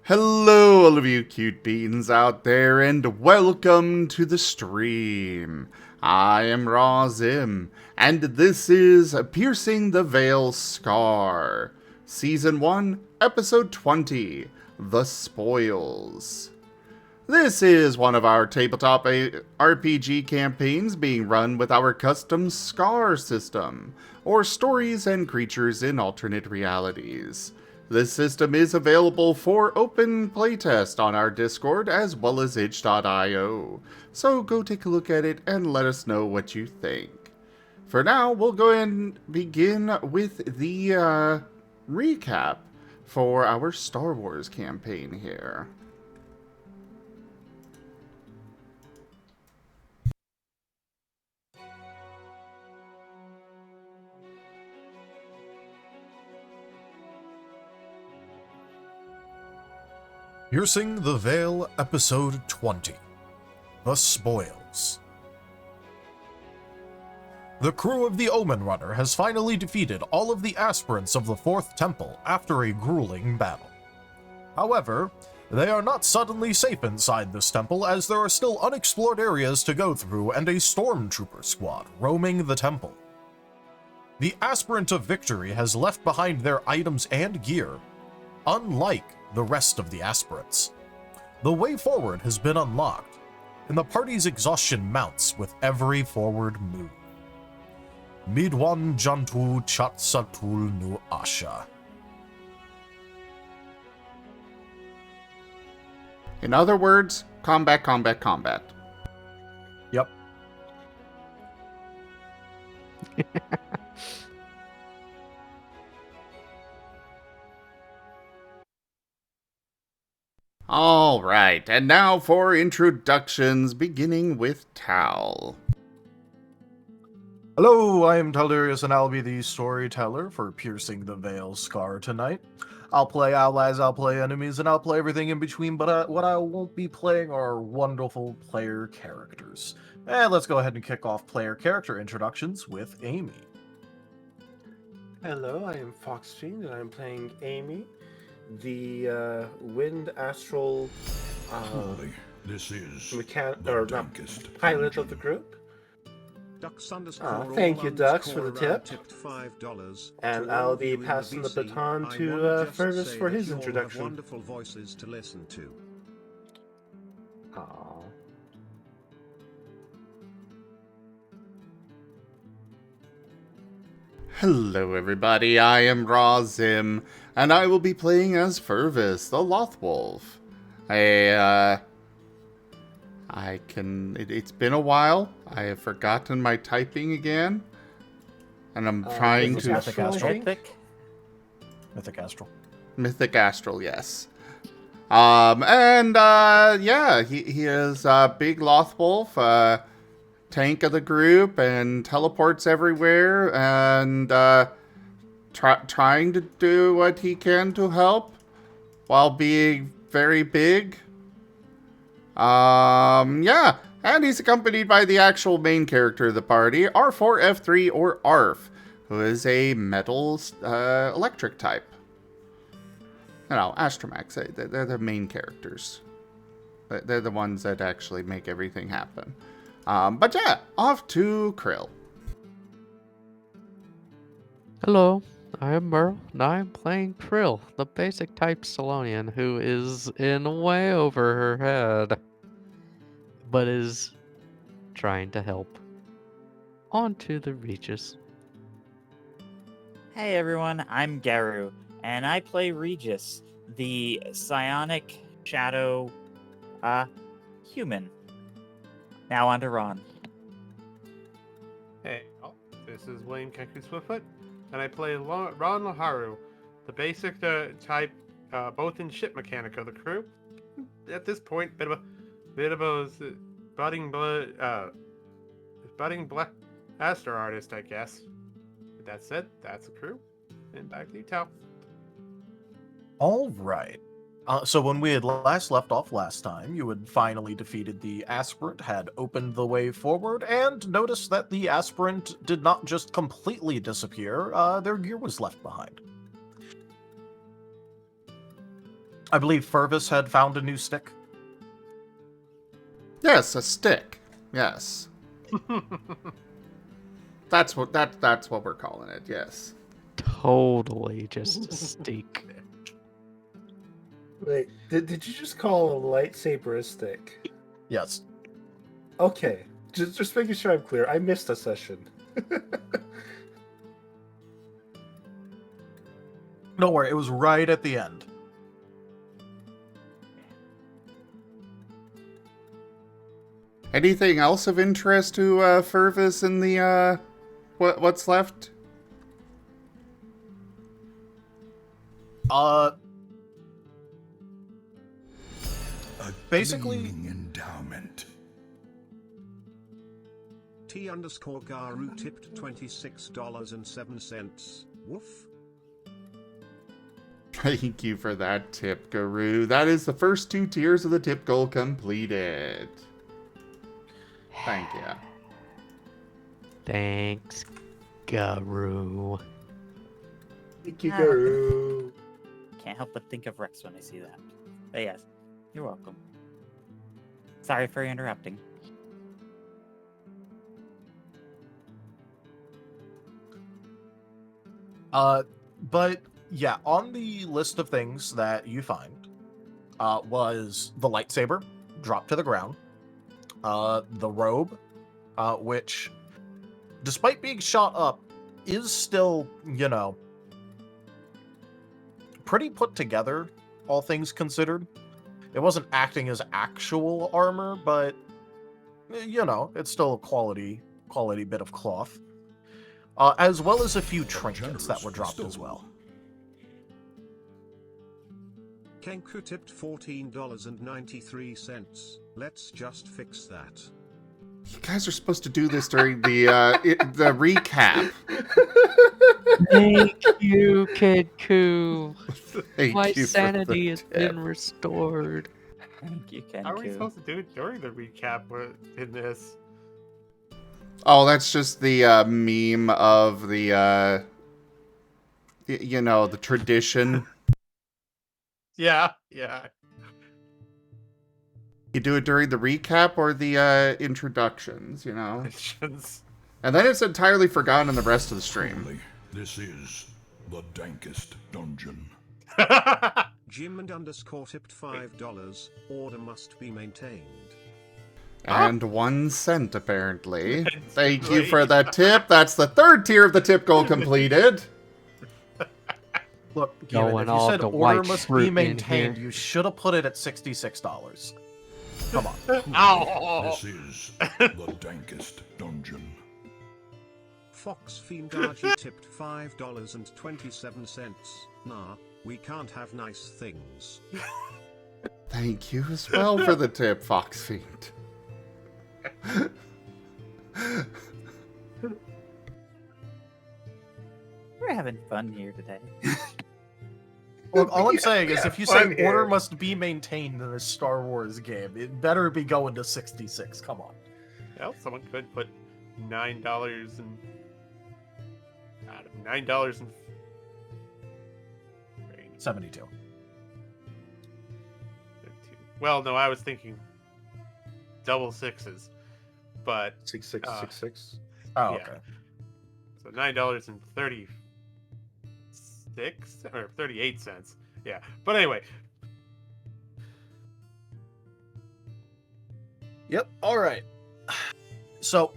Hello, all of you cute beans out there, and welcome to the stream. I am Razim, and this is Piercing the Veil Scar, Season 1, Episode 20, The Spoils. This is one of our tabletop RPG campaigns being run with our custom Scar system, or Stories and Creatures in Alternate Realities. This system is available for open playtest on our Discord as well as itch.io, so go take a look at it and let us know what you think. For now, we'll go ahead and begin with the recap for our Star Wars campaign here. Piercing the Veil, Episode 20, The Spoils. The crew of the Omen Runner has finally defeated all of the aspirants of the Fourth Temple after a grueling battle. However, they are not suddenly safe inside this temple, as there are still unexplored areas to go through and a stormtrooper squad roaming the temple. The aspirant of victory has left behind their items and gear, unlike the rest of the aspirants. The way forward has been unlocked, and the party's exhaustion mounts with every forward move. Midwan Jantu Chatsatul Nu Asha. In other words, combat, combat, combat. Yep. Alright, and now for introductions, beginning with Tal. Hello, I am Taldarius, and I'll be the storyteller for Piercing the Veil Scar tonight. I'll play allies, I'll play enemies, and I'll play everything in between, but what I won't be playing are wonderful player characters. And let's go ahead and kick off player character introductions with Amy. Hello, I am FoxFiend, and I'm playing Amy, the wind astral This is pilot of the group. Thank you, Dux, for the tip. And I'll be passing the baton to Fergus for his introduction. Wonderful voices to listen to. Aww. Hello everybody, I am Razim, and I will be playing as Fergus, the Lothwolf. It's been a while. I have forgotten my typing again. And I'm trying to... Mythic Astral. Mythic Astral. Mythic Astral, yes. Yeah, he is a big Lothwolf, tank of the group, and teleports everywhere, and trying to do what he can to help while being very big. Yeah, and he's accompanied by the actual main character of the party, R4F3 or ARF, who is a metal electric type. You know, Astromechs, they're the main characters. They're the ones that actually make everything happen. But yeah, off to Krill. Hello, I am Merl, and I am playing Krill, the basic type Salonian, who is in way over her head, but is trying to help. On to the Regis. Hey everyone, I'm Garou, and I play Regis, the psionic shadow human. Now on to Ron. Hey, this is William Keku Swiftfoot, and I play Ron Laharu, the basic type, both in ship mechanic of the crew. At this point, bit of a budding black aster artist, I guess. With that said, that's the crew, and back to you, Tal. All right. So when we had last left off last time, you had finally defeated the aspirant, had opened the way forward, and noticed that the aspirant did not just completely disappear, their gear was left behind. I believe Furvis had found a new stick. Yes, a stick. Yes. That's what we're calling it. Yes. Totally just a steak. Wait, did you just call a lightsaber a stick? Yes. Okay, just making sure I'm clear. I missed a session. Don't worry, it was right at the end. Anything else of interest to Furvis in the what's left? Basically, endowment. T_Garou tipped $26.07. Woof. Thank you for that tip, Garou. That is the first 2 tiers of the tip goal completed. Thank you. Thanks, Garou. Thank you, Garou. Can't help but think of Rex when I see that. But yes, you're welcome. Sorry for interrupting. But yeah, on the list of things that you find was the lightsaber dropped to the ground, the robe, which, despite being shot up, is still, pretty put together, all things considered. It wasn't acting as actual armor, but, it's still a quality bit of cloth. As well as a few trinkets that were dropped as well. Kenku tipped $14.93. Let's just fix that. You guys are supposed to do this during the the recap. Thank you, Kenku. Thank My you for the sanity has tip. been restored. Thank you, Kenku. How are we supposed to do it during the recap in this? Oh, that's just the meme of the the tradition. Yeah. You do it during the recap or the introductions, Questions. And then it's entirely forgotten in the rest of the stream. Truly, this is the dankest dungeon. Jim and _ tipped $5. Order must be maintained. And 1 cent, apparently. Thank you for that tip. That's the 3rd tier of the tip goal completed. Look, Going Keenan, if you all said the order white must fruit be in maintained, here. you should have put it at $66. Come on. Ow! This is the dankest dungeon. FoxFiendRG tipped $5.27. Nah, we can't have nice things. Thank you as well for the tip, FoxFiend. We're having fun here today. Look, all I'm saying is yeah, if you fun say here. order must be maintained in a Star Wars game, it better be going to 66. Come on. Well, someone could put $9 and $9 and 72. Well, no, I was thinking double sixes, but 6666. Oh, yeah. okay. So $9.36 or 38 cents. Yeah, but anyway. Yep. All right. So,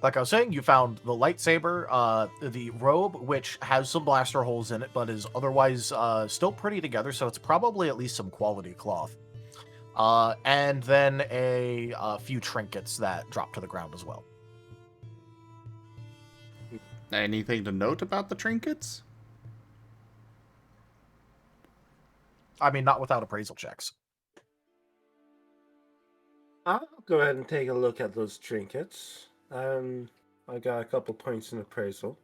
like I was saying, you found the lightsaber, the robe, which has some blaster holes in it, but is otherwise still pretty together. So it's probably at least some quality cloth. And then a few trinkets that drop to the ground as well. Anything to note about the trinkets? I mean, not without appraisal checks. I'll go ahead and take a look at those trinkets. I got a couple points in appraisal.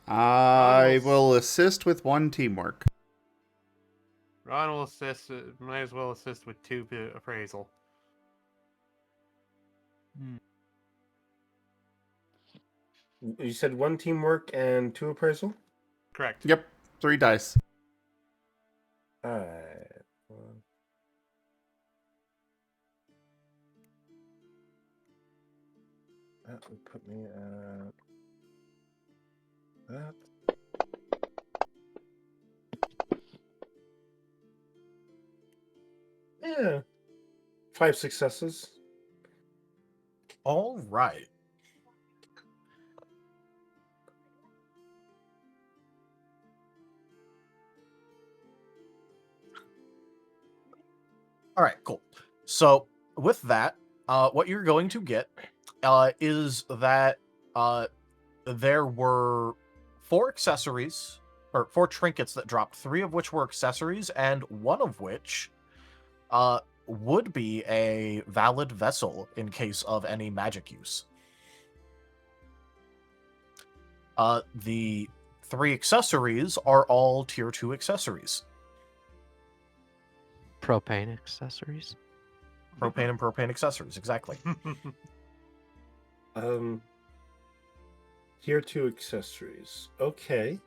I will assist with 1 teamwork. Ron will assist. Might as well assist with 2 appraisal. You said 1 teamwork and 2 appraisal? Correct. Yep. 3 dice. Alright. That would put me at that. Yeah. 5 successes. All right. All right, cool. So with that, what you're going to get is that there were 4 accessories, or 4 trinkets that dropped, 3 of which were accessories, and 1 of which would be a valid vessel in case of any magic use. The 3 accessories are all tier 2 accessories. Propane accessories. Propane and propane accessories, exactly. Tier 2 accessories. Okay.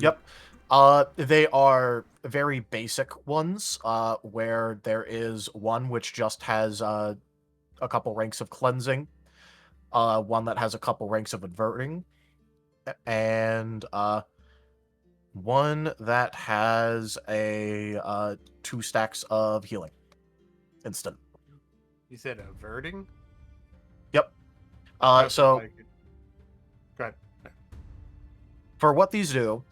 Yep. They are very basic ones, where there is one which just has a couple ranks of cleansing, one that has a couple ranks of averting, and one that has a 2 stacks of healing. Instant. You said averting? Yep. That's So like... Go ahead. for what these do,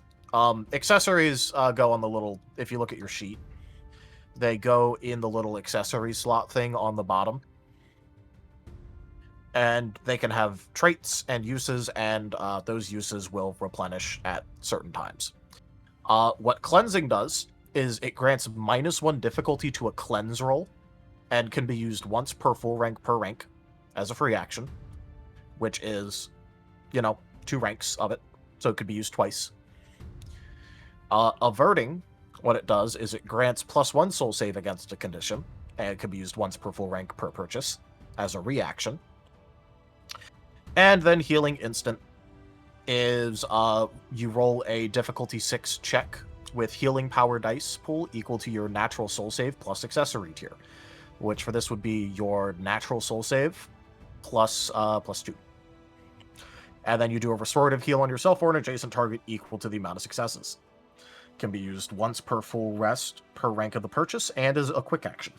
accessories go on the little, if you look at your sheet, they go in the little accessory slot thing on the bottom. And they can have traits and uses, and those uses will replenish at certain times. What cleansing does is it grants -1 difficulty to a cleanse roll, and can be used once per full rank per rank as a free action, which is, 2 ranks of it, so it could be used twice. Averting, what it does is it grants +1 soul save against a condition, and it can be used once per full rank per purchase as a reaction. And then healing instant is you roll a difficulty 6 check with healing power dice pool equal to your natural soul save plus accessory tier, which for this would be your natural soul save plus 2. And then you do a restorative heal on yourself or an adjacent target equal to the amount of successes. Can be used once per full rest per rank of the purchase and is a quick action.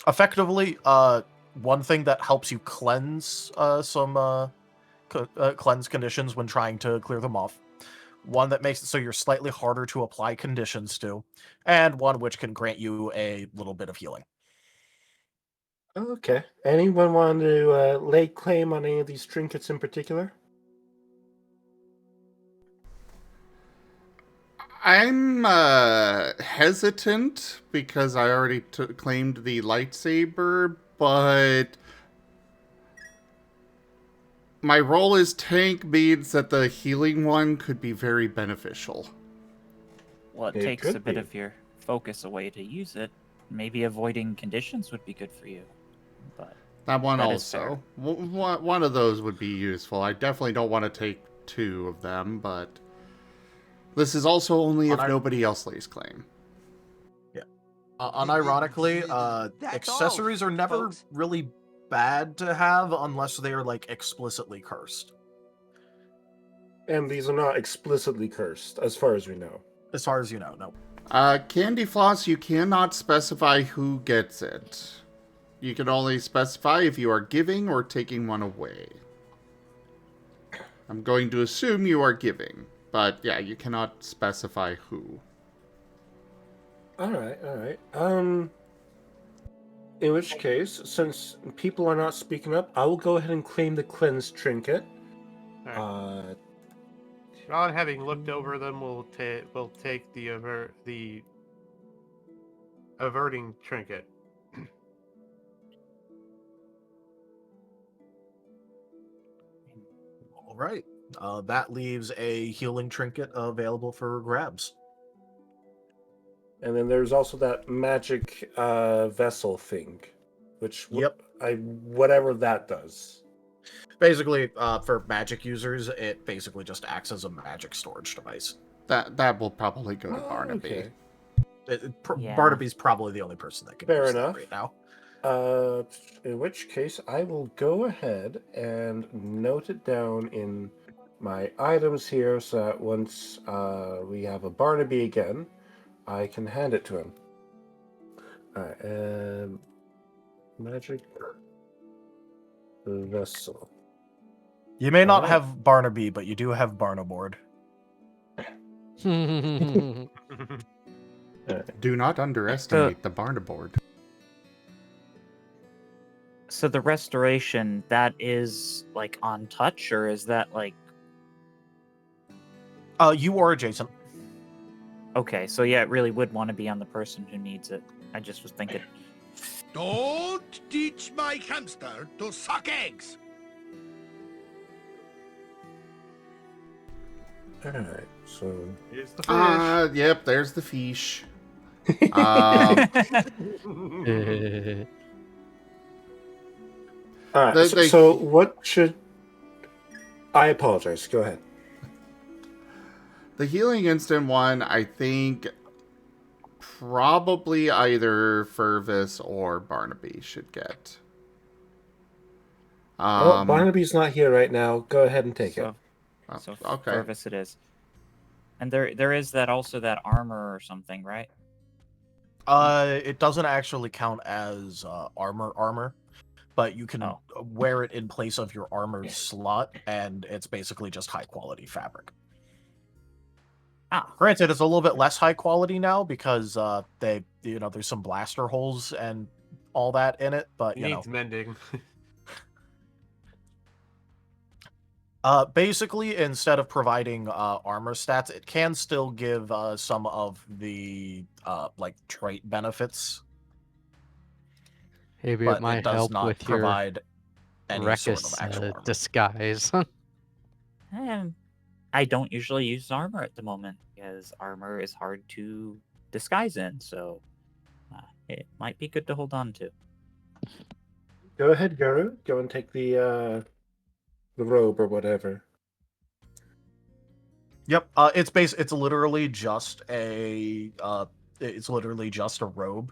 Effectively, one thing that helps you cleanse some cleanse conditions when trying to clear them off. One that makes it so you're slightly harder to apply conditions to, and one which can grant you a little bit of healing. Okay. Anyone want to lay claim on any of these trinkets in particular? I'm hesitant because I already claimed the lightsaber, but my role as tank means that the healing one could be very beneficial. Well, it takes a bit of your focus away to use it. Maybe avoiding conditions would be good for you. But that one also. One of those would be useful. I definitely don't want to take 2 of them, but this is also only if nobody else lays claim. Yeah. Unironically, accessories are never really bad to have unless they are, explicitly cursed. And these are not explicitly cursed, as far as we know. As far as you know, no. Candy floss, you cannot specify who gets it. You can only specify if you are giving or taking one away. I'm going to assume you are giving, but yeah, you cannot specify who. Alright. In which case, since people are not speaking up, I will go ahead and claim the cleanse trinket. Right. Ron, having looked over them, will take the averting trinket. All right. That leaves a healing trinket available for grabs. And then there's also that magic vessel thing, which whatever that does. Basically, for magic users, it basically just acts as a magic storage device. That will probably go to Barnaby. Okay. Yeah. Barnaby's probably the only person that can Fair use that enough. right now. In which case, I will go ahead and note it down in my items here so that once we have a Barnaby again, I can hand it to him. Alright, magic vessel. You may not Alright. have Barnaby, but you do have Barnaboard. Do not underestimate the Barnaboard. So the restoration, that is like on touch, or is that like You or adjacent. okay? So yeah, it really would want to be on the person who needs it. I just was thinking. Don't teach my hamster to suck eggs. Alright, so Here's the fish. Yep, there's the fish. alright, so what should I apologize, go ahead. The healing instant one, I think probably either Furvis or Barnaby should get. Well, Barnaby's not here right now. Go ahead and take it. So okay. Furvis it is. And there is that also that armor or something, right? It doesn't actually count as armor, but you can wear it in place of your armored slot, and it's basically just high quality fabric. Granted, it's a little bit less high quality now because there's some blaster holes and all that in it, but It needs mending. Basically, instead of providing armor stats, it can still give some of the trait benefits. Maybe but it might does help not with provide your any Regis sort of actual armor. disguise. And I don't usually use armor at the moment because armor is hard to disguise in, so it might be good to hold on to. Go ahead, Garou. Go and take the robe or whatever. Yep. It's literally just a robe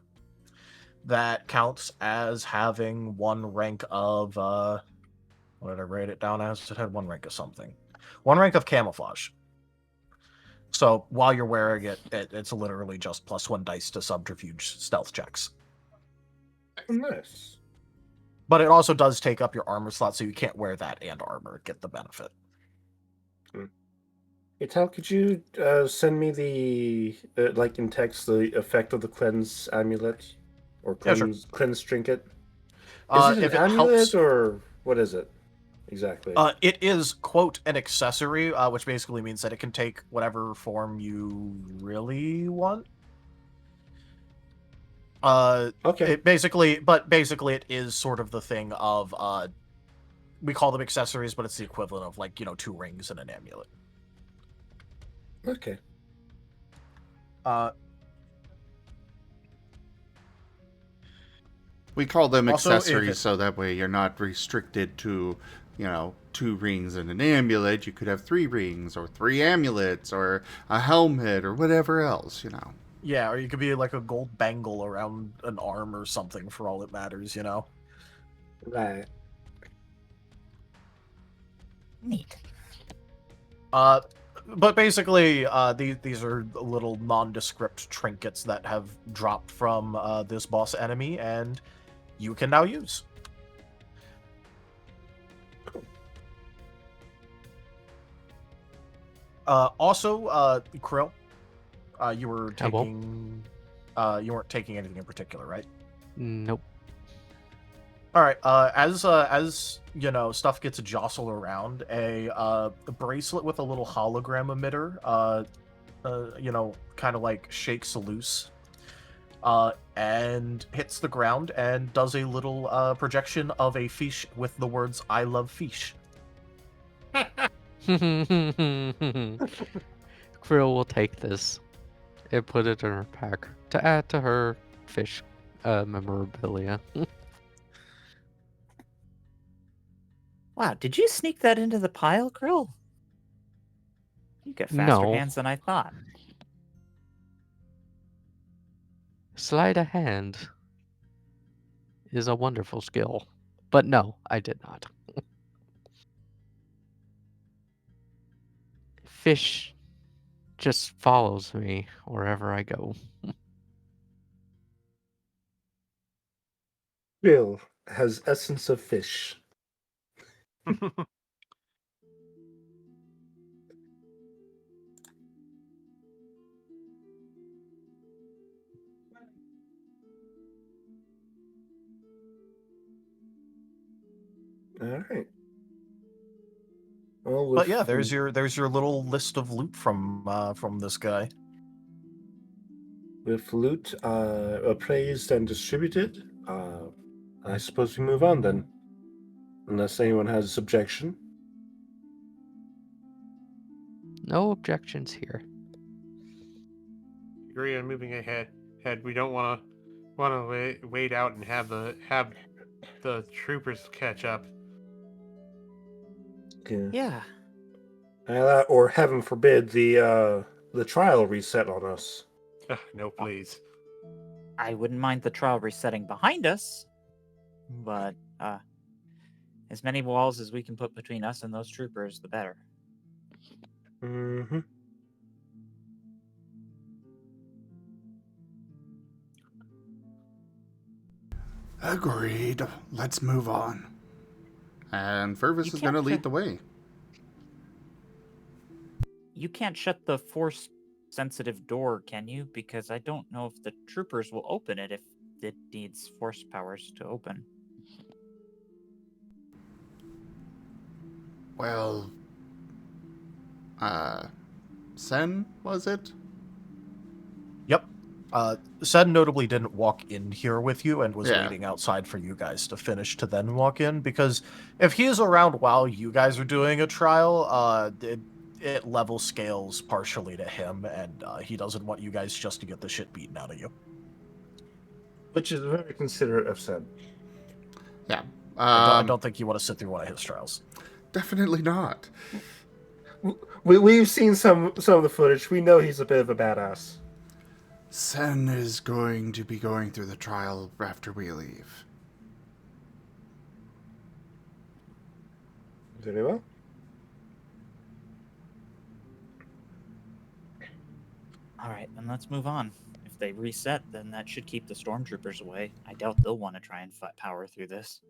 that counts as having one rank of what did I write it down as? It had one rank of something. One rank of camouflage. So while you're wearing it, it's literally just +1 dice to subterfuge stealth checks. Nice. But it also does take up your armor slot, so you can't wear that and armor, get the benefit. Hey, Tal, could you send me the, in text, the effect of the cleanse amulet? Or cleanse trinket? Is it an amulet, or what is it exactly? It is, quote, an accessory, which basically means that it can take whatever form you really want. Okay. Basically, it is sort of the thing of, we call them accessories, but it's the equivalent of, 2 rings and an amulet. Okay. We call them Also, accessories so that way you're not restricted to, 2 rings and an amulet. You could have 3 rings or 3 amulets or a helmet or whatever else, Yeah, or you could be like a gold bangle around an arm or something for all it matters, Right. Neat. But basically, these are little nondescript trinkets that have dropped from this boss enemy, and you can now use. Also, Krill, you were taking. You weren't taking anything in particular, right? Nope. All right. As stuff gets jostled around, a bracelet with a little hologram emitter, kind of like shakes loose, and hits the ground and does a little projection of a fish with the words "I love fish." Krill will take this and put it in her pack to add to her fish memorabilia. Wow, did you sneak that into the pile, Krill? You got faster No. hands than I thought. Sleight of hand is a wonderful skill. But no, I did not. Fish just follows me wherever I go. Krill has essence of fish. All right. Well, But yeah, there's your little list of loot from this guy. with loot appraised and distributed. I suppose we move on then, unless anyone has objection. No objections here. Agree on moving ahead. We don't want to wait out and have the troopers catch up. Yeah. Or heaven forbid the trial reset on us. Ugh, no, please. I wouldn't mind the trial resetting behind us, but as many walls as we can put between us and those troopers, the better. Mm-hmm. Agreed. Let's move on. And Fervis is going to lead the way. You can't shut the force-sensitive door, can you? Because I don't know if the troopers will open it if it needs force powers to open. Well, Sen, was it? Yep. Sen notably didn't walk in here with you and was Yeah. waiting outside for you guys to finish to then walk in, because if he's around while you guys are doing a trial, it level scales partially to him, and he doesn't want you guys just to get the shit beaten out of you. Which is very considerate of Sen. Yeah. I don't think you want to sit through one of his trials. Definitely not. We've seen some of the footage. We know he's a bit of a badass. Sen is going to be going through the trial after we leave. Very well. All right, then let's move on. If they reset, then that should keep the stormtroopers away. I doubt they'll want to try and power through this.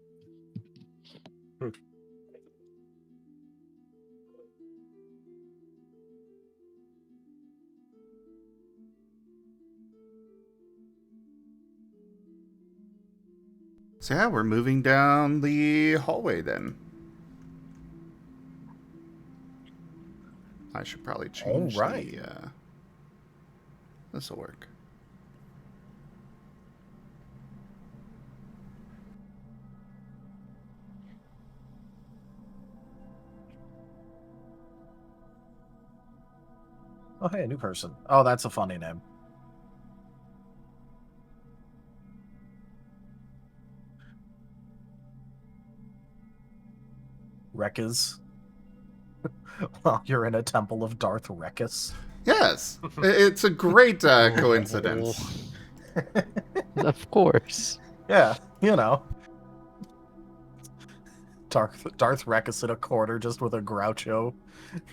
So yeah, we're moving down the hallway then. I should probably change Alright. this'll work. Oh, hey, a new person. Oh, that's a funny name. Regis. Well, you're in a temple of Darth Regis. Yes, it's a great coincidence. Of course. Yeah, you know. Darth Regis in a corner just with a Groucho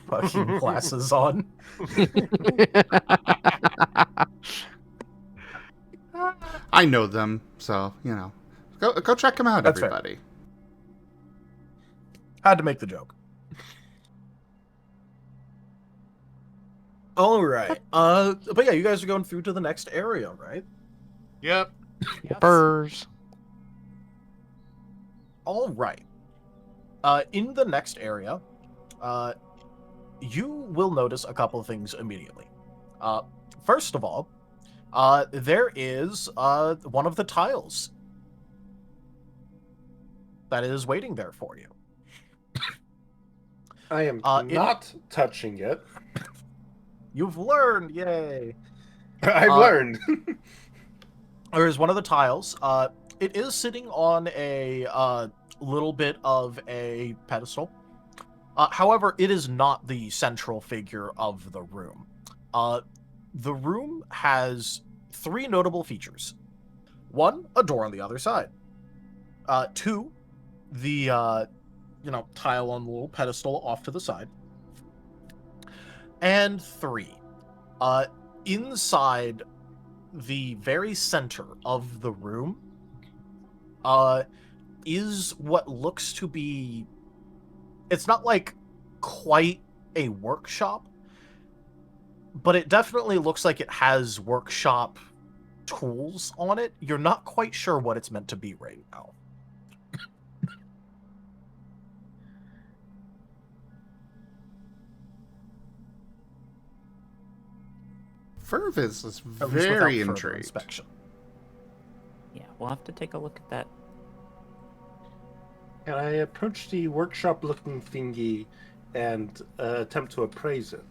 fucking glasses on. I know them, so, you know. Go check them out, That's fair. everybody. Had to make the joke. All right. But yeah, you guys are going through to the next area, right? Yep. Burrs. All right. In the next area, you will notice a couple of things immediately. First of all, there is one of the tiles that is waiting there for you. I am not touching it. You've learned, yay! I've learned. There is one of the tiles. It is sitting on a little bit of a pedestal. However, it is not the central figure of the room. The room has 3 notable features. 1, a door on the other side. 2, the tile on the little pedestal off to the side. And 3, inside the very center of the room is what looks to be... It's not like quite a workshop, but it definitely looks like it has workshop tools on it. You're not quite sure what it's meant to be right now. Furvis is At least without very further intrigued. inspection. Yeah, we'll have to take a look at that. Can I approach the workshop-looking thingy and attempt to appraise it?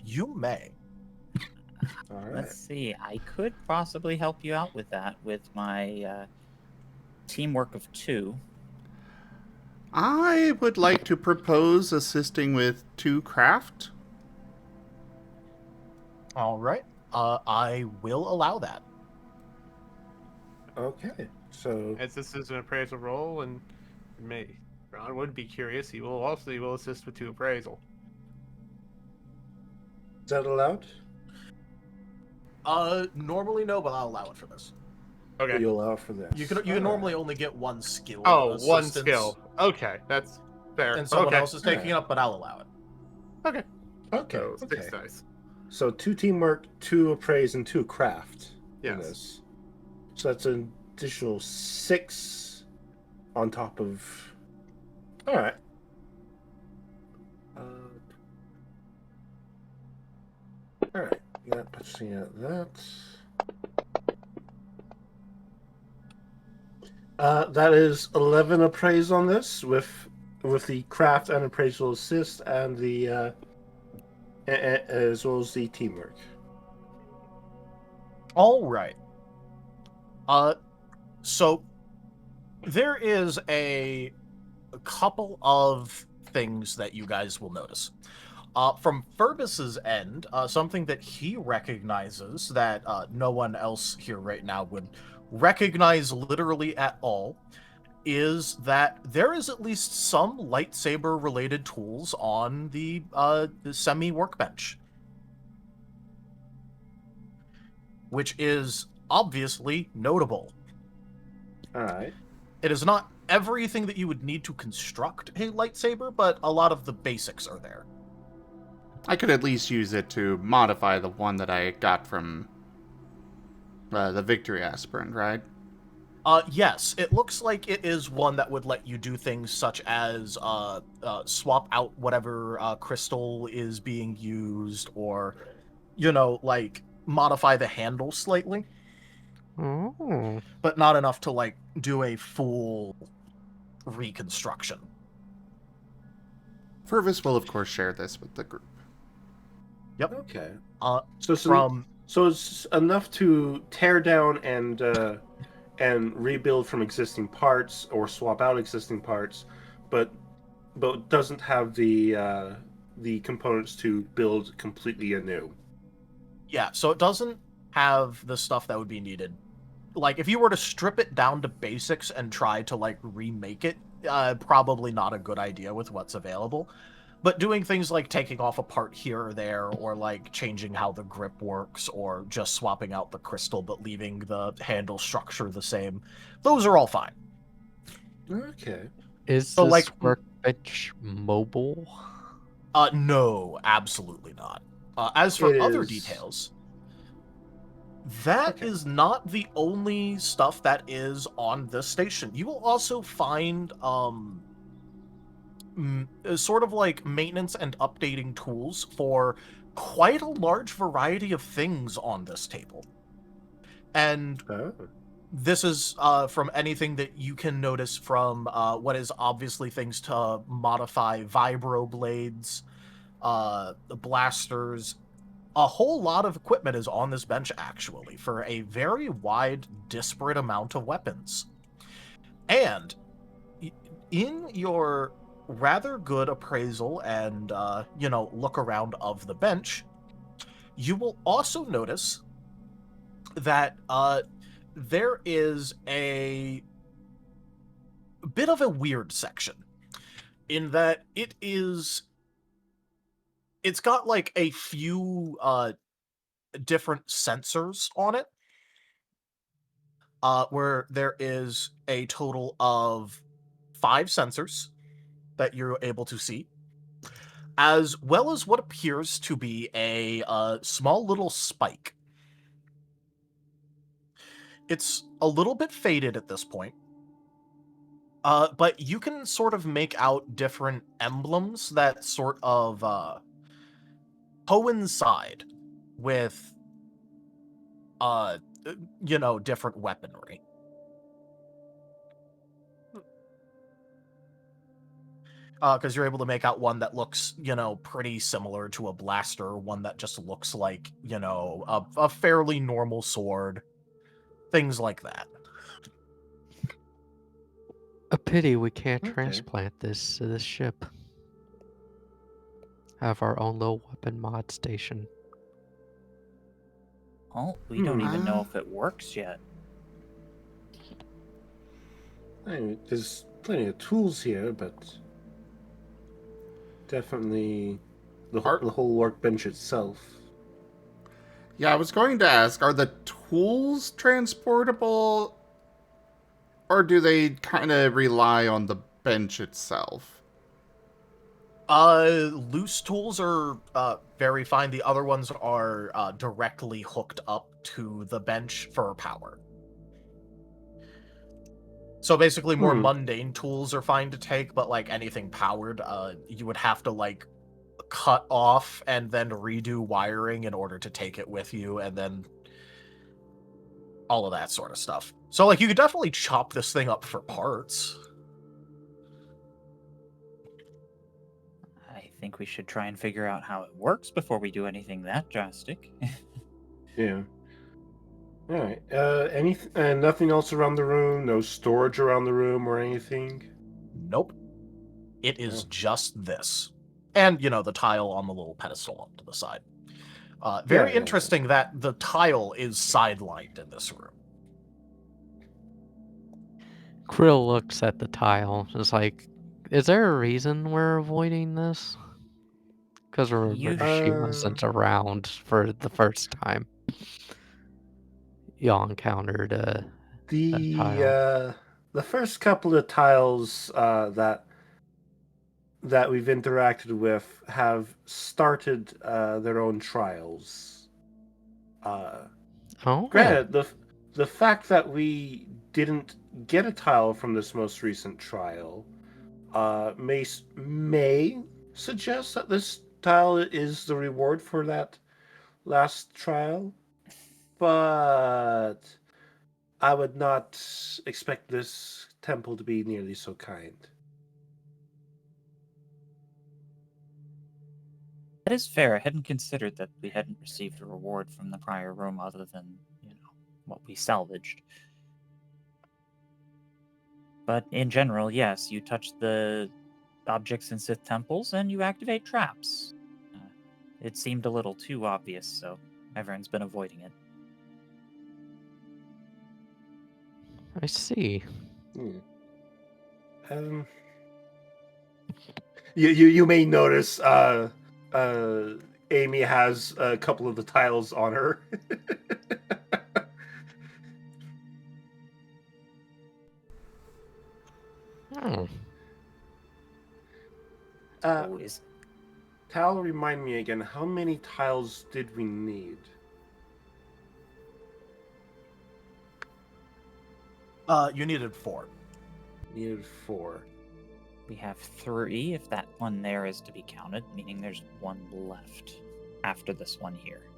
You may. All right. Let's see. I could possibly help you out with that with my teamwork of 2. I would like to propose assisting with 2 craft. All right. I will allow that. Okay. So As this is an appraisal roll, and Ron would be curious, he will assist with 2 appraisal. is that allowed? Normally no, but I'll allow it for this. Okay. You allow for this. You can normally only get 1 skill. Oh, one assistance, skill. Okay, that's fair. and someone okay. else is taking it up, but I'll allow it. Okay. Okay. So 6 okay. dice. So 2 teamwork, 2 appraise, and 2 craft. in Yes. this. So that's an additional 6 on top of. All right. All right. That puts me at that. That is 11 appraise on this with the craft and appraisal assist and the as well as the teamwork. All right. So there is a couple of things that you guys will notice. From Furbus's end, something that he recognizes that no one else here right now would recognize literally at all is that there is at least some lightsaber-related tools on the semi-workbench. Which is obviously notable. Alright. It is not everything that you would need to construct a lightsaber, but a lot of the basics are there. I could at least use it to modify the one that I got from the victory aspirant, right? Yes, it looks like it is one that would let you do things such as swap out whatever crystal is being used, or, like, modify the handle slightly. Oh. But not enough to, like, do a full reconstruction. Furvis will, of course, share this with the group. Yep. Okay. So So it's enough to tear down and rebuild from existing parts or swap out existing parts, but doesn't have the components to build completely anew. Yeah, so it doesn't have the stuff that would be needed. Like, if you were to strip it down to basics and try to, like, remake it, probably not a good idea with what's available. But doing things like taking off a part here or there, or, like, changing how the grip works, or just swapping out the crystal but leaving the handle structure the same, those are all fine. Okay. Is So, this like, workbench mobile? No, absolutely not. As for It other is- details, that Okay. is not the only stuff that is on this station. You will also find sort of like maintenance and updating tools for quite a large variety of things on this table. And Oh. this is from anything that you can notice from what is obviously things to modify vibro blades, blasters. A whole lot of equipment is on this bench, actually, for a very wide, disparate amount of weapons. And in your rather good appraisal and, look around of the bench, you will also notice that there is a bit of a weird section in that it's got like a few different sensors on it, where there is a total of 5 sensors that you're able to see, as well as what appears to be a small little spike. It's a little bit faded at this point, but you can sort of make out different emblems that sort of coincide with, different weaponry. Because you're able to make out one that looks, pretty similar to a blaster, one that just looks like, a fairly normal sword, things like that. A pity we can't Okay. transplant this to this ship. Have our own little weapon mod station. Oh, we don't even know if it works yet. I mean, there's plenty of tools here, but definitely the whole workbench itself. Yeah, I was going to ask, are the tools transportable, or do they kind of rely on the bench itself? Loose tools are very fine. The other ones are directly hooked up to the bench for power. So basically, more mundane tools are fine to take, but like anything powered, you would have to like cut off and then redo wiring in order to take it with you, and then all of that sort of stuff. So like you could definitely chop this thing up for parts. I think we should try and figure out how it works before we do anything that drastic. Yeah. All right. Nothing else around the room? No storage around the room or anything? Nope. It is just this. And, the tile on the little pedestal on to the side. Very interesting that the tile is sidelined in this room. Krill looks at the tile. It's like, is there a reason we're avoiding this? Because remember, she wasn't around for the first time y'all encountered that tile. The first couple of tiles that we've interacted with have started their own trials. Granted, the fact that we didn't get a tile from this most recent trial may suggest that this tile is the reward for that last trial, but I would not expect this temple to be nearly so kind. That is fair. I hadn't considered that we hadn't received a reward from the prior room other than, what we salvaged. But in general, yes, you touch the objects in Sith temples and you activate traps. It seemed a little too obvious, so everyone's been avoiding it. I see. You may notice Amy has a couple of the tiles on her. Tal, remind me again, how many tiles did we need? You needed 4. Needed 4. We have 3 if that one there is to be counted, meaning there's 1 left after this one here.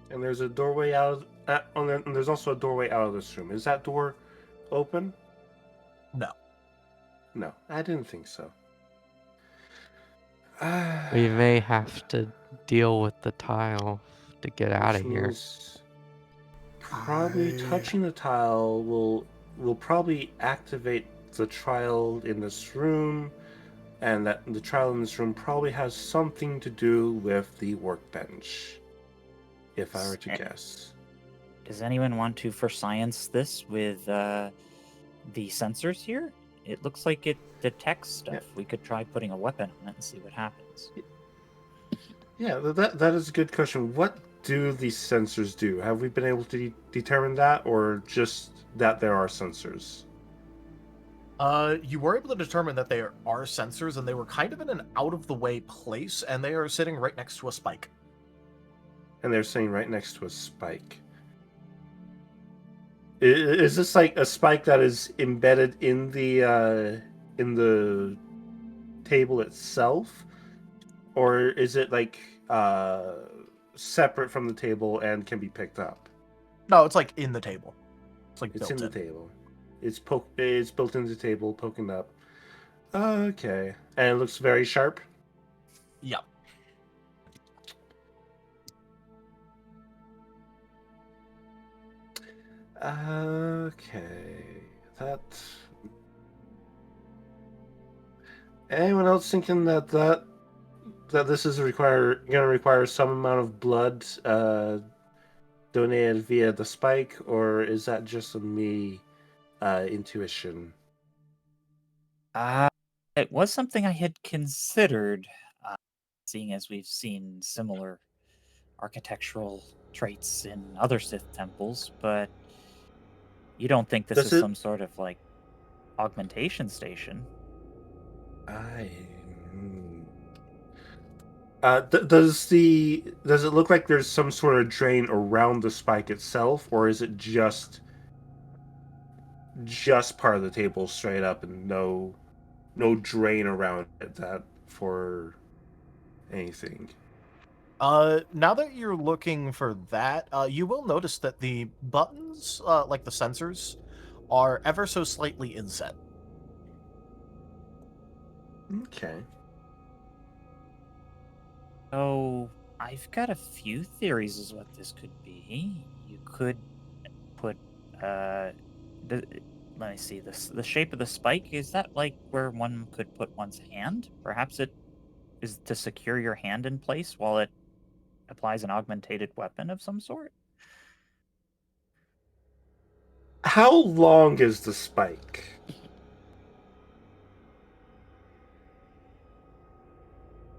And there's a doorway out and there's also a doorway out of this room. Is that door open? No. No, I didn't think so. We may have to deal with the tile to get out of here. Probably touching the tile will probably activate the trial in this room, and that the trial in this room probably has something to do with the workbench, if I were to guess. Does anyone want to for science this with the sensors here? It looks like it detects stuff. Yeah. We could try putting a weapon on it and see what happens. Yeah, that is a good question. What do these sensors do? Have we been able to determine that, or just that there are sensors? You were able to determine that there are sensors, and they were kind of in an out-of-the-way place, and they are sitting right next to a spike. And they're sitting right next to a spike. Is this like a spike that is embedded in the table itself, or is it like separate from the table and can be picked up? No, it's like in the table. It's like It's built in the table. It's built into the table, poking up. Okay, and it looks very sharp. Yep. Okay, that. Anyone else thinking that this is gonna require some amount of blood donated via the spike, or is that just a me intuition? It was something I had considered, seeing as we've seen similar architectural traits in other Sith temples, but you don't think this is some sort of like augmentation station? Does it look like there's some sort of drain around the spike itself, or is it just part of the table straight up and no drain around it that for anything? Now that you're looking for that, you will notice that the buttons, like the sensors, are ever so slightly inset. Okay. So I've got a few theories as what this could be. You could put let me see, the shape of the spike, is that like where one could put one's hand? Perhaps it is to secure your hand in place while it applies an augmented weapon of some sort? How long is the spike?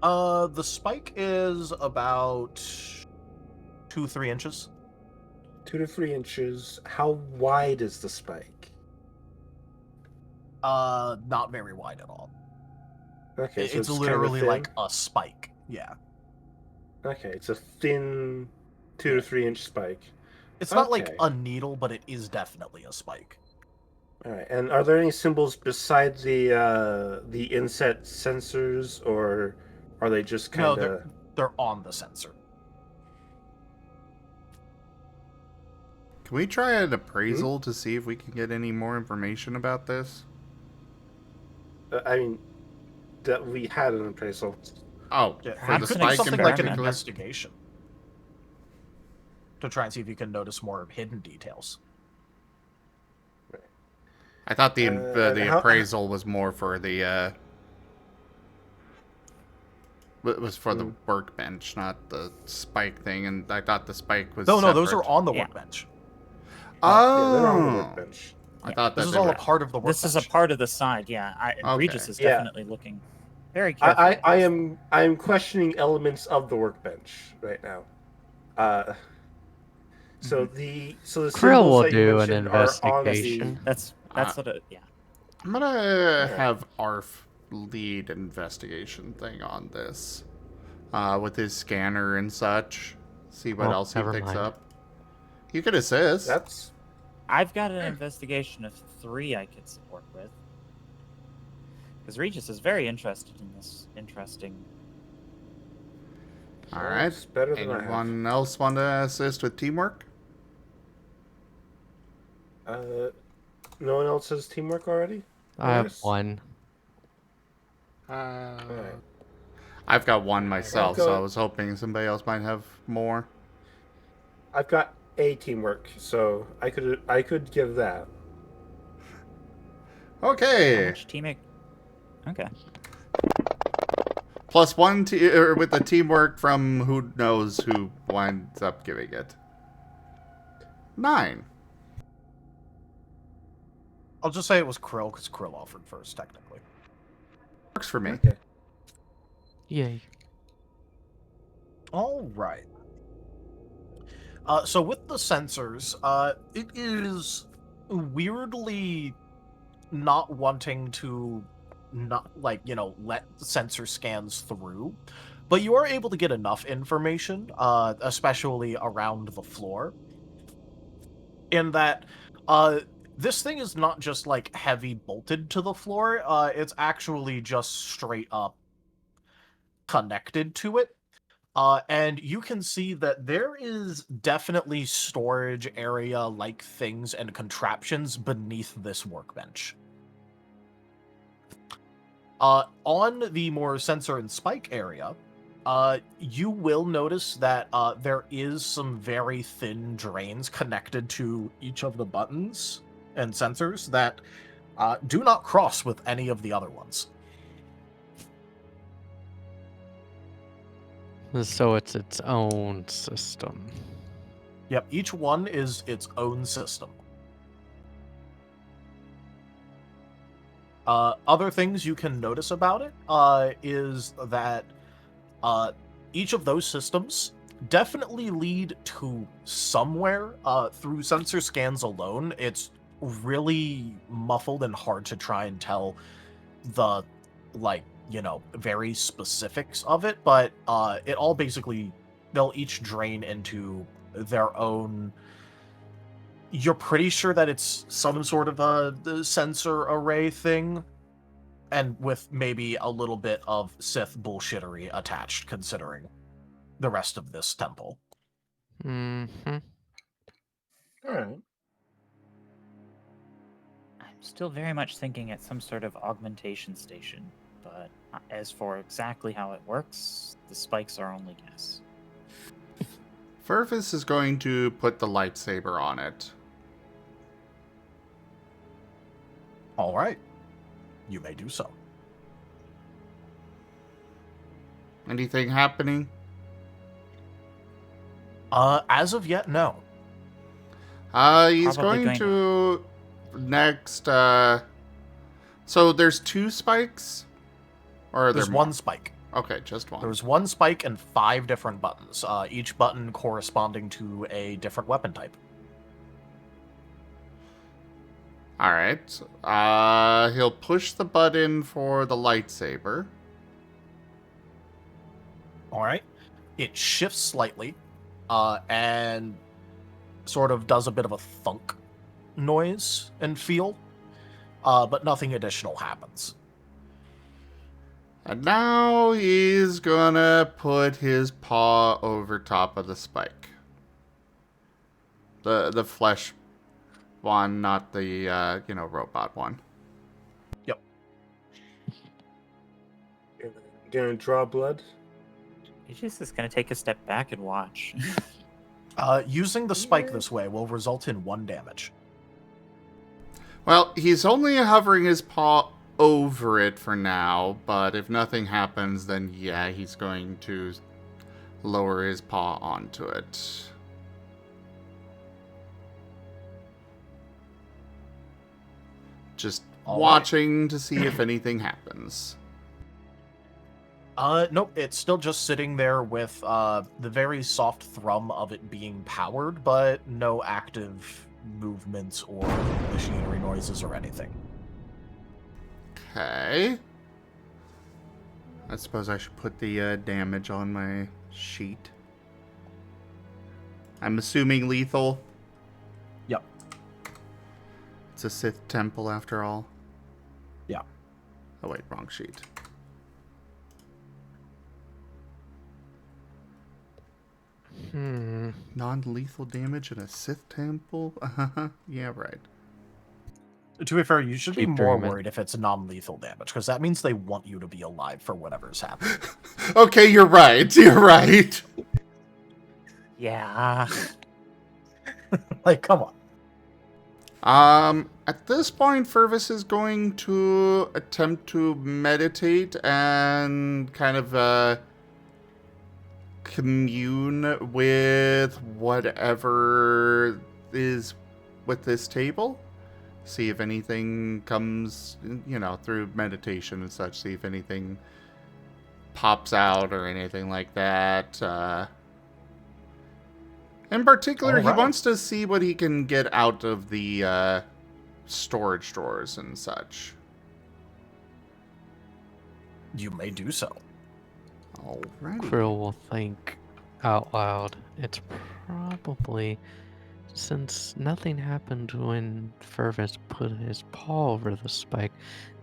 The spike is about 2-3 inches. 2 to 3 inches. How wide is the spike? Not very wide at all. Okay, so it's literally like a spike. Yeah. Okay, it's a thin 2 to 3 inch spike. It's not like a needle, but it is definitely a spike. All right, and are there any symbols besides the inset sensors, or are they just kind of? No, they're on the sensor. Can we try an appraisal to see if we can get any more information about this? I mean, that we had an appraisal. Oh, Yeah, for the spike in something like an particular? investigation to try and see if you can notice more hidden details. I thought the how- appraisal was more for the was for the workbench, not the spike thing, and I thought the spike was No, those separate. are on the workbench. Yeah, they're on the workbench. I thought This that is they all were... a part of the workbench. This is a part of the side, yeah. Okay. Regis is Yeah. definitely looking very carefully. I am questioning elements of the workbench right now. So the Krill symbols will that you do an mentioned are on the- investigation. That's what it, yeah. I'm gonna have Arf lead investigation thing on this, with his scanner and such. See what Oh, else he never picks mind. up. You could assist. That's I've got an investigation of 3 I could support with. Because Regis is very interested in this interesting... All right. it's better than I have. Anyone else want to assist with teamwork? No one else has teamwork already? I have Yes. one. Alright. I've got one myself, so go- I was hoping somebody else might have more. I've got a teamwork, so I could give that. How Okay. much teamwork? Okay. +1 with the teamwork from who knows who winds up giving it. 9. I'll just say it was Krill, because Krill offered first, technically. Works for me. Okay. Yay. All right. So with the sensors, it is weirdly not wanting to let sensor scans through, but you are able to get enough information, especially around the floor, in that this thing is not just like heavy bolted to the floor, it's actually just straight up connected to it. And you can see that there is definitely storage area like things and contraptions beneath this workbench. On the more sensor and spike area, you will notice that there is some very thin drains connected to each of the buttons and sensors that do not cross with any of the other ones. So it's its own system. Yep, each one is its own system. Other things you can notice about it is that each of those systems definitely lead to somewhere. Through sensor scans alone, it's really muffled and hard to try and tell the, very specifics of it, but it all basically, they'll each drain into their own. You're pretty sure that it's some sort of the sensor array thing, and with maybe a little bit of Sith bullshittery attached, considering the rest of this temple. Mm-hmm. All right. I'm still very much thinking it's some sort of augmentation station, but as for exactly how it works, the spikes are only guess. Furvis is going to put the lightsaber on it. All right. You may do so. Anything happening? As of yet, no. He's Probably going going to next, so there's 2 spikes? Or are There's there more? one spike. Okay, just one. There's one spike and 5 different buttons, each button corresponding to a different weapon type. Alright. He'll push the button for the lightsaber. All right. It shifts slightly, and sort of does a bit of a thunk noise and feel, but nothing additional happens. And now he's gonna put his paw over top of the spike. The flesh one, not the, robot one. Yep. Gonna draw blood. Regis is going to take a step back and watch. Using the spike this way will result in 1 damage. Well, he's only hovering his paw over it for now, but if nothing happens, then yeah, he's going to lower his paw onto it. Just All watching to see if anything happens. Nope, it's still just sitting there with the very soft thrum of it being powered, but no active movements or machinery noises or anything. Okay. I suppose I should put the damage on my sheet. I'm assuming lethal. Yep. It's a Sith temple after all. Yeah. Oh wait, wrong sheet. Non-lethal damage in a Sith temple? Yeah, right. To be fair, you should be Keep more dreaming. worried if it's non-lethal damage, because that means they want you to be alive for whatever's happening. Okay, you're right. You're right. Yeah. Like, come on. At this point, Fervis is going to attempt to meditate and kind of commune with whatever is with this table. See if anything comes, through meditation and such. See if anything pops out or anything like that. In particular, he wants to see what he can get out of the storage drawers and such. You may do so. Alrighty. Krill will think out loud. It's probably, since nothing happened when Fervis put his paw over the spike,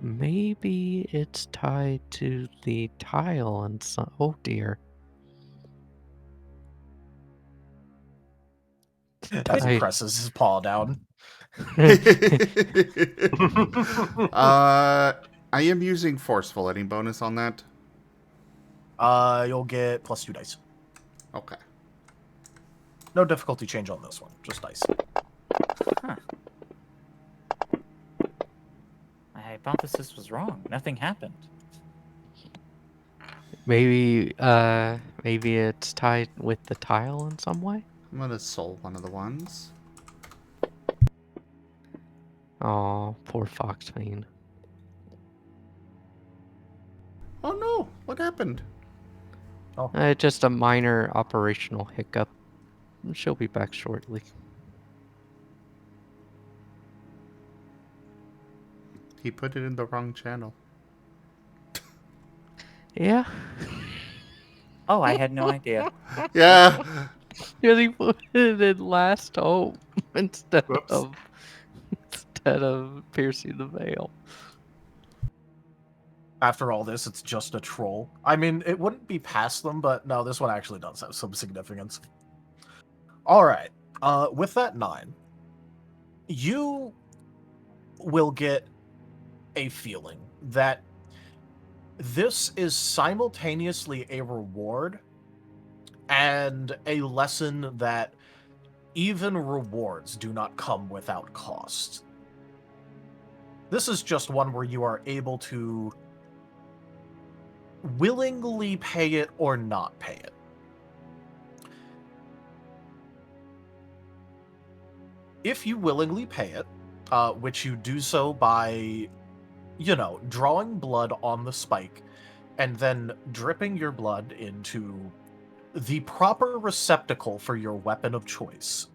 maybe it's tied to the tile and some. Oh dear. As he presses his paw down. I am using forceful. Any bonus on that? You'll get +2 dice. Okay. No difficulty change on this one, just dice. Huh. My hypothesis was wrong. Nothing happened. Maybe it's tied with the tile in some way? I'm gonna soul one of the ones. Oh, poor FoxFiend. Oh no! What happened? Just a minor operational hiccup. She'll be back shortly. He put it in the wrong channel. Yeah. Oh, I had no idea. Yeah. Because he put it in last hope instead of piercing the veil. After all this, it's just a troll. I mean, it wouldn't be past them, but no, this one actually does have some significance. All right. With that 9, you will get a feeling that this is simultaneously a reward and a lesson that even rewards do not come without cost. This is just one where you are able to willingly pay it or not pay it. If you willingly pay it, which you do so by, drawing blood on the spike and then dripping your blood into the proper receptacle for your weapon of choice,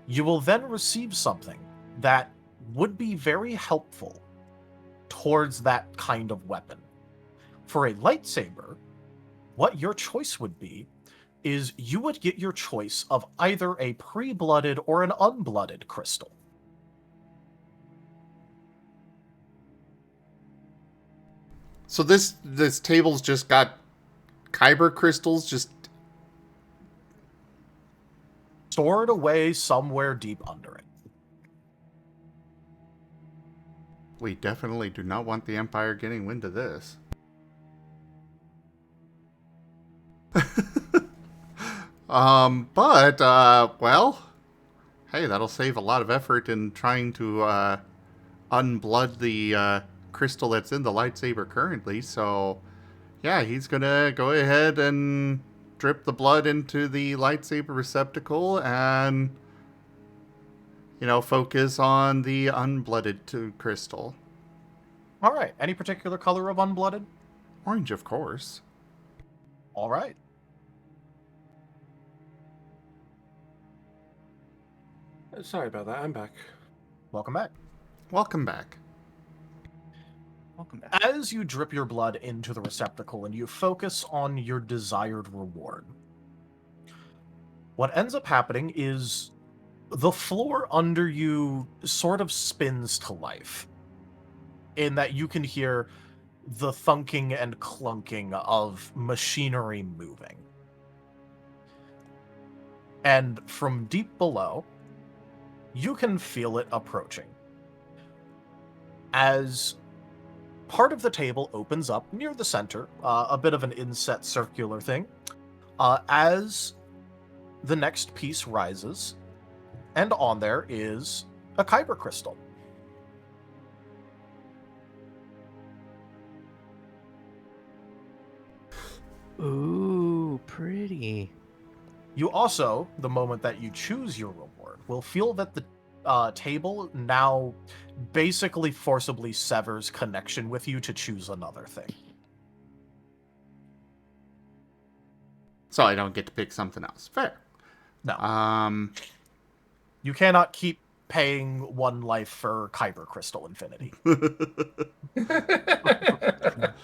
you will then receive something that would be very helpful towards that kind of weapon. For a lightsaber, what your choice would be is you would get your choice of either a pre-blooded or an unblooded crystal. So this table's just got kyber crystals just stored away somewhere deep under it. We definitely do not want the Empire getting wind of this. Well, hey, that'll save a lot of effort in trying to unblood the crystal that's in the lightsaber currently. So, yeah, he's gonna go ahead and drip the blood into the lightsaber receptacle and, focus on the unblooded crystal. All right. Any particular color of unblooded? Orange, of course. All right. Sorry about that. I'm back. Welcome back. Welcome back. Welcome back. As you drip your blood into the receptacle and you focus on your desired reward, what ends up happening is the floor under you sort of spins to life, in that you can hear the thunking and clunking of machinery moving. And from deep below, you can feel it approaching. As part of the table opens up near the center, a bit of an inset circular thing, as the next piece rises, and on there is a kyber crystal, Ooh, pretty. You also, the moment that you choose your reward, will feel that the table now basically forcibly severs connection with you to choose another thing. So I don't get to pick something else. Fair. No. You cannot keep paying 1 life for Kyber Crystal Infinity.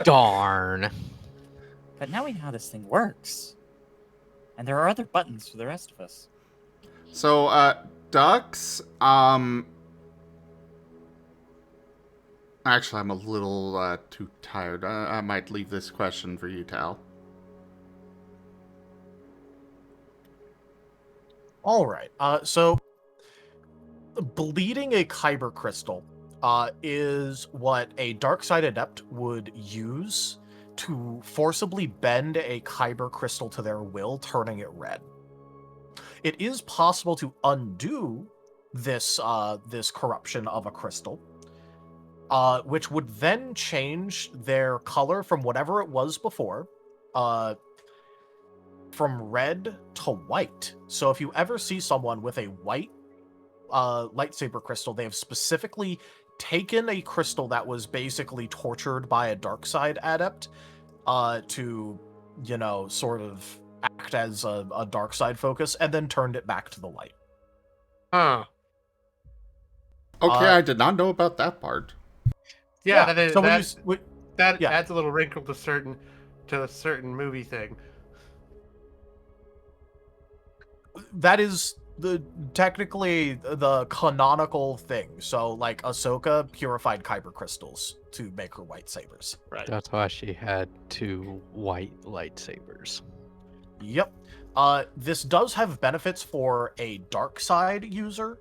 Darn. But now we know how this thing works. And there are other buttons for the rest of us. So, ducks, actually, I'm a little, too tired. I might leave this question for you, Tal. Alright, so bleeding a Kyber Crystal is what a Darkside Adept would use to forcibly bend a Kyber Crystal to their will, turning it red. It is possible to undo this this corruption of a crystal, which would then change their color from whatever it was before, from red to white. So if you ever see someone with a white lightsaber crystal, they have specifically taken a crystal that was basically tortured by a dark side adept to, you know, sort of act as a dark side focus, and then turned it back to the light. Huh. Okay, I did not know about that part. Yeah, that is. So that yeah. adds a little wrinkle to a certain movie thing. That is technically the canonical thing. So, like, Ahsoka purified Kyber crystals to make her white sabers. Right. That's why she had 2 white lightsabers. Yep. This does have benefits for a dark side user.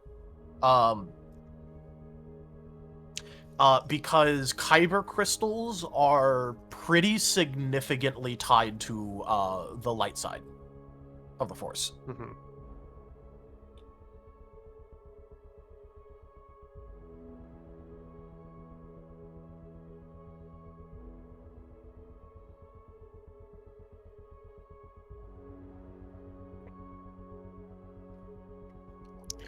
Because Kyber crystals are pretty significantly tied to the light side of the Force. Mm-hmm.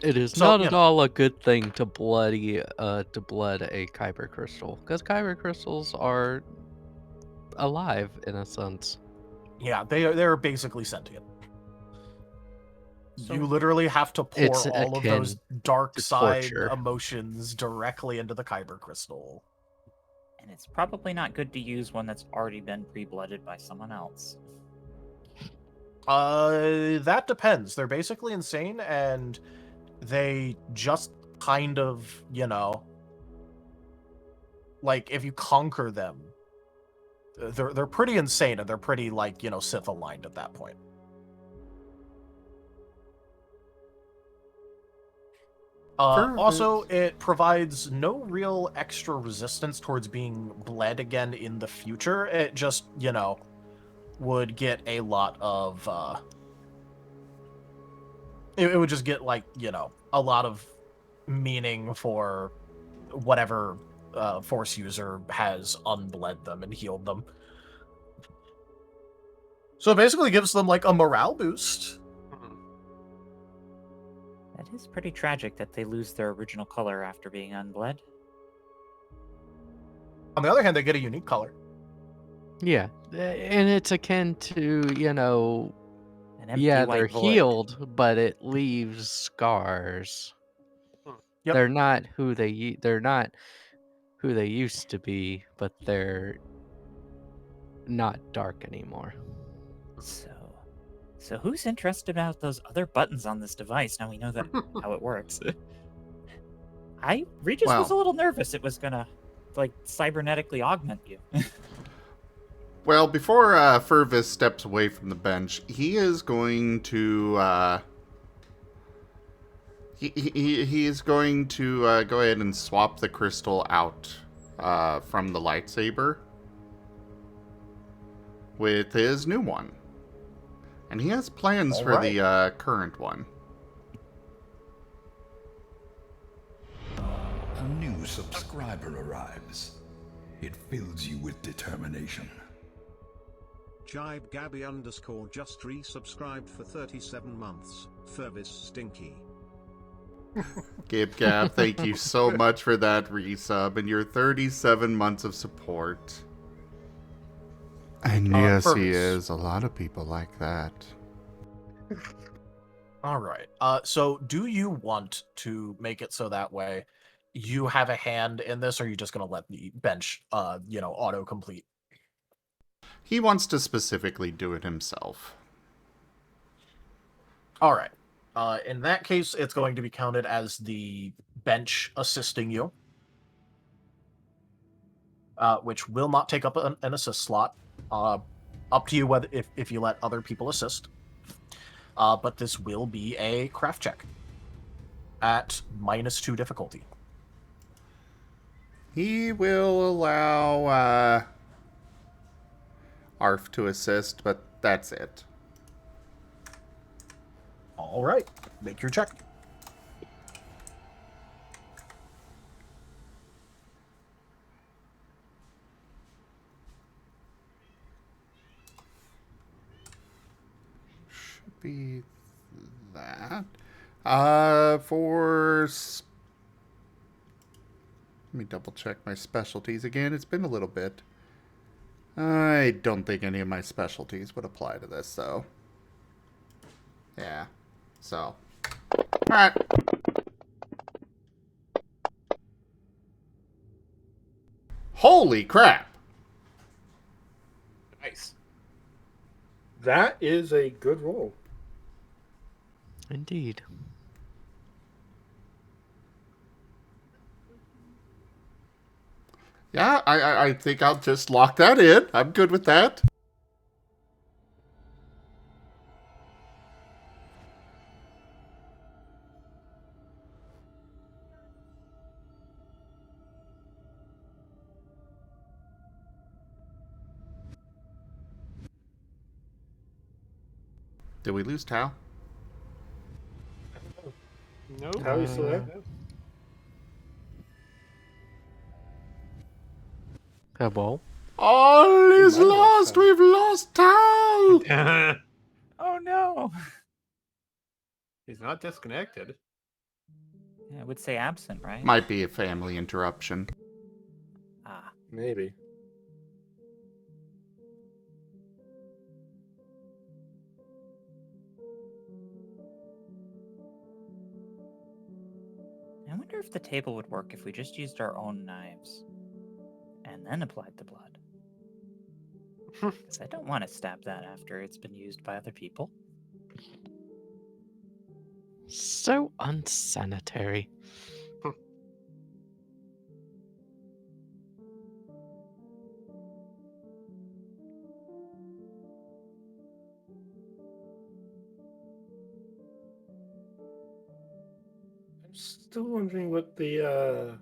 It is So, not you at know. all a good thing to blood a Kyber crystal, because Kyber crystals are alive in a sense. Yeah, they're basically sentient. So- You literally have to pour It's all of those akin dark to side torture. emotions directly into the Kyber crystal. And it's probably not good to use one that's already been pre-blooded by someone else. That depends. They're basically insane, and they just kind of, you know, like, if you conquer them, they're pretty insane, and they're pretty, like, you know, Sith aligned at that point. Also, it provides no real extra resistance towards being bled again in the future. It just, you know, would get a lot of, it would just get, like, you know, a lot of meaning for whatever Force user has unbled them and healed them. So it basically gives them, like, a morale boost. That is pretty tragic that they lose their original color after being unbled. On the other hand, they get a unique color. Yeah, and it's akin to, you know, An empty yeah, white they're void. healed, but it leaves scars. Yep. They're not who they used to be, but they're not dark anymore. So who's interested about those other buttons on this device? Now we know that how it works. Regis was a little nervous it was gonna, like, cybernetically augment you. Well, before Furvis steps away from the bench, he is going to he is going to go ahead and swap the crystal out from the lightsaber with his new one. And he has plans for the current one. A new subscriber arrives. It fills you with determination. Jibe Gabby _ just resubscribed for 37 months. Furvis Stinky. Gib Gab, thank you so much for that resub and your 37 months of support. And yes, he Furvis. is. A lot of people like that. All right. So do you want to make it so that way you have a hand in this, or are you just going to let the bench, auto-complete? He wants to specifically do it himself. All right. In that case, it's going to be counted as the bench assisting you, which will not take up an assist slot. Up to you whether if you let other people assist. But this will be a craft check at -2 difficulty. He will allow Arf to assist, but that's it. All right. Make your check. Should be that. Let me double check my specialties again. It's been a little bit. I don't think any of my specialties would apply to this, though. Yeah. So. Alright. Holy crap! Nice. That is a good roll. Indeed. Yeah, I think I'll just lock that in. I'm good with that. Did we lose Tao? No. How are you still there? Hello. All is might have lost. Tao. We've lost Tao. Oh no! He's not disconnected. Yeah, I would say absent, right? Might be a family interruption. Ah, Maybe. I wonder if the table would work if we just used our own knives and then applied the blood. Because I don't want to stab that after it's been used by other people. So unsanitary. I'm still wondering what the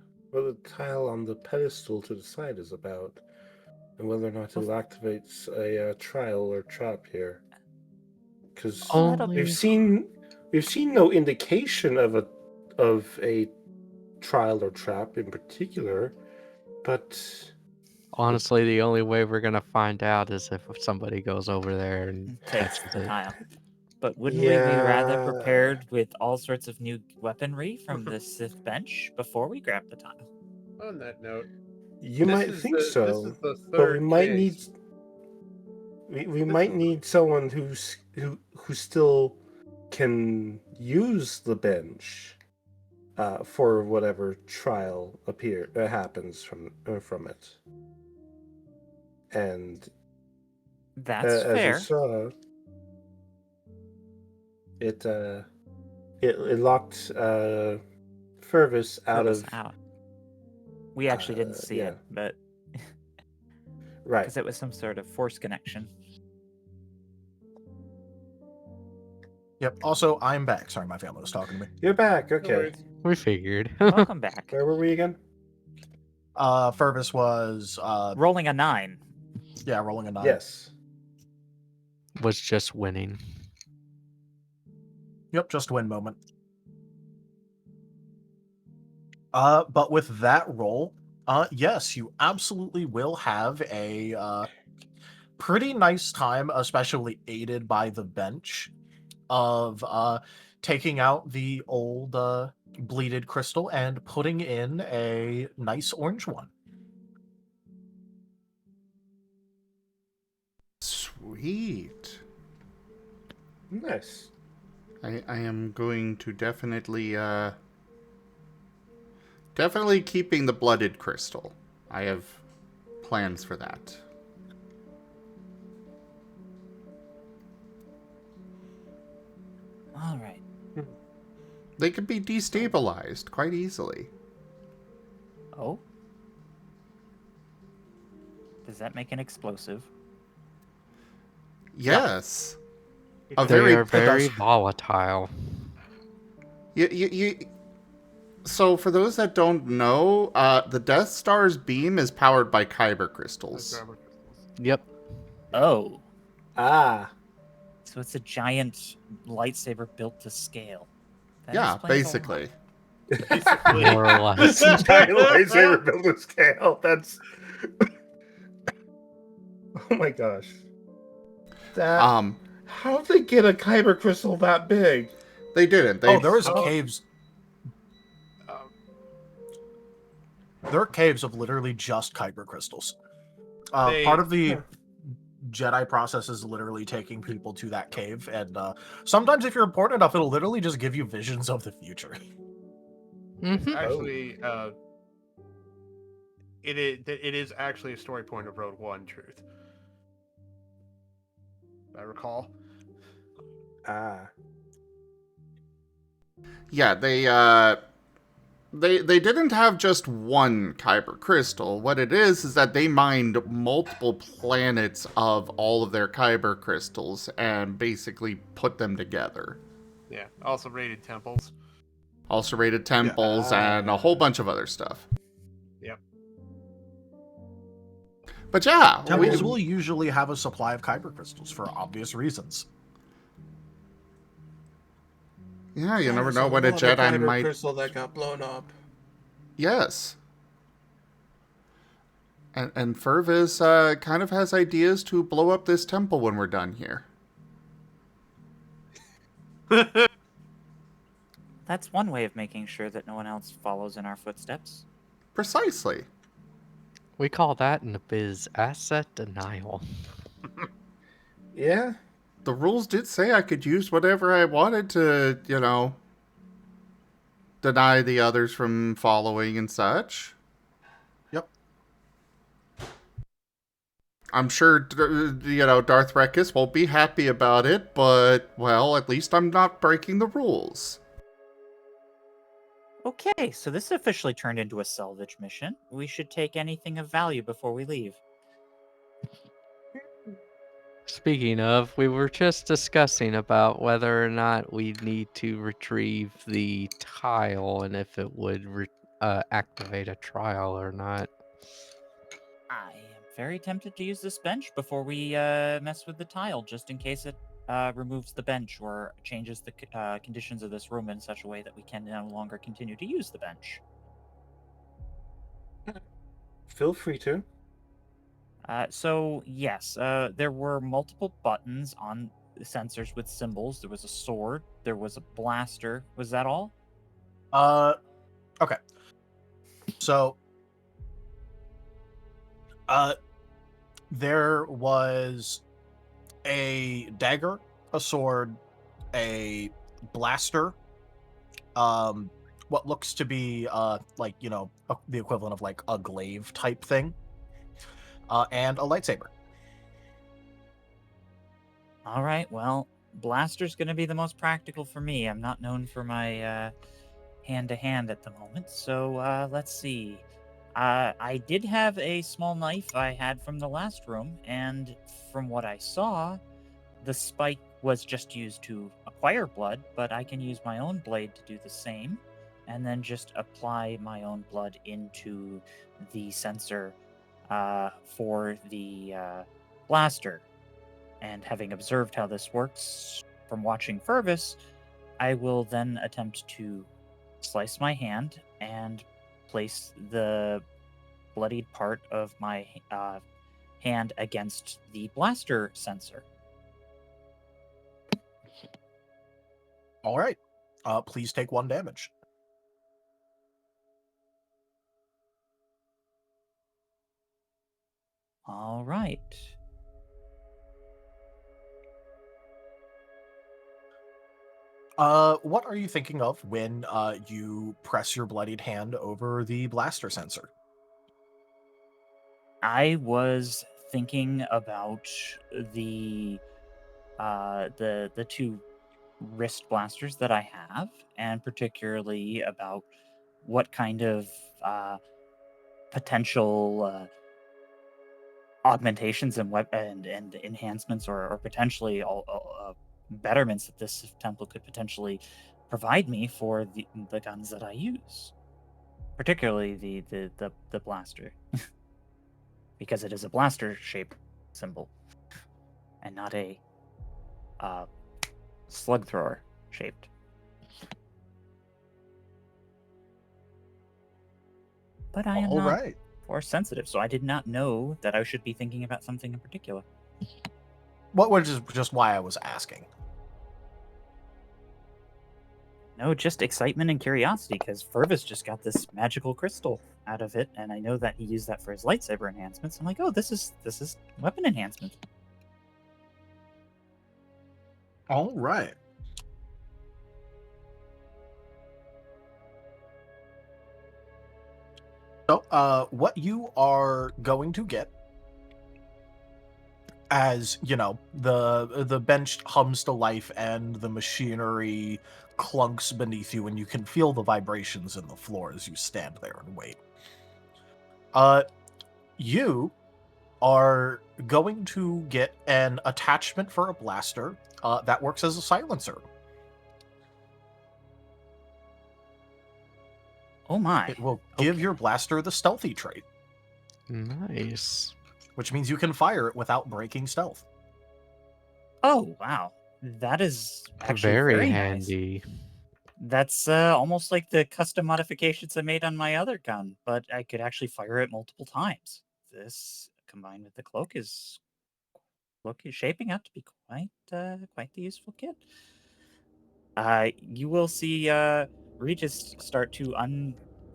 tile on the pedestal to the side is about, and whether or not it activates a trial or trap here. Because Only we've seen no indication of a trial or trap in particular, but honestly, the only way we're gonna find out is if somebody goes over there and Takes catches the it. tile. But wouldn't we be rather Yeah. prepared with all sorts of new weaponry from the Sith bench before we grab the tile? On that note, you this might is think the- so. This is the But we third might case. we might need someone who still can use the bench for whatever trial happens from it. And That's as you fair. saw, it locked Furvis out Furvis of out. We actually didn't see yeah. it, but right. because it was some sort of force connection. Yep. Also, I'm back. Sorry, my family was talking to me. You're back. No Okay. worries. We figured. Welcome back. Where were we again? Furvis was Rolling a 9. rolling a 9. Yes. Was just winning. Yep, just win moment. But with that roll, yes, you absolutely will have a pretty nice time, especially aided by the bench, of taking out the old bleeded crystal and putting in a nice orange one. Sweet. Nice. I am going to definitely keeping the blooded crystal. I have plans for that. All right. They could be destabilized quite easily. Oh? Does that make an explosive? Yes. Yeah. A They very are very volatile. So for those that don't know, the Death Star's beam is powered by kyber crystals. Kyber crystals. Yep. Oh. Ah. So it's a giant lightsaber built to scale. That Yeah, explains a lot. basically. Basically. More or less. Giant lightsaber build scale. That's. Oh my gosh. That. How'd they get a kyber crystal that big? They didn't. There was Oh. caves. Um, There are caves of literally just kyber crystals. They- Part of the Jedi process is literally taking people to that cave, and sometimes if you're important enough, it'll literally just give you visions of the future. Mhm. actually, it is actually a story point of Road One. Truth, I recall. Ah. Yeah, they didn't have just one kyber crystal. What it is that they mined multiple planets of all of their kyber crystals and basically put them together. Yeah. Also raided temples. Also raided temples Yeah. and a whole bunch of other stuff. Yep. But yeah, Temples will usually have a supply of kyber crystals for obvious reasons. yeah, you never know when a Jedi might. crystal that got blown up. Yes. And Fervis kind of has ideas to blow up this temple when we're done here. That's one way of making sure that no one else follows in our footsteps. Precisely. We call that in the biz asset denial. Yeah. The rules did say I could use whatever I wanted to, deny the others from following and such. Yep. I'm sure, Darth Rekis won't be happy about it, but, well, at least I'm not breaking the rules. Okay, so this officially turned into a salvage mission. We should take anything of value before we leave. Speaking of, we were just discussing about whether or not we need to retrieve the tile and if it would activate a trial or not. I am very tempted to use this bench before we mess with the tile, just in case it removes the bench or changes the conditions of this room in such a way that we can no longer continue to use the bench. Feel free to. So, yes, there were multiple buttons on the sensors with symbols. There was a sword. There was a blaster. Was that all? Okay. So, there was a dagger, a sword, a blaster, what looks to be the equivalent of like a glaive type thing, and a lightsaber. All right, well, blaster's going to be the most practical for me. I'm not known for my hand-to-hand at the moment, so let's see. I did have a small knife I had from the last room, and from what I saw, the spike was just used to acquire blood, but I can use my own blade to do the same, and then just apply my own blood into the sensor for the blaster. And having observed how this works from watching Fervis, I will then attempt to slice my hand and place the bloodied part of my hand against the blaster sensor. All right. Please take 1 damage. All right. What are you thinking of when you press your bloodied hand over the blaster sensor? I was thinking about the 2 wrist blasters that I have, and particularly about what kind of potential augmentations and and enhancements, or potentially all betterments that this temple could potentially provide me for the guns that I use, particularly the blaster, because it is a blaster shape symbol and not a slug thrower shaped. But I am All not right. force sensitive, so I did not know that I should be thinking about something in particular. Which is just why I was asking. No, just excitement and curiosity, because Fervis just got this magical crystal out of it, and I know that he used that for his lightsaber enhancements. I'm like, oh, this is weapon enhancement. All right. So, what you are going to get, as you know, the bench hums to life and the machinery clunks beneath you, and you can feel the vibrations in the floor as you stand there and wait. You are going to get an attachment for a blaster that works as a silencer. Oh my. It will give your blaster the stealthy trait, Nice. which means you can fire it without breaking stealth. Oh, wow. That is actually Very very nice. handy. That's almost like the custom modifications I made on my other gun, but I could actually fire it multiple times. This, combined with the cloak, is shaping out to be quite the useful kit. You will see Regis start to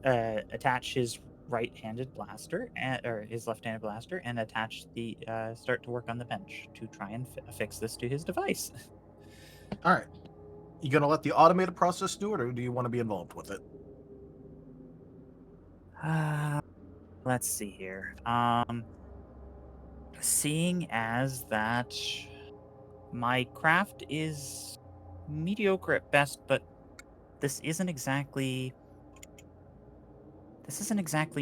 attach his right-handed blaster, or his left-handed blaster, and attach the start to work on the bench to try and affix this to his device. All right. You gonna let the automated process do it, or do you want to be involved with it? Let's see here. Seeing as that my craft is mediocre at best, but this isn't exactly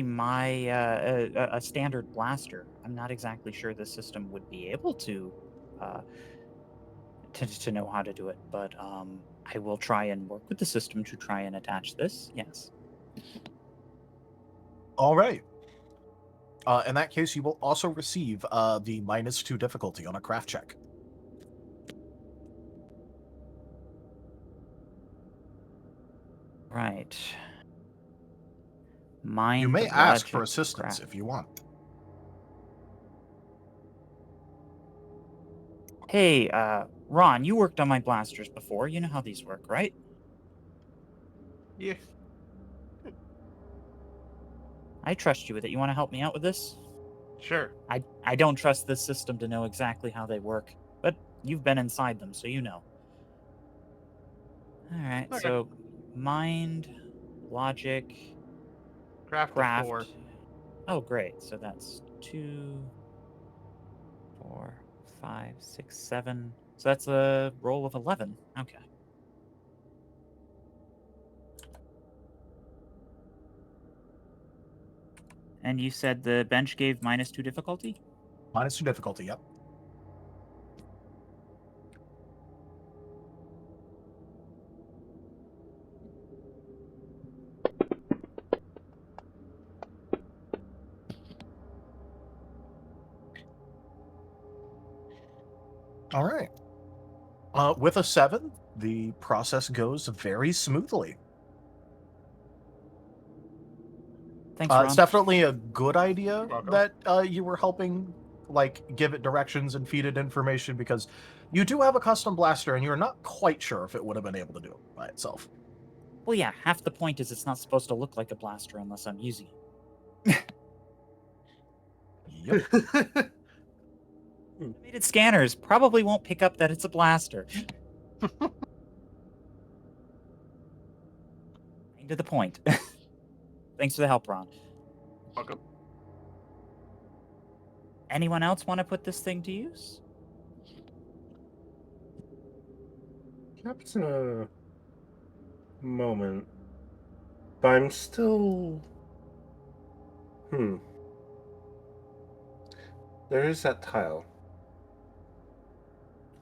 my a standard blaster. I'm not exactly sure the system would be able to know how to do it, but I will try and work with the system to try and attach this. Yes. All right. In that case, you will also receive the -2 difficulty on a craft check. Right. You may ask for assistance if you want. Hey, Ron, you worked on my blasters before. You know how these work, right? Yeah. I trust you with it. You want to help me out with this? Sure. I don't trust this system to know exactly how they work, but you've been inside them, so you know. All right, Okay. so mind, logic, Craft. 4. Oh, great. So that's 2, 4, 5, 6, 7. So that's a roll of 11. Okay. And you said the bench gave -2 difficulty? -2 difficulty, yep. All right. With a 7, the process goes very smoothly. Thanks, Ron. It's definitely a good idea Welcome. that you were helping like, give it directions and feed it information, because you do have a custom blaster and you're not quite sure if it would have been able to do it by itself. Well, yeah, half the point is it's not supposed to look like a blaster unless I'm using it. Yep. Automated scanners probably won't pick up that it's a blaster. To the point. Thanks for the help, Ron. Welcome. Anyone else want to put this thing to use? Perhaps in a moment. But I'm still... There is that tile.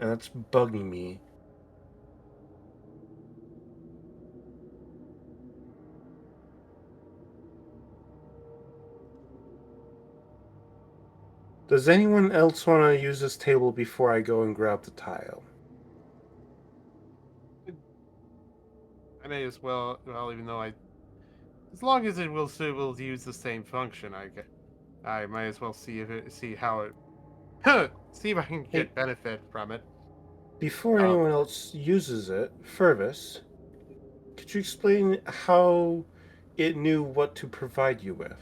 And that's bugging me. Does anyone else want to use this table before I go and grab the tile? I may as well, even though as long as it will still use the same function, I might as well see how it, see if I can get benefit from it. Before anyone else uses it, Fervis, could you explain how it knew what to provide you with?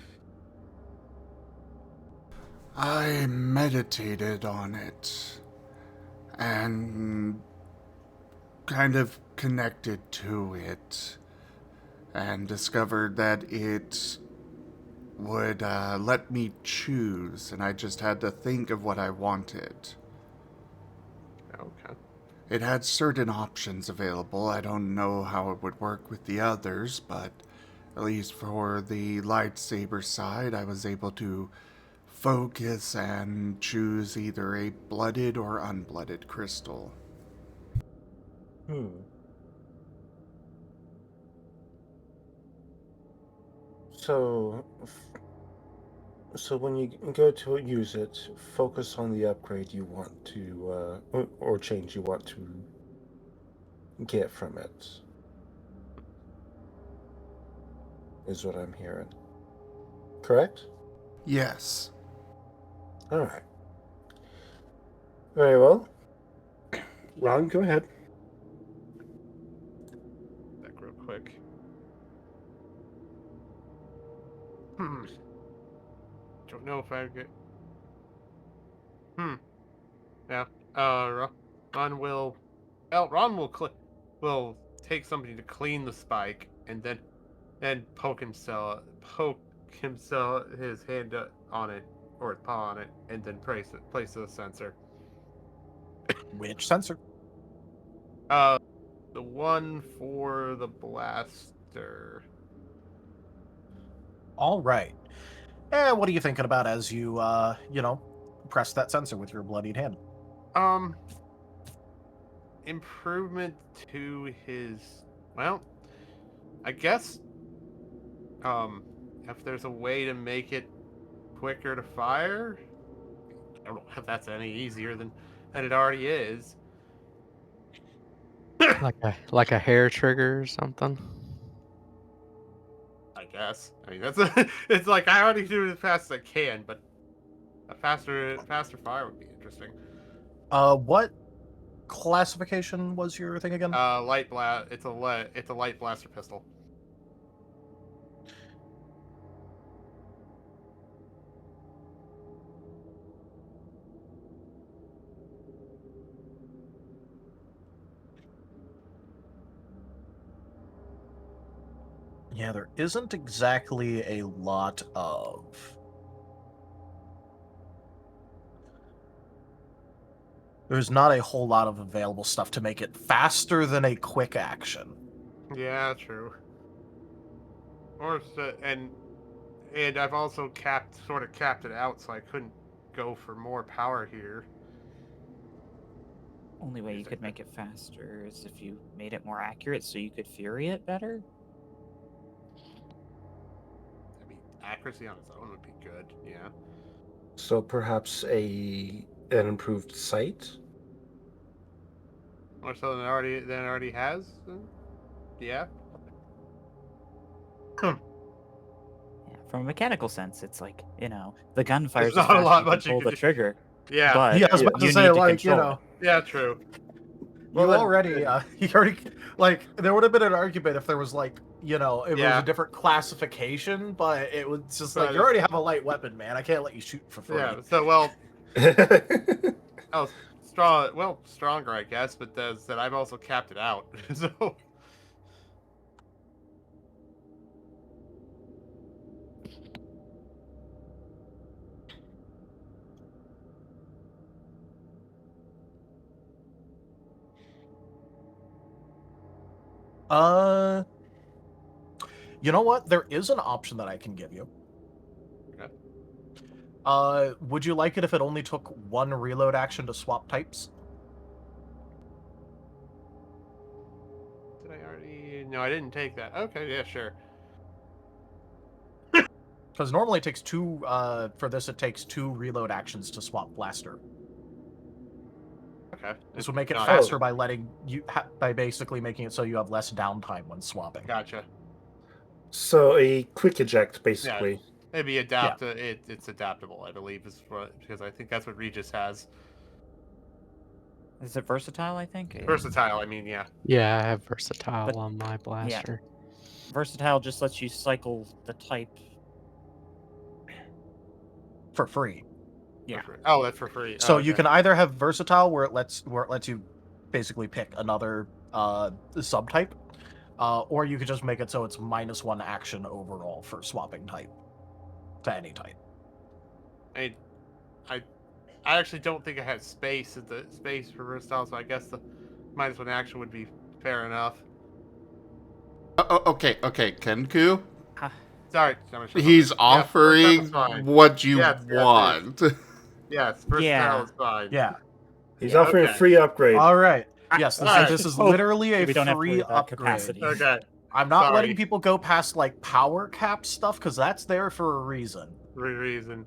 I meditated on it and kind of connected to it and discovered that it would let me choose, and I just had to think of what I wanted. Okay. It had certain options available. I don't know how it would work with the others, but at least for the lightsaber side, I was able to focus and choose either a blooded or unblooded crystal. So when you go to use it, focus on the upgrade you want to, or change you want to get from it. Is what I'm hearing. Correct? Yes. Alright. Very well. Ron, go ahead. Back real quick. Don't know if I get. Yeah. Ron will. Well, Ron will take something to clean the spike, and then poke himself his hand on it or his paw on it, and then place the sensor. Which sensor? The one for the blaster. All right. And what are you thinking about as you, press that sensor with your bloodied hand? Improvement to his. Well, I guess. If there's a way to make it quicker to fire, I don't know if that's any easier than it already is. like a hair trigger or something. I guess. I mean, that's it's like I already do it as fast as I can, but a faster fire would be interesting. What classification was your thing again? Light blast. It's a light blaster pistol. Yeah, there isn't exactly a lot of... There's not a whole lot of available stuff to make it faster than a quick action. Yeah, true. And I've also capped it out, so I couldn't go for more power here. Only way you could make it faster is if you made it more accurate so you could Fury it better. I mean, accuracy on its own would be good, yeah. So perhaps an improved sight? Or so than it already has? Yeah. Yeah, from a mechanical sense, it's like, the gun fires There's as not a fast lot as you much can you pull can the do. trigger. Yeah. But Yeah, I was about to you say, need to like, control it. Yeah, true. you then- already, like, there would have been an argument if there was, like, it was Yeah. a different classification, but it was just like, But you already have a light weapon, man. I can't let you shoot for free. Yeah. So oh, stronger, I guess, but that I've also capped it out. So. You know what? There is an option that I can give you. Okay. Would you like it if it only took one reload action to swap types? Did I already? No, I didn't take that. Okay, yeah, sure. Because normally it takes two, for this it takes 2 reload actions to swap blaster. Okay. This would make it No, faster by letting you, by basically making it so you have less downtime when swapping. Gotcha. So a quick eject, basically. Maybe it's adaptable, I believe, because I think that's what Regis has. Is it versatile, I think? Versatile, I mean, yeah. Yeah, I have versatile But- on my blaster. Versatile just lets you cycle the type. For free. Yeah. Oh, that's for free. So Oh, you okay. can either have versatile where it lets you basically pick another subtype, or you could just make it so it's -1 action overall for swapping type to any type. I actually don't think I had space for versatile, so I guess the -1 action would be fair enough. Okay, Kenku. Sorry, He's offering what you Yes, want. Yes, versatile Yeah. is fine. Yeah. He's offering a okay. free upgrade. All right. Yes, Alright. this is Oh, literally a we don't have to worry free about upgrade. capacity. Okay. I'm not Sorry. letting people go past like power cap stuff because that's there for a reason. Reason.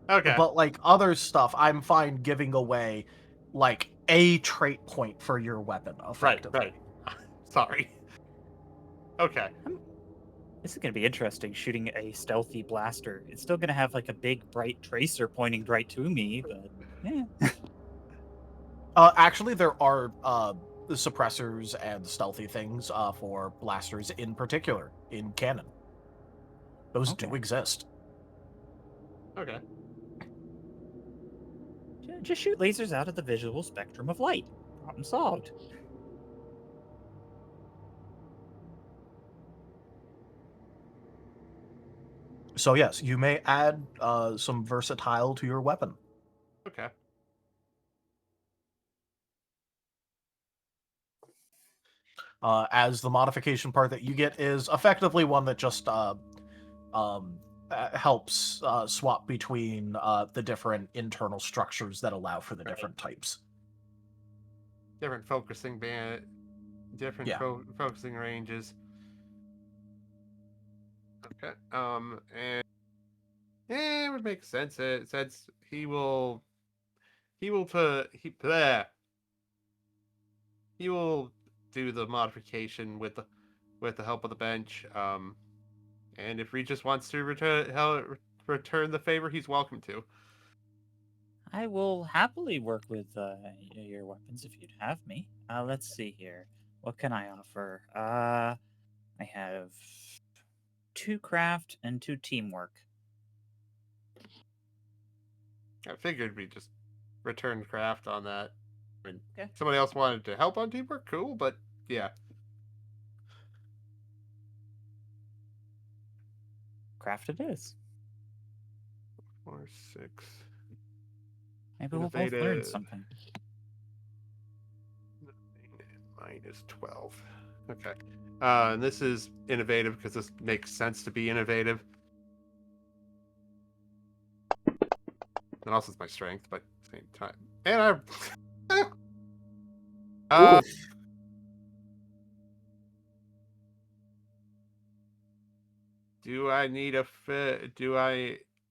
Okay. But like other stuff, I'm fine giving away like a trait point for your weapon. Effectively. Right. Sorry. Okay. This is going to be interesting, shooting a stealthy blaster. It's still going to have like a big, bright tracer pointing right to me, but yeah. Actually, there are suppressors and stealthy things for blasters in particular in canon. Those do exist. Okay. Just shoot lasers out of the visual spectrum of light. Problem solved. So yes, you may add some versatile to your weapon. Okay. As the modification part that you get is effectively one that just helps swap between the different internal structures that allow for the different types. Different focusing band, different focusing ranges. Okay. And it would make sense. It says he will do the modification with the help of the bench. And if Regis wants to return the favor, he's welcome to. I will happily work with your weapons if you'd have me. Let's see here. What can I offer? I have 2 craft and 2 teamwork. I figured we just returned craft on that. I mean, Okay. somebody else wanted to help on teamwork, cool, but yeah. Craft it is. 4, 6. Maybe we'll both learn Innovative. something. -12. Okay. And this is innovative because this makes sense to be innovative. And also it's my strength, but at the same time. And I do I need a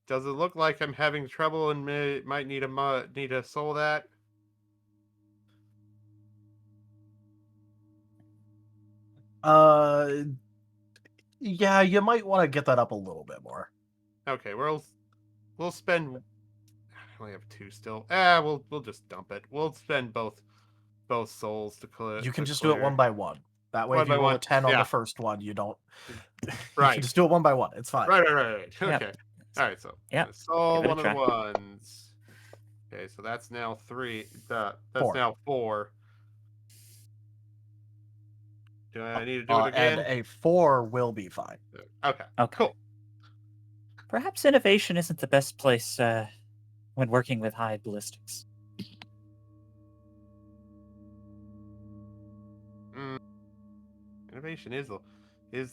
does it look like I'm having trouble and might need a soul that? Yeah, you might want to get that up a little bit more. Okay, we'll spend. I only have 2 still. We'll just dump it. We'll spend both souls to clear. You can to just do it clear. one by one. That way, One if you by roll one. a 10 on Yeah. the first one, you don't. You Right. can just do it one by one. It's fine. Right. Yep. Okay. All right. So Yep. soul Give it a one of the try. ones. Okay, so that's now 3. That's 4. now 4. Do I need to do it And again? a 4 will be fine. Okay. Okay. Cool. Perhaps innovation isn't the best place when working with high ballistics. Innovation is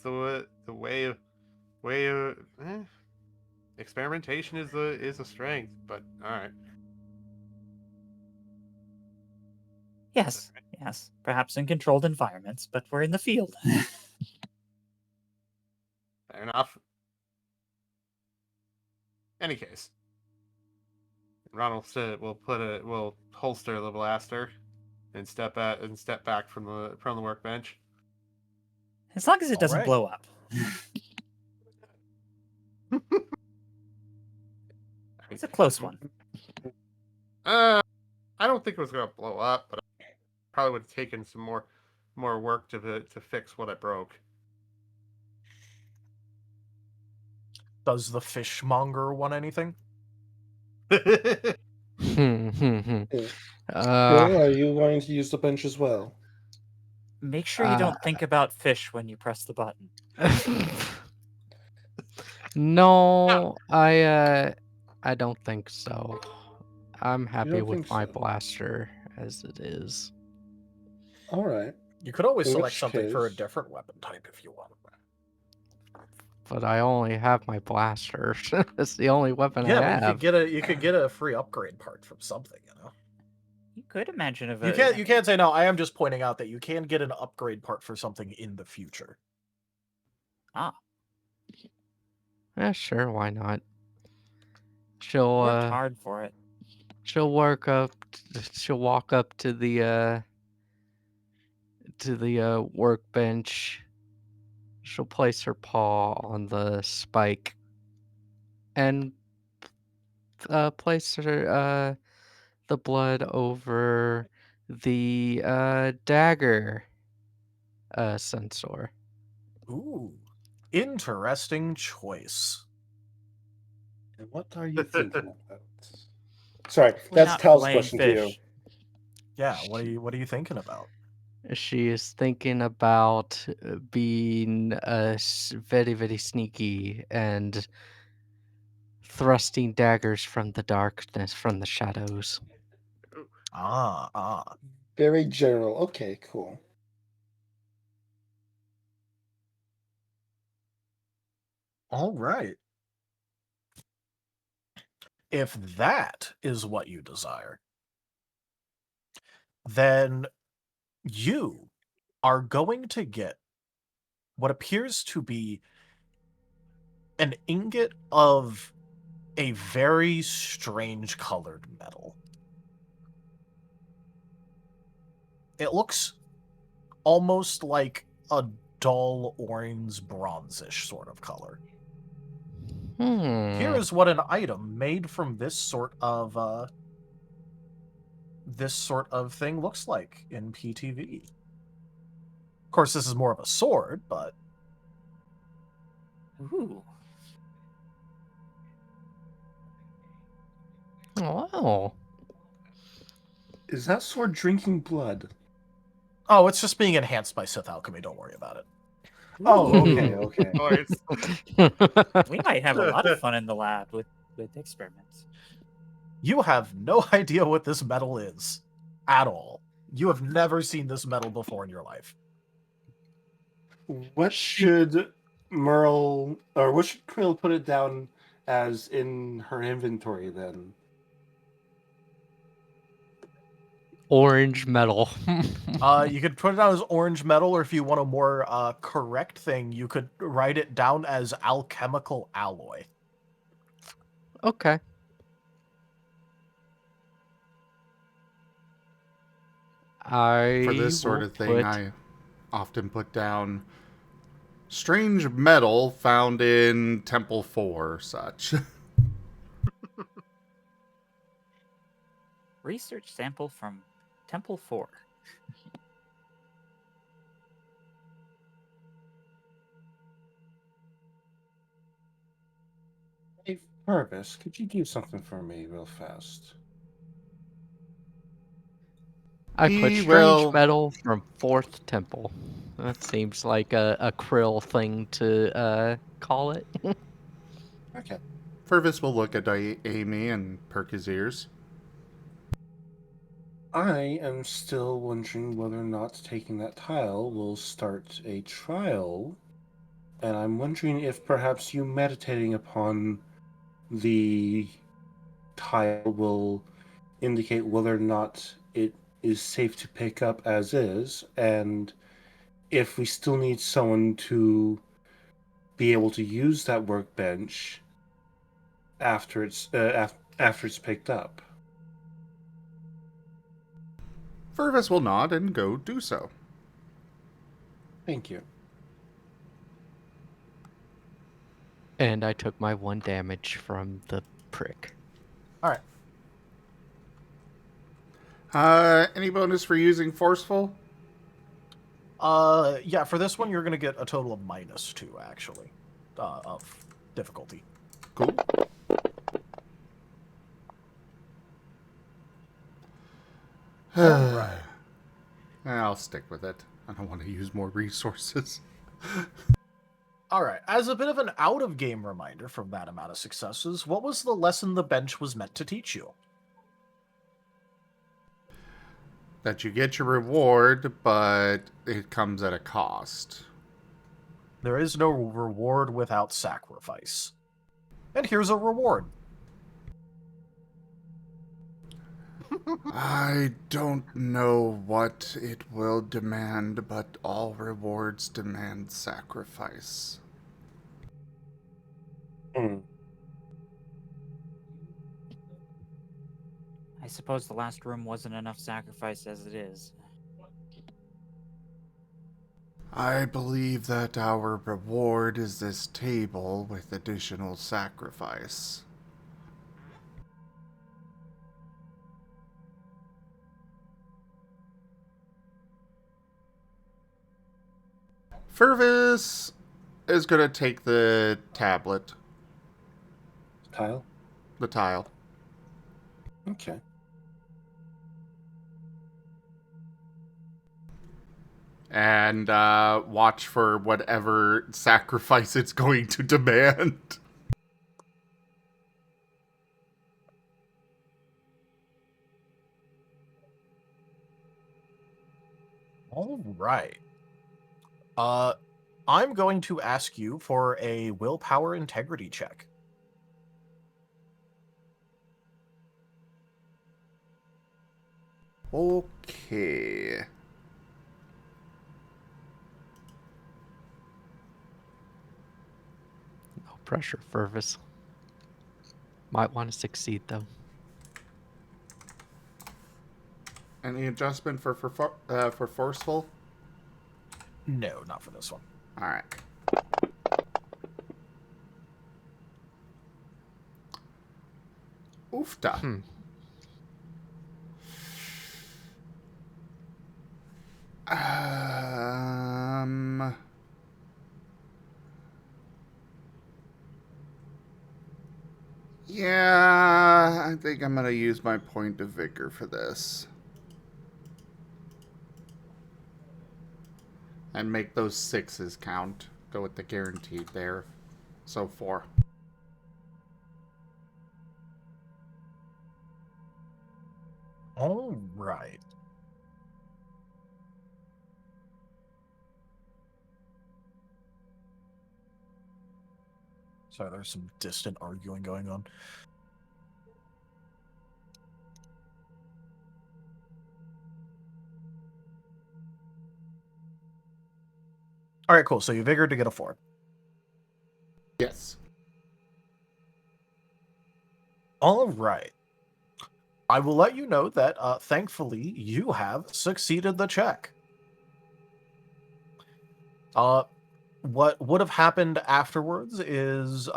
the way of experimentation is a strength, but all right. Yes, yes. Perhaps in controlled environments, but we're in the field. Fair enough. Any case, Ronald said we'll holster the blaster and step back from the workbench. As long as it doesn't Alright. blow up. It's a close one. I don't think it was gonna blow up, but I probably would have taken some more work to fix what I broke. Does the fishmonger want anything? Krill, are you going to use the bench as well? Make sure you don't think about fish when you press the button. No, I don't think so. I'm happy don't with think my so? blaster as it is. All right. You could always In select which something for a case- different weapon type if you want. But I only have my blaster. That's the only weapon Yeah, I but have. you could get a free upgrade part from something, you know. You could imagine if You can't say no. I am just pointing out that you can get an upgrade part for something in the future. Yeah, sure, why not? She'll worked hard for it. she'll work up. She'll walk up to the workbench. She'll place her paw on the spike and place her the blood over the dagger sensor. Ooh, interesting choice. And what are you thinking about? Sorry, Hopefully that's not Tal's filleting question to you. fish. Yeah, what are you thinking about? She is thinking about being very, very sneaky and thrusting daggers from the darkness, from the shadows. Ah. Very general. Okay, cool. All right. If that is what you desire, then you are going to get what appears to be an ingot of a very strange colored metal. It looks almost like a dull orange bronzish sort of color. Here is what an item made from this sort of thing looks like in PTV. Of course, this is more of a sword, but Ooh. Wow. Is that sword drinking blood? oh, it's just being enhanced by Sith alchemy. Don't worry about it. Oh, okay, okay. Or it's We might have a lot of fun in the lab with experiments. You have no idea what this metal is at all. You have never seen this metal before in your life. What should Merl or what should Krill put it down as in her inventory then? Orange metal. You could put it down as orange metal, or if you want a more correct thing, you could write it down as alchemical alloy. Okay. For this sort will of thing, put- I often put down strange metal found in Temple 4 or such. Research sample from Temple 4. Hey, Purvis, could you do something for me real fast? I put He strange will- metal from Fourth Temple. That seems like a Krill thing to call it. Okay. Purvis will look at Amy and perk his ears. I am still wondering whether or not taking that tile will start a trial, and I'm wondering if perhaps you meditating upon the tile will indicate whether or not it is safe to pick up as is, and if we still need someone to be able to use that workbench after it's after it's picked up. Purvis will nod and go do so. Thank you. And I took my 1 damage from the prick. All right. Any bonus for using forceful? Yeah, for this one, you're going to get a total of -2, actually, of difficulty. Cool. Right. I'll stick with it. I don't want to use more resources. All right. As a bit of an out-of-game reminder from that amount of successes, what was the lesson the bench was meant to teach you? That you get your reward, but it comes at a cost. There is no reward without sacrifice. And here's a reward. I don't know what it will demand, but all rewards demand sacrifice. I suppose the last room wasn't enough sacrifice as it is. I believe that our reward is this table with additional sacrifice. Purvis is going to take the tablet, Tile? the tile. Okay. And watch for whatever sacrifice it's going to demand. All right. I'm going to ask you for a willpower integrity check. Okay. No pressure, Purvis. Might want to succeed, though. Any adjustment for forceful? No, not for this one. All right. Oofta. Yeah, I think I'm gonna use my point of vigor for this. And make those 6s count. Go with the guaranteed there. So 4. All right. Sorry, there's some distant arguing going on. All right, cool. So you vigored to get a 4. Yes. All right. I will let you know that, thankfully, you have succeeded the check. what would have happened afterwards is,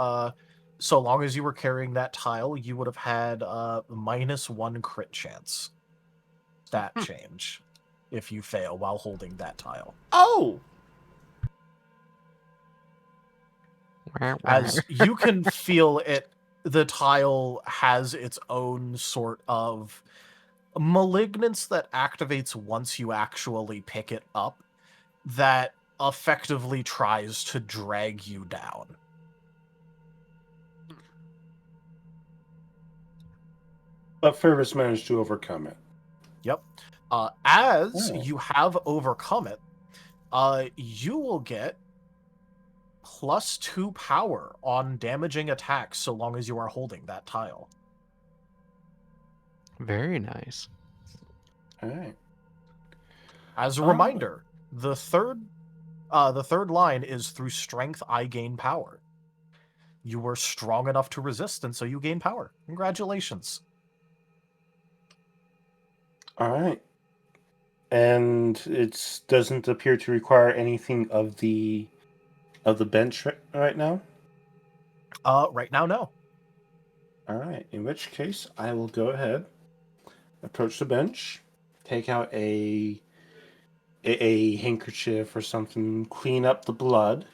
so long as you were carrying that tile, you would have had -1 crit chance stat change if you fail while holding that tile. Oh! As you can feel it, the tile has its own sort of malignance that activates once you actually pick it up that effectively tries to drag you down. But Ferris managed to overcome it. Yep. As Oh. you have overcome it, you will get +2 power on damaging attacks so long as you are holding that tile. Very nice. All right. As a Oh. reminder, the third line is through strength I gain power. You were strong enough to resist, and so you gain power. Congratulations. All right. And it doesn't appear to require anything of the bench right now. Right now, no. All right. In which case, I will go ahead, approach the bench, take out a handkerchief or something, clean up the blood,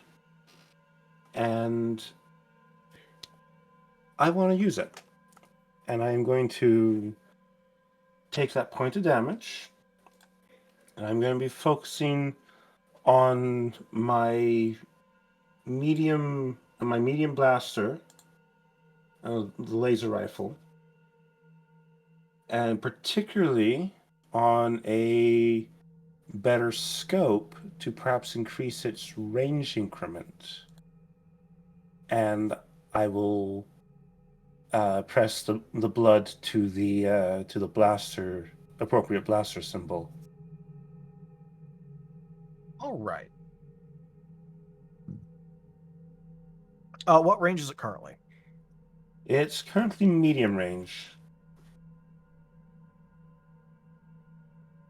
and I want to use it. And I am going to take that point of damage, and I'm going to be focusing on my medium blaster, the laser rifle, and particularly on a better scope to perhaps increase its range increment. And I will press the blood to the blaster, appropriate blaster symbol. All right. What range is it currently? It's currently medium range.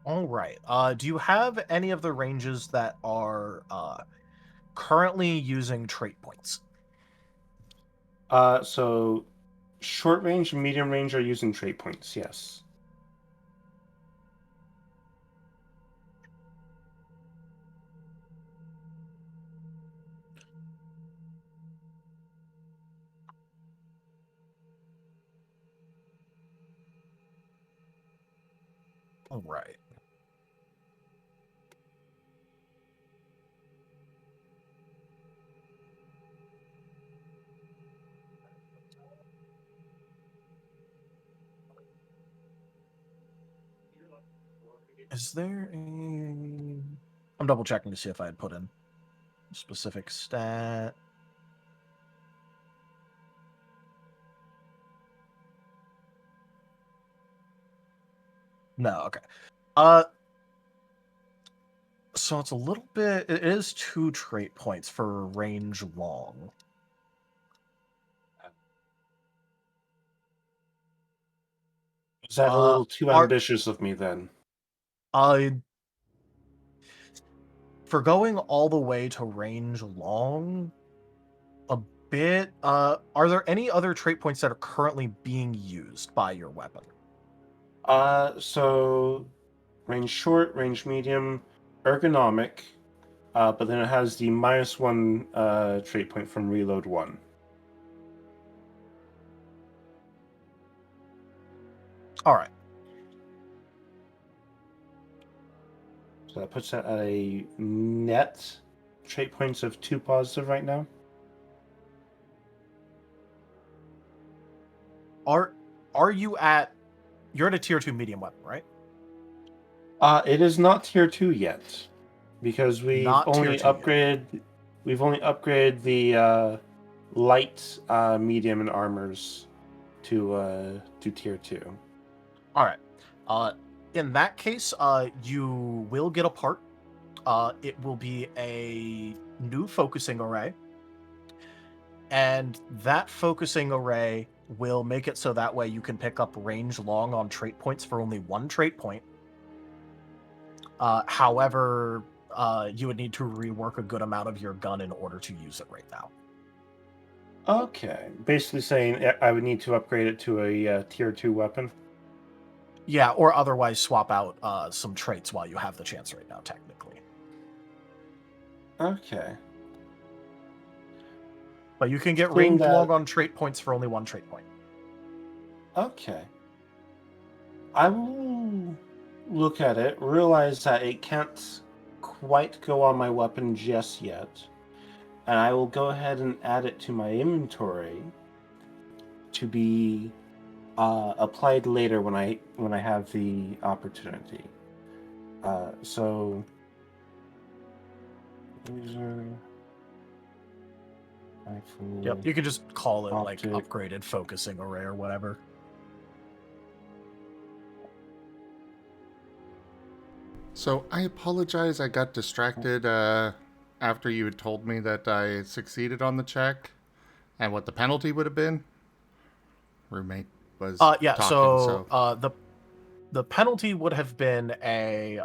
All right. Do you have any of the ranges that are currently using trait points? So short range and medium range are using trait points, yes. All right. Is there a... I'm double checking to see if I had put in a specific stat. No, okay. So it's a little bit... It is 2 trait points for range long. Is that a little too ambitious of me then? For going all the way to range long, a bit. Are there any other trait points that are currently being used by your weapon? So range short, range medium, ergonomic, but then it has the -1 trait point from reload 1. All right. So that puts that at a net trait points of 2 positive right now. Are you at... You're at a tier 2 medium weapon, right? It is not tier 2 yet, because we've only upgraded the light, medium, and armors to tier 2. All right. In that case, you will get a part. It will be a new focusing array. And that focusing array will make it so that way you can pick up range long on trait points for only 1 trait point. However, you would need to rework a good amount of your gun in order to use it right now. Okay, basically saying I would need to upgrade it to a tier 2 weapon. Yeah, or otherwise swap out some traits while you have the chance right now, technically. Okay. But you can get Seeing ranged that- long on trait points for only 1 trait point. Okay. I will look at it, realize that it can't quite go on my weapon just yet, and I will go ahead and add it to my inventory to be applied later when I have the opportunity. So user rifle. Yep, you can just call it like Optic. upgraded focusing array or whatever. So I apologize, I got distracted after you had told me that I succeeded on the check and what the penalty would have been. Roommate was Yeah, talking, so the penalty would have been a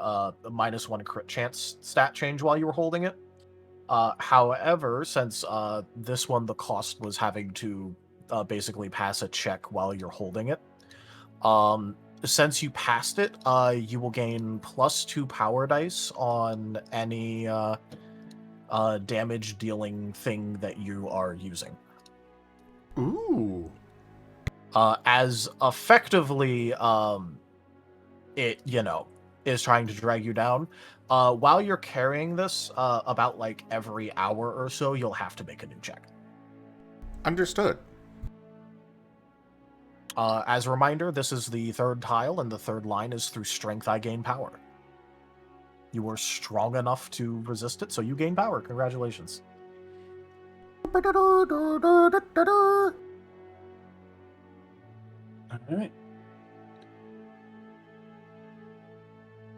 -1 crit chance stat change while you were holding it. However, since this one the cost was having to basically pass a check while you're holding it, since you passed it, you will gain +2 power dice on any damage dealing thing that you are using. Ooh. As effectively it, is trying to drag you down. While you're carrying this, about like every hour or so, you'll have to make a new check. Understood. As a reminder, this is the 3rd tile, and the 3rd line is through strength I gain power. You were strong enough to resist it, so you gain power. Congratulations. Alright.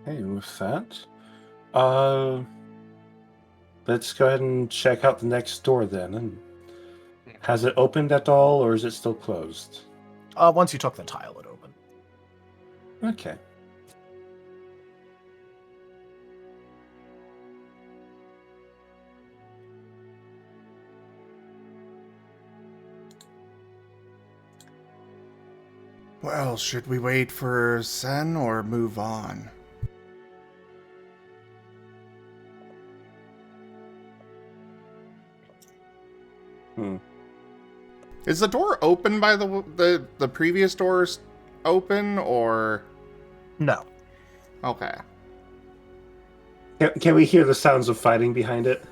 Hey, with that, let's go ahead and check out the next door then. And has it opened at all, or is it still closed? Once you took the tile, it opened. Okay. Well, should we wait for Sen or move on? Is the door open by the previous doors open, or? No. Okay. Can we hear the sounds of fighting behind it?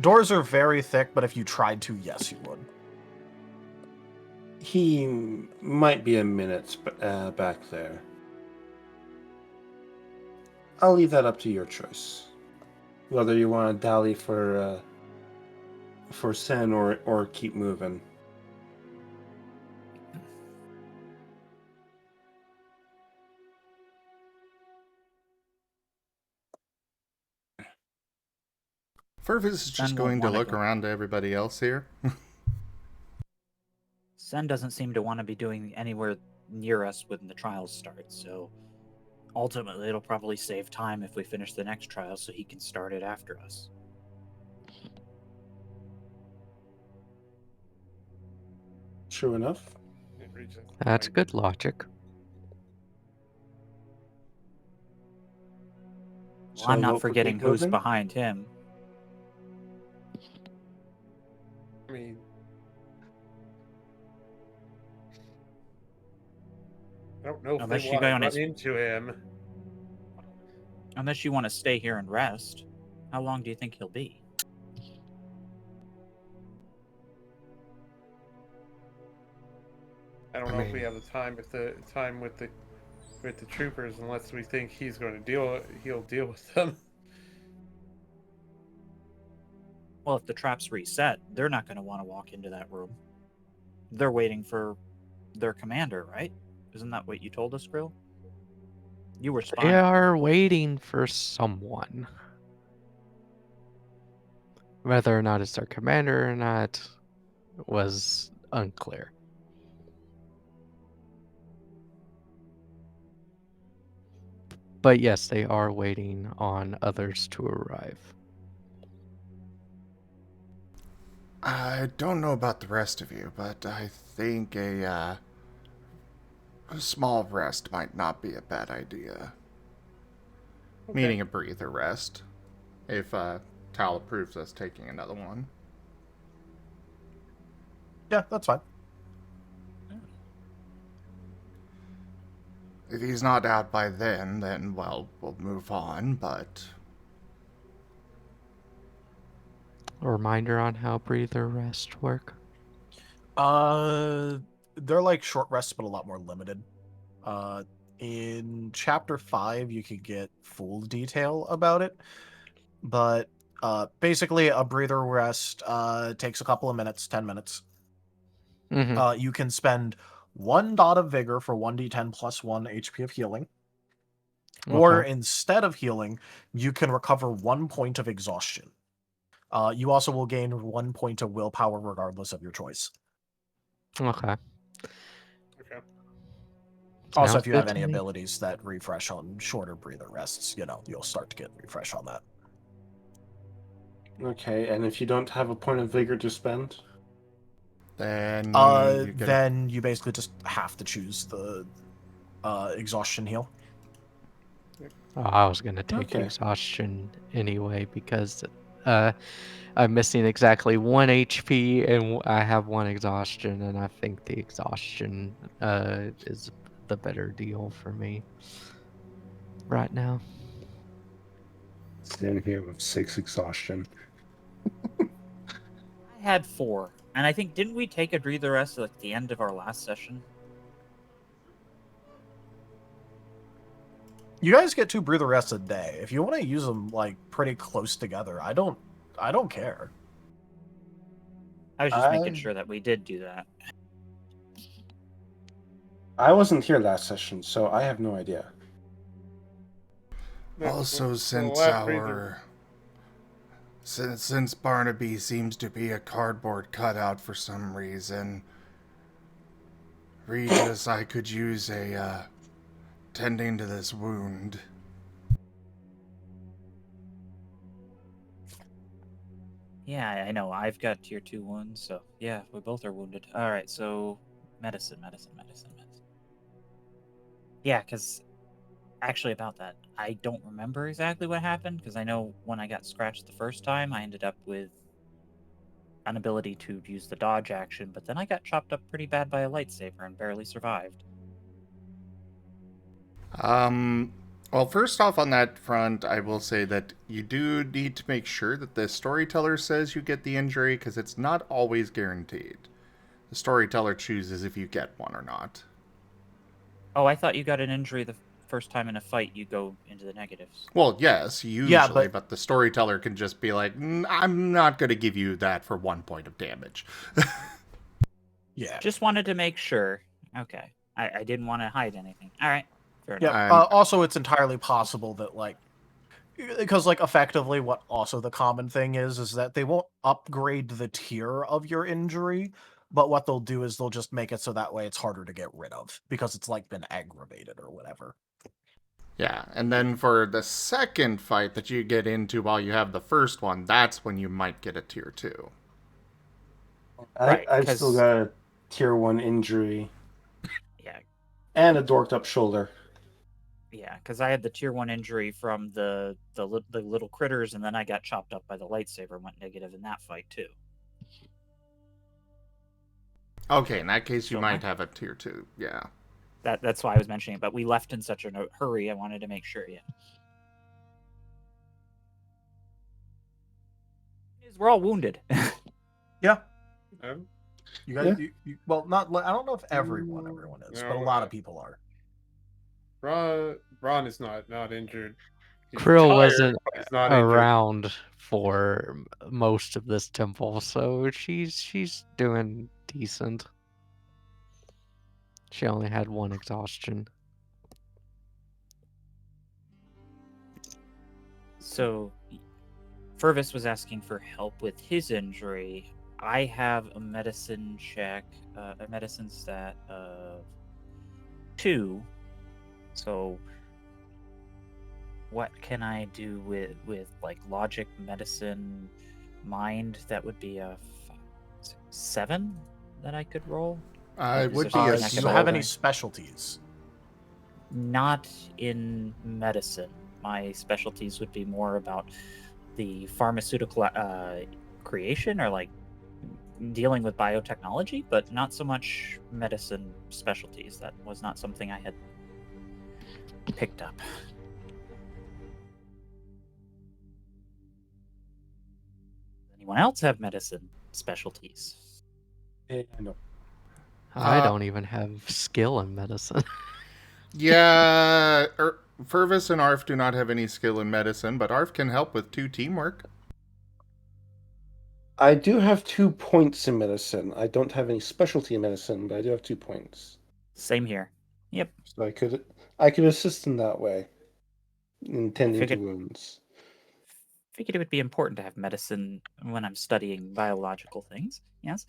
Doors are very thick, but if you tried to, yes, you would. He might be a minute back there. I'll leave that up to your choice. Whether you want to dally for Sen or keep moving. Furvis is just Sen going won't to wanna look go. around to everybody else here. Sen doesn't seem to want to be doing anywhere near us when the trials start, so ultimately it'll probably save time if we finish the next trial so he can start it after us. True enough. That's good logic. Well, I'm So not vote for forgetting keep who's moving? behind him. I mean, I don't know if Unless they you want go to on run his- into him. Unless you want to stay here and rest. How long do you think he'll be? I don't know if we have the time with the troopers unless we think he's going to he'll deal with them. Well, if the trap's reset, they're not going to want to walk into that room. They're waiting for their commander, right? Isn't that what you told us, Krill? You were They spying. are waiting for someone. Whether or not it's their commander or not was unclear. But yes, they are waiting on others to arrive. I don't know about the rest of you, but I think a small rest might not be a bad idea. Okay. Meaning a breather rest. If Tal approves us taking another one. Yeah, that's fine. If he's not out by then, well, we'll move on, but... A reminder on how breather rest work. They're like short rests, but a lot more limited. In chapter 5, you could get full detail about it, but basically a breather rest takes a couple of minutes, 10 minutes. Mm-hmm. You can spend 1 dot of vigor for 1d10 plus 1 HP of healing. Or Okay. instead of healing, you can recover 1 point of exhaustion. You also will gain 1 point of willpower regardless of your choice. Okay. Okay. Also, Sounds if you good have to any me. abilities that refresh on shorter breather rests, you'll start to get refresh on that. Okay, and if you don't have a point of vigor to spend? Then you can... Then you basically just have to choose the exhaustion heal. Oh, I was gonna take Okay. exhaustion anyway because I'm missing exactly 1 HP and I have 1 exhaustion, and I think the exhaustion is the better deal for me right now. Stand here with 6 exhaustion. I had 4, and I think didn't we take a breather rest at the end of our last session? You guys get 2 breather rests a day. If you want to use them like pretty close together, I don't care. I was just making sure that we did do that. I wasn't here last session, so I have no idea. Also, since Barnaby seems to be a cardboard cutout for some reason, Regis, I could use a tending to this wound. Yeah, I know. I've got tier 2 wounds, so yeah, we both are wounded. All right, so medicine. Yeah, because actually about that, I don't remember exactly what happened, because I know when I got scratched the first time, I ended up with an ability to use the dodge action, but then I got chopped up pretty bad by a lightsaber and barely survived. Well, first off on that front, I will say that you do need to make sure that the storyteller says you get the injury, because it's not always guaranteed. The storyteller chooses if you get one or not. Oh, I thought you got an injury the first time in a fight, you go into the negatives. Well, yes, usually, Yeah, but the storyteller can just be like, I'm not going to give you that for 1 point of damage. Yeah. Just wanted to make sure. Okay. I didn't want to hide anything. All right. Fair enough. Yeah. Also, it's entirely possible that because effectively what also the common thing is that they won't upgrade the tier of your injury, but what they'll do is they'll just make it so that way it's harder to get rid of because it's been aggravated or whatever. Yeah, and then for the second fight that you get into while you have the first one, that's when you might get a tier 2. I've still got a tier 1 injury. Yeah. And a dorked up shoulder. Yeah, because I had the tier 1 injury from the little critters, and then I got chopped up by the lightsaber and went negative in that fight, too. Okay, in that case, you might have a tier 2, yeah. That's why I was mentioning it, but we left in such a hurry, I wanted to make sure, yeah. We're all wounded. Yeah. Um, You guys, well, not. I don't know if everyone is, but a lot of people are. Ron is not injured. He's Krill tired, wasn't but he's not injured. around for most of this temple, so she's doing decent. She only had 1 exhaustion. So, Furvis was asking for help with his injury. I have a medicine check, a medicine stat of 2. So, what can I do with like logic, medicine, mind? That would be a 7 that I could roll. It Is would there be a something I Do can you roll have there? any specialties? Not in medicine. My specialties would be more about the pharmaceutical creation or like dealing with biotechnology, but not so much medicine specialties. That was not something I had picked up. Anyone else have medicine specialties? No. I Uh, don't even have skill in medicine. Yeah, Fervis and Arf do not have any skill in medicine, but Arf can help with 2 teamwork. I do have 2 points in medicine. I don't have any specialty in medicine, but I do have 2 points. Same here. Yep. So I could assist in that way, in tending to Figured- wounds. Figured it would be important to have medicine when I'm studying biological things. Yes.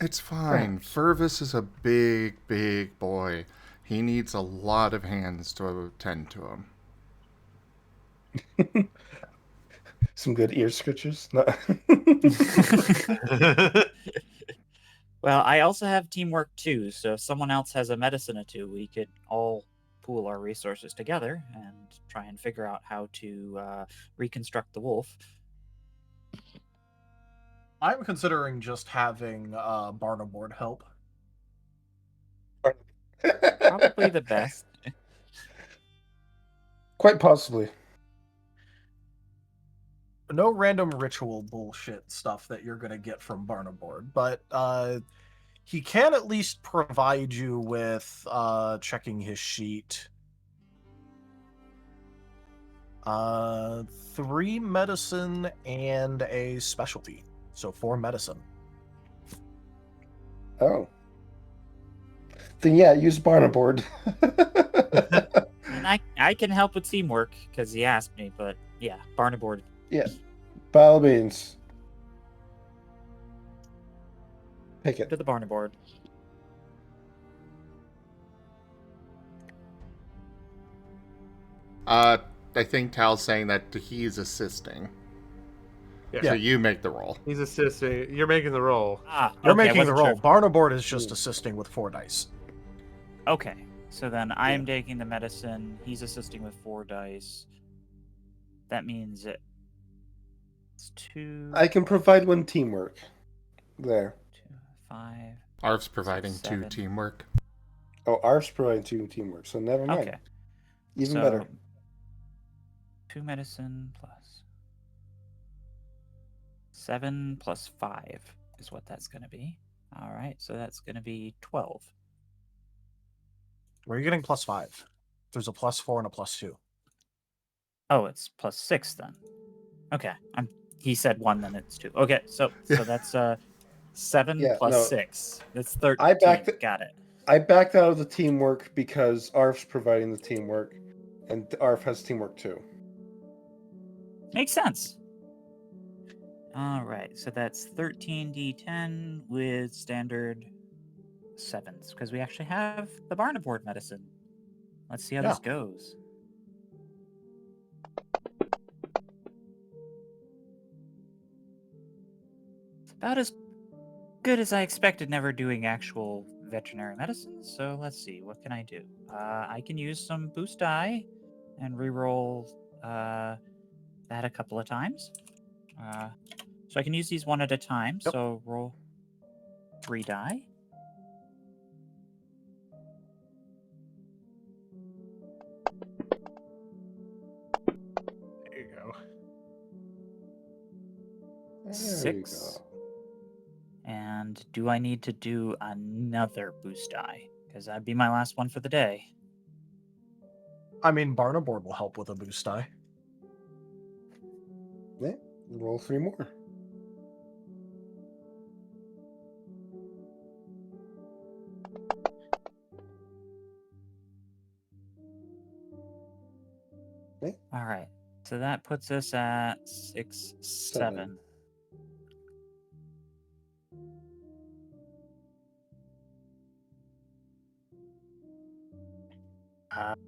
It's fine. Fervis is a big, big boy. He needs a lot of hands to tend to him. Some good ear scratchers. No. Well, I also have teamwork too, so if someone else has a medicine or 2, we could all pool our resources together and try and figure out how to reconstruct the wolf. I'm considering just having Barnaboard help. Probably the best. Quite possibly. No random ritual bullshit stuff that you're going to get from Barnaboard, but he can at least provide you with checking his sheet. 3 medicine and a specialty. So 4 medicine. Oh. Then yeah, use Barnaboard. And I can help with teamwork because he asked me, but yeah, Barnaboard. Yeah. By all means. Pick it. To the Barnaboard. I think Tal's saying that he's assisting. Yeah. So you make the roll. He's assisting. You're making the roll. You're Okay, I making the wasn't roll. sure. Barnaboard is just assisting with 4 dice. Okay, so then I'm taking the medicine. He's assisting with 4 dice. That means it's 2. I can provide 1 teamwork. There. 2, 5. Arf's providing 2 7. teamwork. Oh, Arf's providing 2 teamwork, so never mind. Okay. Even So, better. 2 medicine plus 7 plus 5 is what that's going to be. All right, so that's going to be 12. Where are you getting +5? There's a +4 and a +2. Oh, it's plus 6 then. Okay, he said 1, then it's 2. Okay, so that's 7 Yeah, plus no. 6. That's 13. Got it. I backed out of the teamwork because Arf's providing the teamwork, and Arf has teamwork too. Makes sense. All right, so that's 13d10 with standard 7s because we actually have the Barnaboard medicine. Let's see how this goes. It's about as good as I expected, never doing actual veterinary medicine. So let's see, what can I do? I can use some boost die and reroll that a couple of times. So I can use these 1 at a time. Yep. So roll 3 die. There you go. There 6. And do I need to do another boost die? Because that'd be my last one for the day. I mean, Barnaboard will help with a boost die. Yeah, roll 3 more. All right. So that puts us at 6, 7.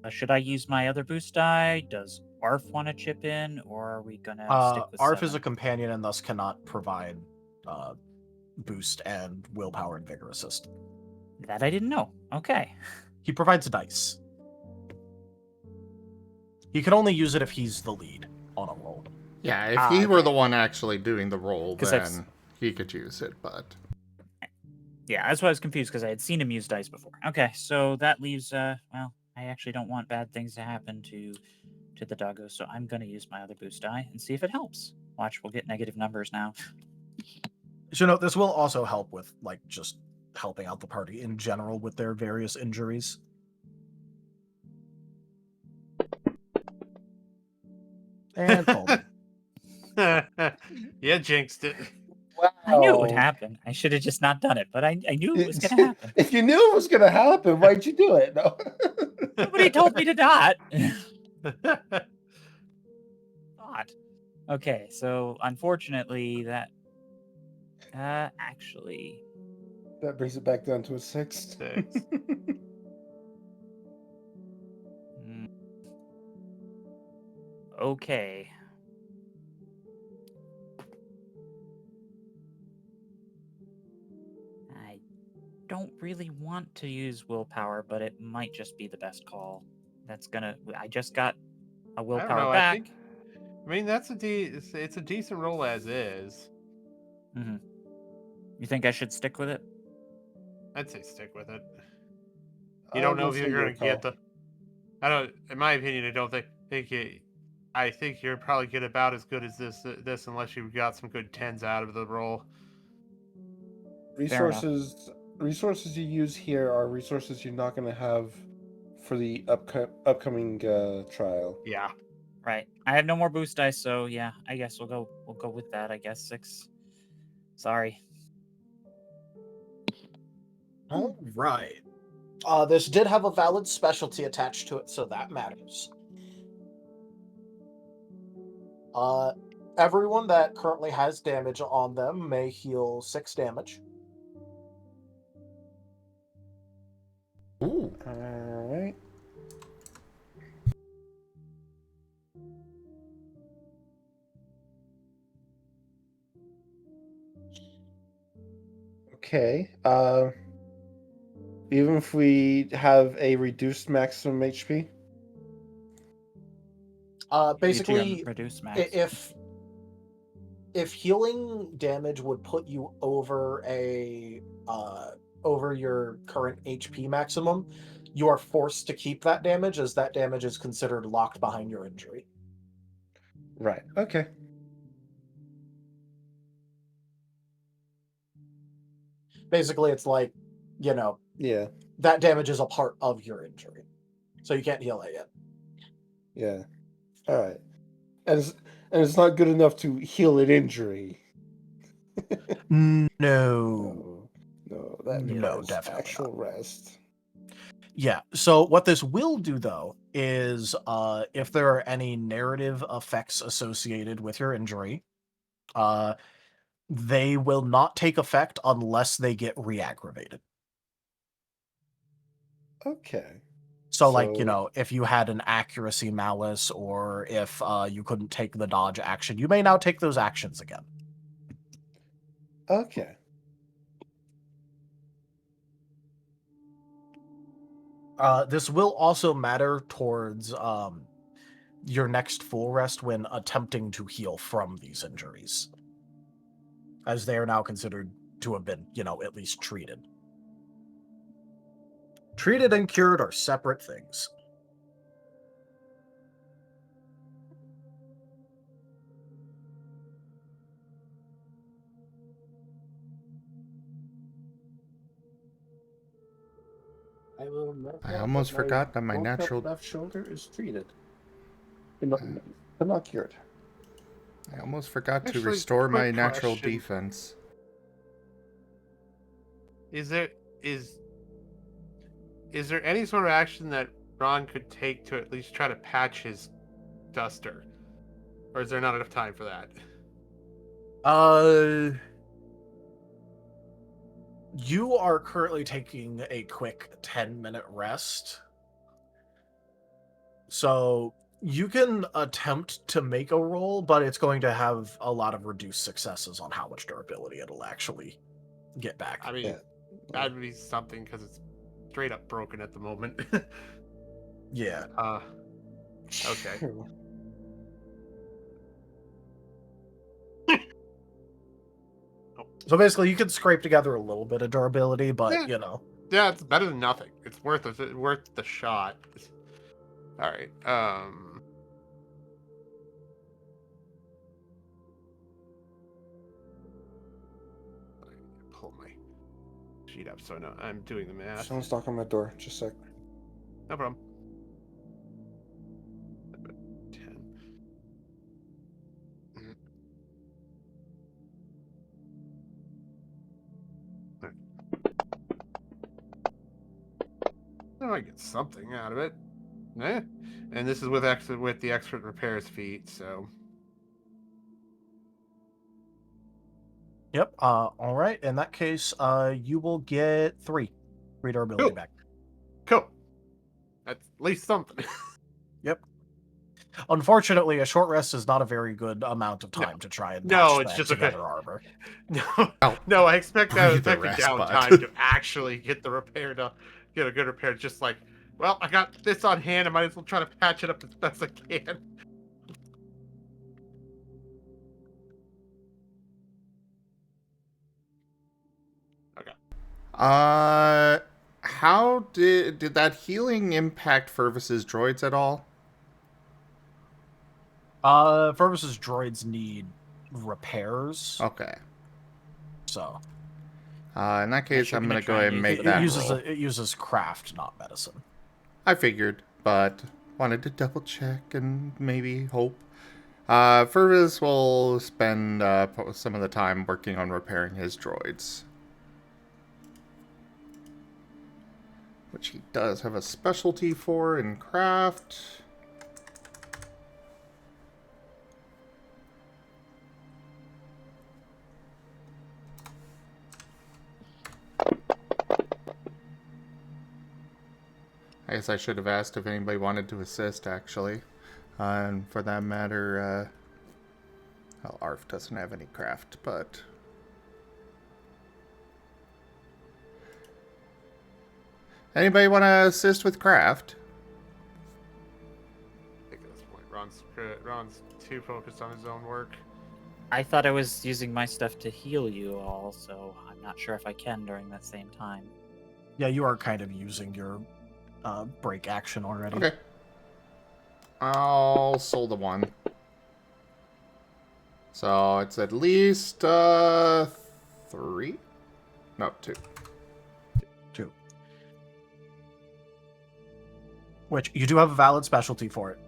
Should I use my other boost die? Does Arf want to chip in, or are we gonna stick with Arf 7? is a companion and thus cannot provide boost and willpower and vigor assist. That I didn't know. Okay. He provides dice. He can only use it if he's the lead on a roll. Yeah, if he were okay. the one actually doing the roll, 'Cause then he could use it, but... Yeah, that's why I was confused, because I had seen him use dice before. Okay, so that leaves, well, I actually don't want bad things to happen to the doggo, so I'm going to use my other boost die and see if it helps. Watch, we'll get negative numbers now. So no, this will also help with, like, just helping out the party in general with their various injuries. And hold. Yeah, jinxed it. Wow. I knew it would happen. I should have just not done it, but I knew it was going to happen. If you knew it was going to happen, why'd you do it? No. Nobody told me to not. Not. Okay, so unfortunately that... actually... That brings it back down to a 6. 6. Okay. I don't really want to use willpower, but it might just be the best call. That's gonna... I just got a I don't willpower know. back. I mean, that's it's a decent roll as is. Mm-hmm. You think I should stick with it? I'd say stick with it. You don't know if you're gonna get the... I don't... In my opinion, I don't think you... I think you're probably get about as good as this unless you got some good 10s out of the roll. Resources you use here are resources you're not going to have for the upcoming trial. Yeah. Right. I have no more boost dice, so yeah, I guess we'll go with that. I guess 6. Sorry. All right. This did have a valid specialty attached to it, so that matters. Everyone that currently has damage on them may heal 6 damage. Ooh. Alright. Okay. Even if we have a reduced maximum HP? Basically, reduce max. if healing damage would put you over over your current HP maximum, you are forced to keep that damage, as that damage is considered locked behind your injury. Right. Okay. Basically, it's like, Yeah. that damage is a part of your injury, so you can't heal it yet. Yeah. Alright. And it's not good enough to heal an injury. No. No, that No, requires definitely actual rest. Yeah, so what this will do, though, is if there are any narrative effects associated with your injury, they will not take effect unless they get re-aggravated. Okay. So, like, if you had an accuracy malice, or if you couldn't take the dodge action, you may now take those actions again. Okay. This will also matter towards your next full rest when attempting to heal from these injuries, as they are now considered to have been, at least treated. Treated and cured are separate things. I almost forgot that my natural left shoulder is treated, but not cured. I almost forgot to Actually, restore my quick natural question. defense. Is there any sort of action that Ron could take to at least try to patch his duster? Or is there not enough time for that? You are currently taking a quick 10-minute rest. So you can attempt to make a roll, but it's going to have a lot of reduced successes on how much durability it'll actually get back. I mean, Yeah. that would be something because it's straight up broken at the moment. Yeah. Okay. So basically, you can scrape together a little bit of durability, but Yeah. you know. Yeah, it's better than nothing. It's worth the shot. All right. Pull my sheet up so I know I'm doing the math. Someone's knocking on my door. Just a sec. No problem. 10. Oh, I get something out of it. Eh. And this is with the expert repairs feat, so. Yep. All right. In that case, you will get three durability Cool. back. Cool. That's at least something. Yep. Unfortunately, a short rest is not a very good amount of time to try and No, patch it's back just together armor. No, I expect breathe the the rest, downtime bud. to actually get the repair to get a good repair. Just like, well, I got this on hand. I might as well try to patch it up as best I can. Okay. How did that healing impact Fervis's droids at all? Fervis's droids need repairs, Okay. so In that case, you're I'm gonna gonna go try ahead and and use make the that uses roll. it uses craft, not medicine. I figured, but wanted to double check and maybe hope. Fervis will spend some of the time working on repairing his droids, which he does have a specialty for in craft. I guess I should have asked if anybody wanted to assist, actually. And for that matter, well, Arf doesn't have any craft, but... Anybody want to assist with craft? I think at this point, Ron's too focused on his own work. I thought I was using my stuff to heal you all, so I'm not sure if I can during that same time. Yeah, you are kind of using your break action already. Okay. I'll soul the one. So it's at least 3? No, 2. 2. Which you do have a valid specialty for it.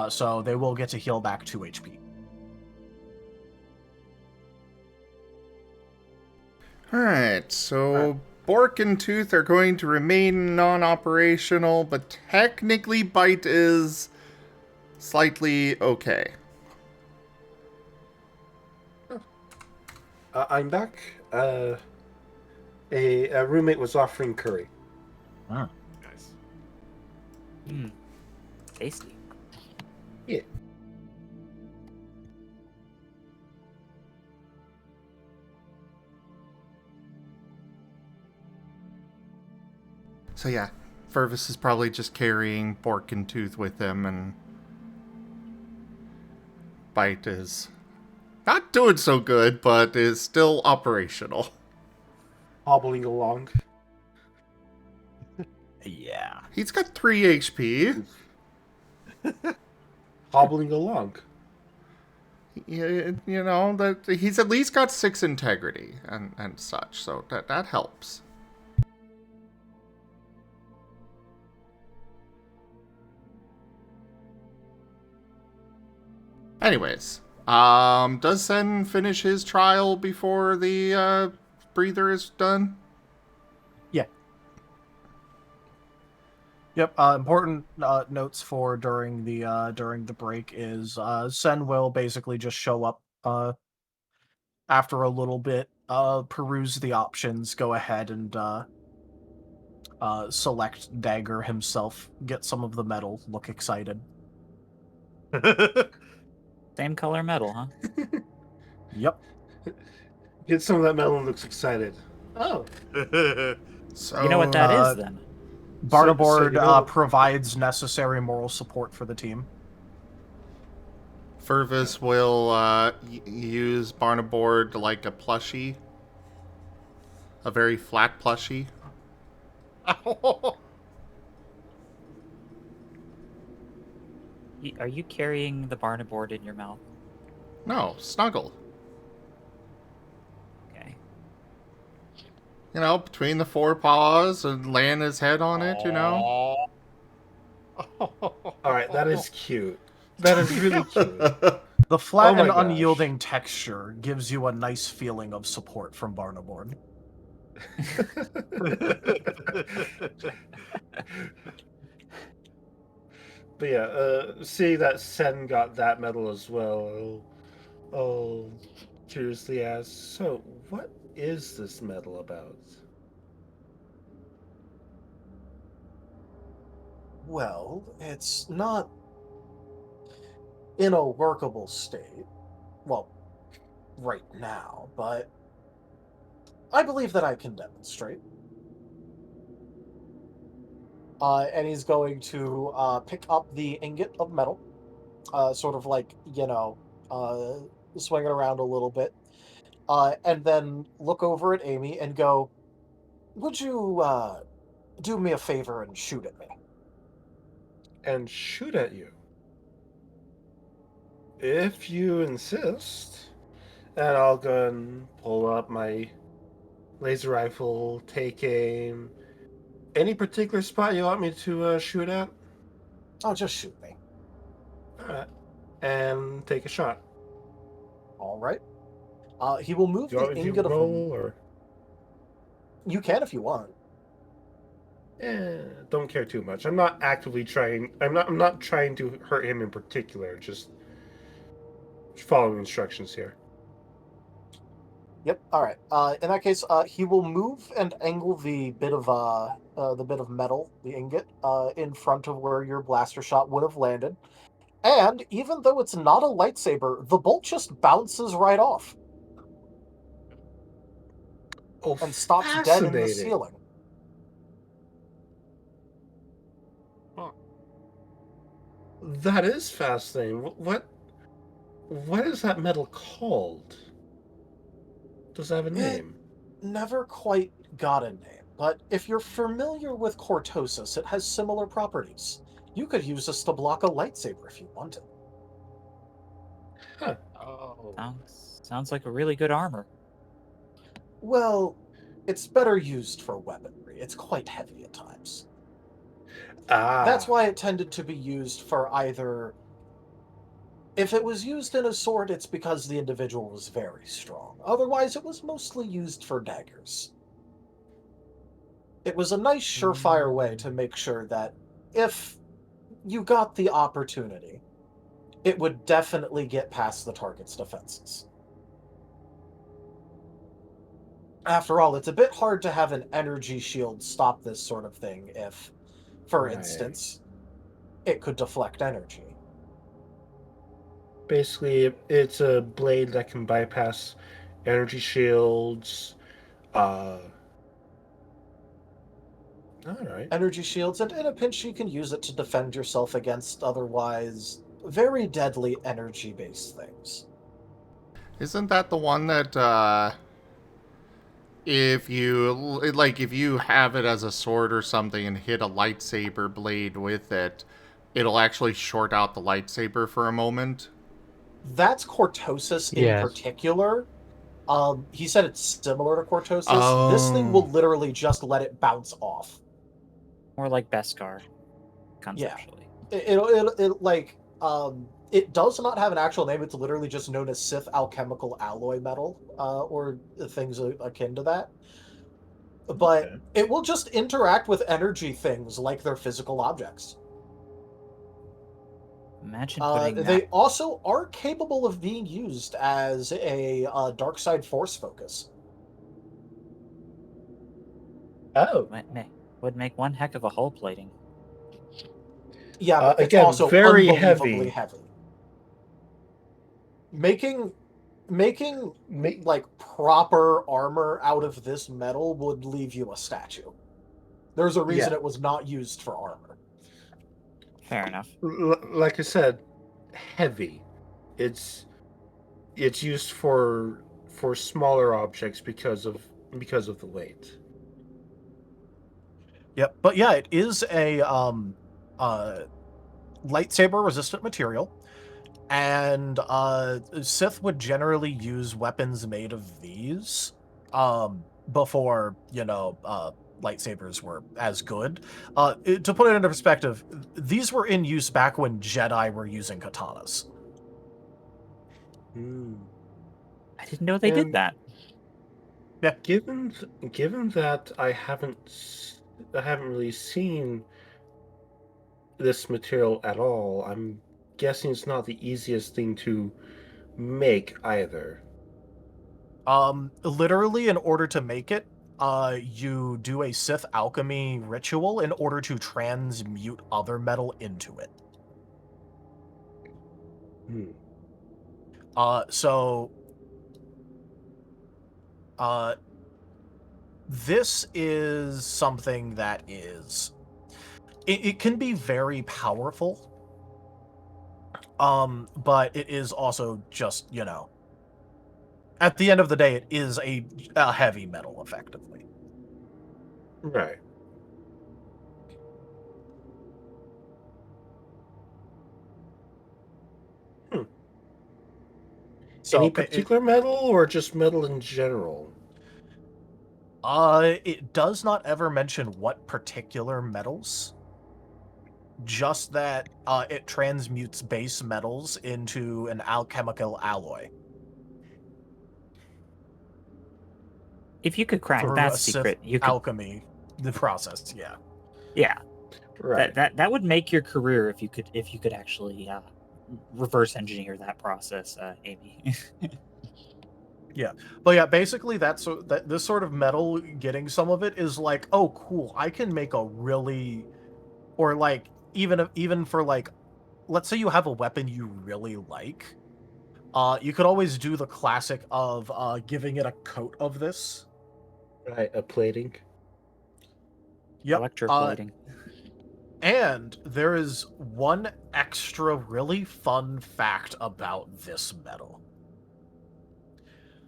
So they will get to heal back 2 HP. Alright, so Bork and Tooth are going to remain non-operational, but technically Bite is slightly okay. I'm back. A roommate was offering curry. Nice. Tasty. Yeah. So yeah, Fervis is probably just carrying Bork and Tooth with him, and Bite is not doing so good, but is still operational. Hobbling along. Yeah. He's got 3 HP. Hobbling along. You know, that he's at least got 6 integrity and such, so that helps. Anyways, does Sen finish his trial before the breather is done? Yeah. Yep. Important notes for during the break is Sen will basically just show up after a little bit, peruse the options, go ahead and select dagger himself, get some of the metal, look excited. Same color metal, huh? Yep. Get some of that metal and looks excited. Oh. So, You know what that is, then? Barnaboard you know- provides necessary moral support for the team. Furvis will use Barnaboard like a plushie. A very flat plushie. Are you carrying the Barnaboard in your mouth? No, snuggle. Okay. You know, between the four paws and laying his head on it, you know? Alright, that is cute. That is really cute. The flat Oh my and gosh. unyielding texture gives you a nice feeling of support from Barnaboard. But yeah, seeing that Sen got that medal as well, I'll curiously ask, so what is this medal about? Well, it's not in a workable state. Well, right now, but I believe that I can demonstrate. And he's going to pick up the ingot of metal, sort of like, swing it around a little bit, and then look over at Amy and go, would you do me a favor and shoot at me? And shoot at you. If you insist. And I'll go and pull up my laser rifle, take aim. Any particular spot you want me to shoot at? Oh, just shoot me. Alright. And take a shot. All right. He will move Do you the want me to ingot of... roll, or? You can if you want. Don't care too much. I'm not actively trying. I'm not trying to hurt him in particular. Just following instructions here. Yep. All right. In that case, he will move and angle the bit of metal, the ingot, in front of where your blaster shot would have landed. And even though it's not a lightsaber, the bolt just bounces right off Oh, and stops dead in the ceiling. That is fascinating. What is that metal called? Does it have a name? Never quite got a name, but if you're familiar with cortosis, it has similar properties. You could use this to block a lightsaber if you wanted. Huh. Oh. Sounds like a really good armor. Well, it's better used for weaponry. It's quite heavy at times. That's why it tended to be used for either... If it was used in a sword, it's because the individual was very strong. Otherwise, it was mostly used for daggers. It was a nice, surefire way to make sure that if you got the opportunity, it would definitely get past the target's defenses. After all, it's a bit hard to have an energy shield stop this sort of thing if, for instance, it could deflect energy. Basically, it's a blade that can bypass energy shields. All right. Energy shields, and in a pinch, you can use it to defend yourself against otherwise very deadly energy-based things. Isn't that the one that, if you have it as a sword or something and hit a lightsaber blade with it, it'll actually short out the lightsaber for a moment? That's cortosis in particular. He said it's similar to cortosis. Oh. This thing will literally just let it bounce off. More like Beskar, conceptually. It does not have an actual name. It's literally just known as Sith alchemical alloy metal, or things akin to that. But it will just interact with energy things like they're physical objects. Imagine putting that... They also are capable of being used as a dark side force focus. Oh. Would make one heck of a hull plating. Yeah, but it's again, also very unbelievably heavy. Making like proper armor out of this metal would leave you a statue. There's a reason Yeah. it was not used for armor. Fair enough. Like I said, heavy. It's used for smaller objects because of the weight. Yep, but yeah, it is a lightsaber resistant material, and Sith would generally use weapons made of these before lightsabers were as good. To put it into perspective, these were in use back when Jedi were using katanas. I didn't know they did And- that. Yeah. Given that I haven't really seen this material at all, I'm guessing it's not the easiest thing to make either. Literally, in order to make it, you do a Sith alchemy ritual in order to transmute other metal into it. This is something that is... It can be very powerful, but it is also just, at the end of the day, it is a heavy metal, effectively. Right. So, any particular metal or just metal in general? It does not ever mention what particular metals. Just that it transmutes base metals into an alchemical alloy. If you could crack Through that a secret, Sith you could. alchemy, the process, yeah. Yeah, Right. that would make your career if you could actually reverse engineer that process, Amy. Yeah, but yeah, basically that this sort of metal, getting some of it is like, oh, cool, I can make a really, or like even for like, let's say you have a weapon you really like, you could always do the classic of giving it a coat of this. Right, a plating. Yep. Electroplating. And there is one extra really fun fact about this metal,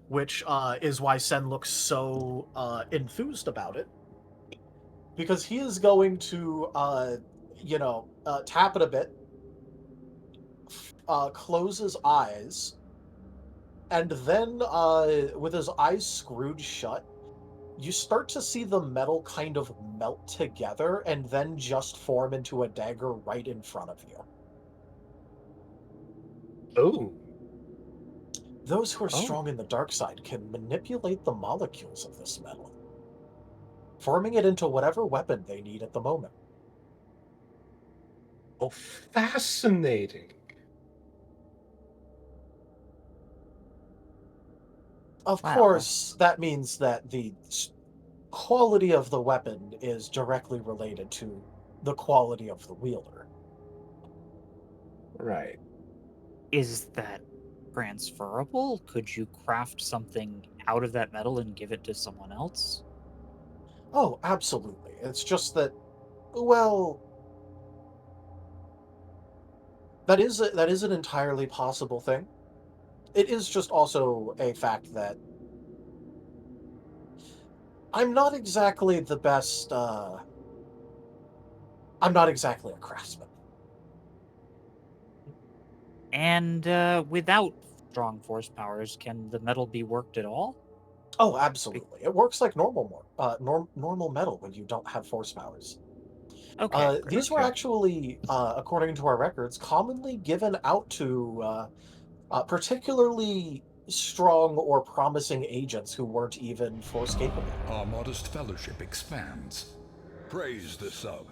which is why Sen looks so enthused about it, because he is going to, tap it a bit, close his eyes, and then with his eyes screwed shut, you start to see the metal kind of melt together and then just form into a dagger right in front of you. Oh. Those who are strong in the dark side can manipulate the molecules of this metal, forming it into whatever weapon they need at the moment. Oh, fascinating. Of Wow. course, that means that the quality of the weapon is directly related to the quality of the wielder. Right. Is that transferable? Could you craft something out of that metal and give it to someone else? Oh, absolutely. It's just that, well, that is an entirely possible thing. It is just also a fact that I'm not exactly the best, I'm not exactly a craftsman. And without strong force powers, can the metal be worked at all? Oh, absolutely. It works like normal metal when you don't have force powers. Okay. These were actually, according to our records, commonly given out to particularly strong or promising agents who weren't even force capable. Our modest fellowship expands. Praise the sub.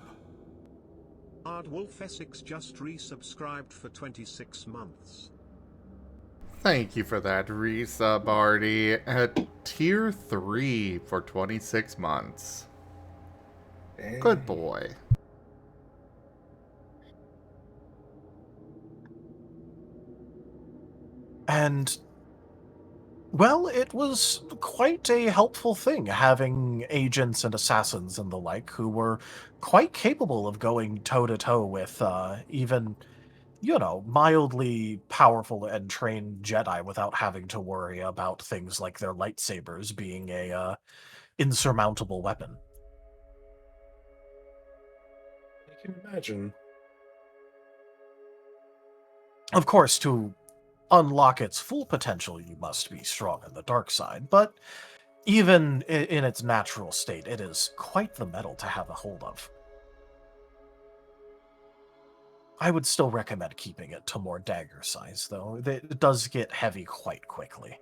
Hardwolf Essex just resubscribed for 26 months. Thank you for that resub, Artie, at tier 3 for 26 months. Good boy. And, well, it was quite a helpful thing having agents and assassins and the like who were quite capable of going toe-to-toe with even, mildly powerful and trained Jedi without having to worry about things like their lightsabers being a insurmountable weapon. I can imagine. Of course, to unlock its full potential, you must be strong in the dark side, but even in its natural state, it is quite the metal to have a hold of. I would still recommend keeping it to more dagger size, though. It does get heavy quite quickly.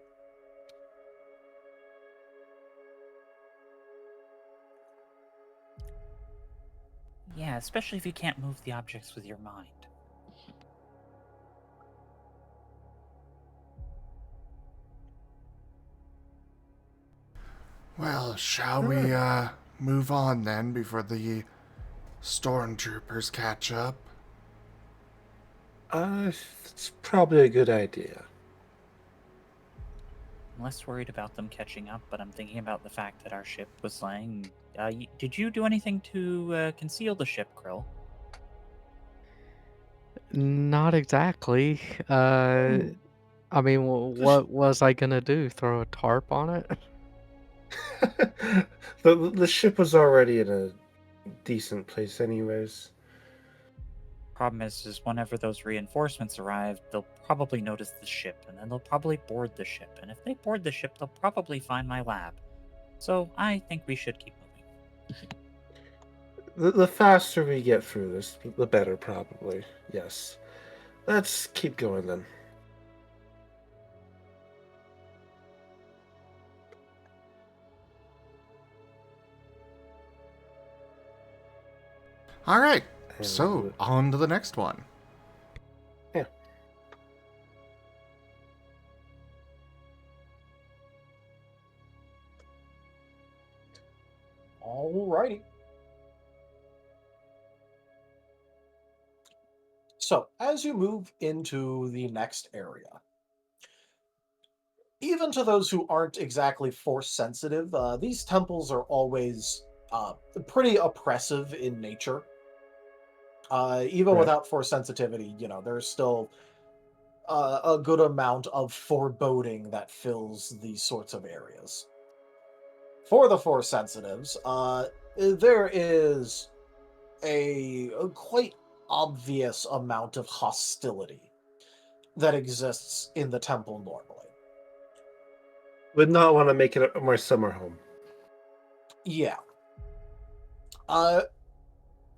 Yeah, especially if you can't move the objects with your mind. Well, shall we move on then before the stormtroopers catch up? It's probably a good idea. I'm less worried about them catching up, but I'm thinking about the fact that our ship was lying. Did you do anything to conceal the ship, Krill? Not exactly. I mean, what was I gonna do? Throw a tarp on it? The ship was already in a decent place anyways. Problem is whenever those reinforcements arrive, they'll probably notice the ship, and then they'll probably board the ship. And if they board the ship, they'll probably find my lab. So I think we should keep moving. The faster we get through this, the better, probably. Yes. Let's keep going then. All right, so on to the next one. Yeah. Alrighty. So, as you move into the next area, even to those who aren't exactly force sensitive, these temples are always pretty oppressive in nature. Even Right. without force sensitivity, there's still a good amount of foreboding that fills these sorts of areas. For the force sensitives, there is a quite obvious amount of hostility that exists in the temple normally. Would not want to make it my summer home. Yeah.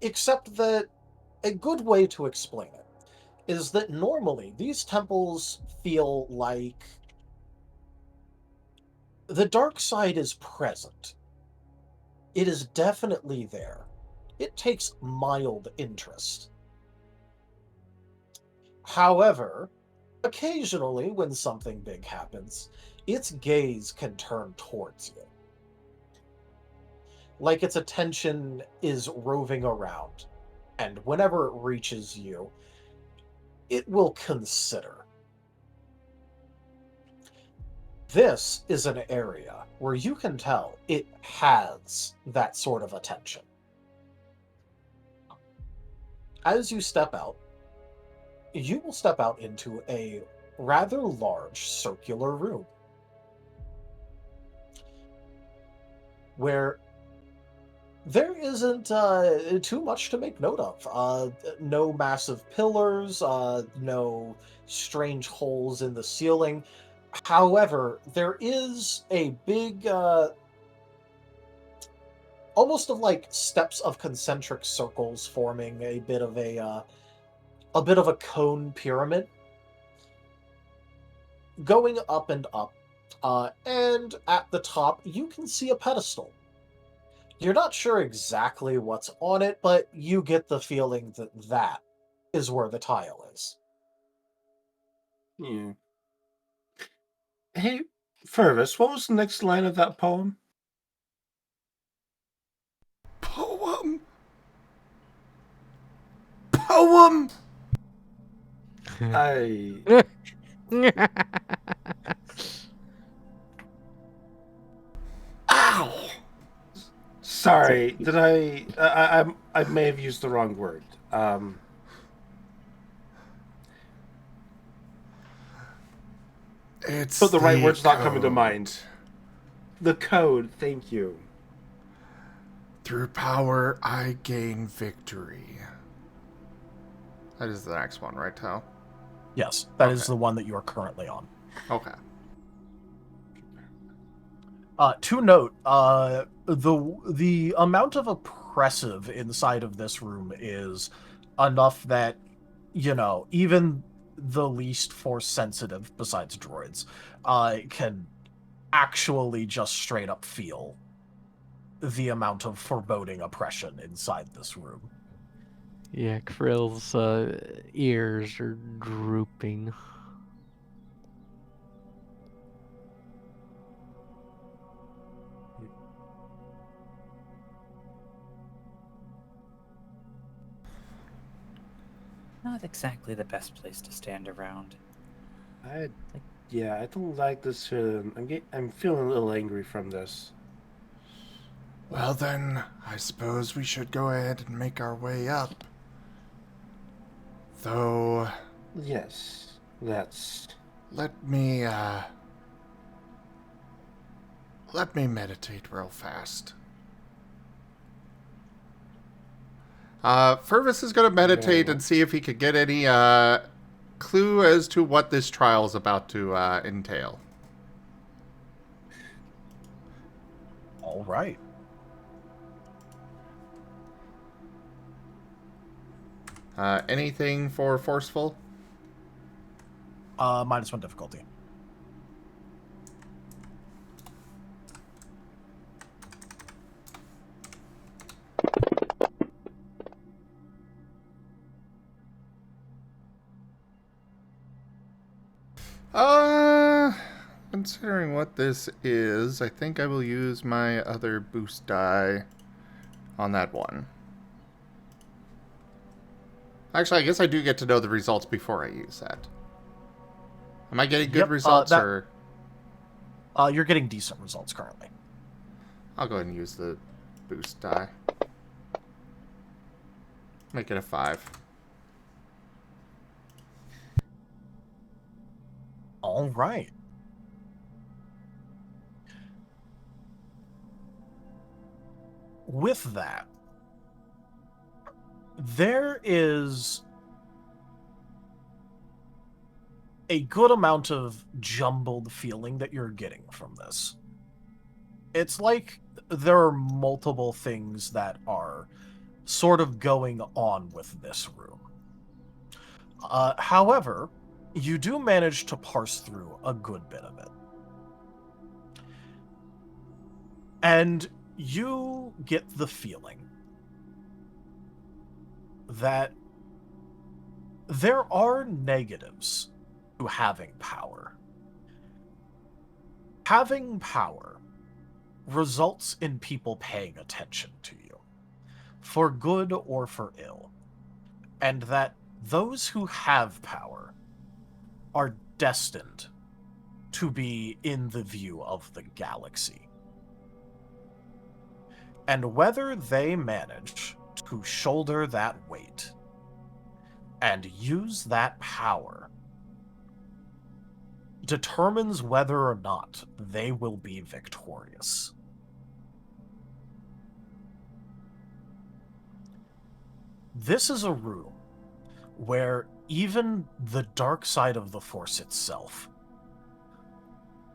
Except that a good way to explain it is that normally these temples feel like the dark side is present. It is definitely there. It takes mild interest. However, occasionally when something big happens, its gaze can turn towards you. Like its attention is roving around, and whenever it reaches you, it will consider. This is an area where you can tell it has that sort of attention. As you step out, you will step out into a rather large circular room where there isn't too much to make note of. No massive pillars, no strange holes in the ceiling. However, there is a big, almost of like steps of concentric circles forming a bit of a cone pyramid, going up and up. And at the top, you can see a pedestal. You're not sure exactly what's on it, but you get the feeling that that is where the tile is. Yeah. Hey, Fervis, what was the next line of that poem? Poem? poem! I Ow! sorry. Did I may have used the wrong word. It's But the right the word's not coming to code. mind. The code. Thank you. Through power, I gain victory. That is the next one, right, Tal? Yes, that is Okay. the one that you are currently on. Okay. To note, the amount of oppressive inside of this room is enough that, you know, even the least force sensitive, besides droids, can actually just straight up feel the amount of foreboding oppression inside this room. Yeah, Krill's ears are drooping. Not exactly the best place to stand around. Yeah, I don't like this. I'm feeling a little angry from this. Well then, I suppose we should go ahead and make our way up. Though, Yes, that's. let me meditate real fast. Fervus is going to meditate and see if he could get any clue as to what this trial is about to entail. All right. Anything for forceful? -1 difficulty. Considering what this is, I think I will use my other boost die on that one. Actually, I guess I do get to know the results before I use that. Am I getting good results, or...? You're getting decent results currently. I'll go ahead and use the boost die. Make it a 5. All right. With that, there is a good amount of jumbled feeling that you're getting from this. It's like there are multiple things that are sort of going on with this room. However, you do manage to parse through a good bit of it. And you get the feeling that there are negatives to having power. Having power results in people paying attention to you, for good or for ill, and that those who have power are destined to be in the view of the galaxy. And whether they manage to shoulder that weight and use that power determines whether or not they will be victorious. This is a room where even the dark side of the Force itself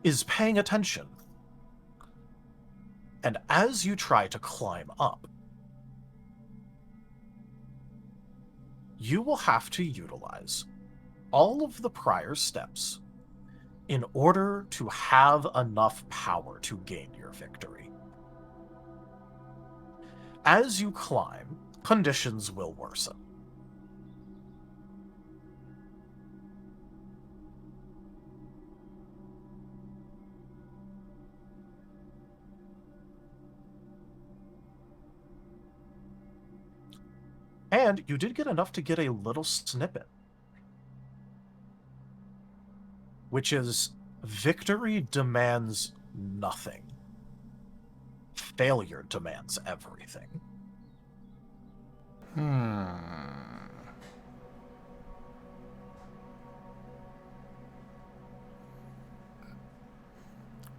is paying attention. And as you try to climb up, you will have to utilize all of the prior steps in order to have enough power to gain your victory. As you climb, conditions will worsen. And you did get enough to get a little snippet. Which is, victory demands nothing. Failure demands everything.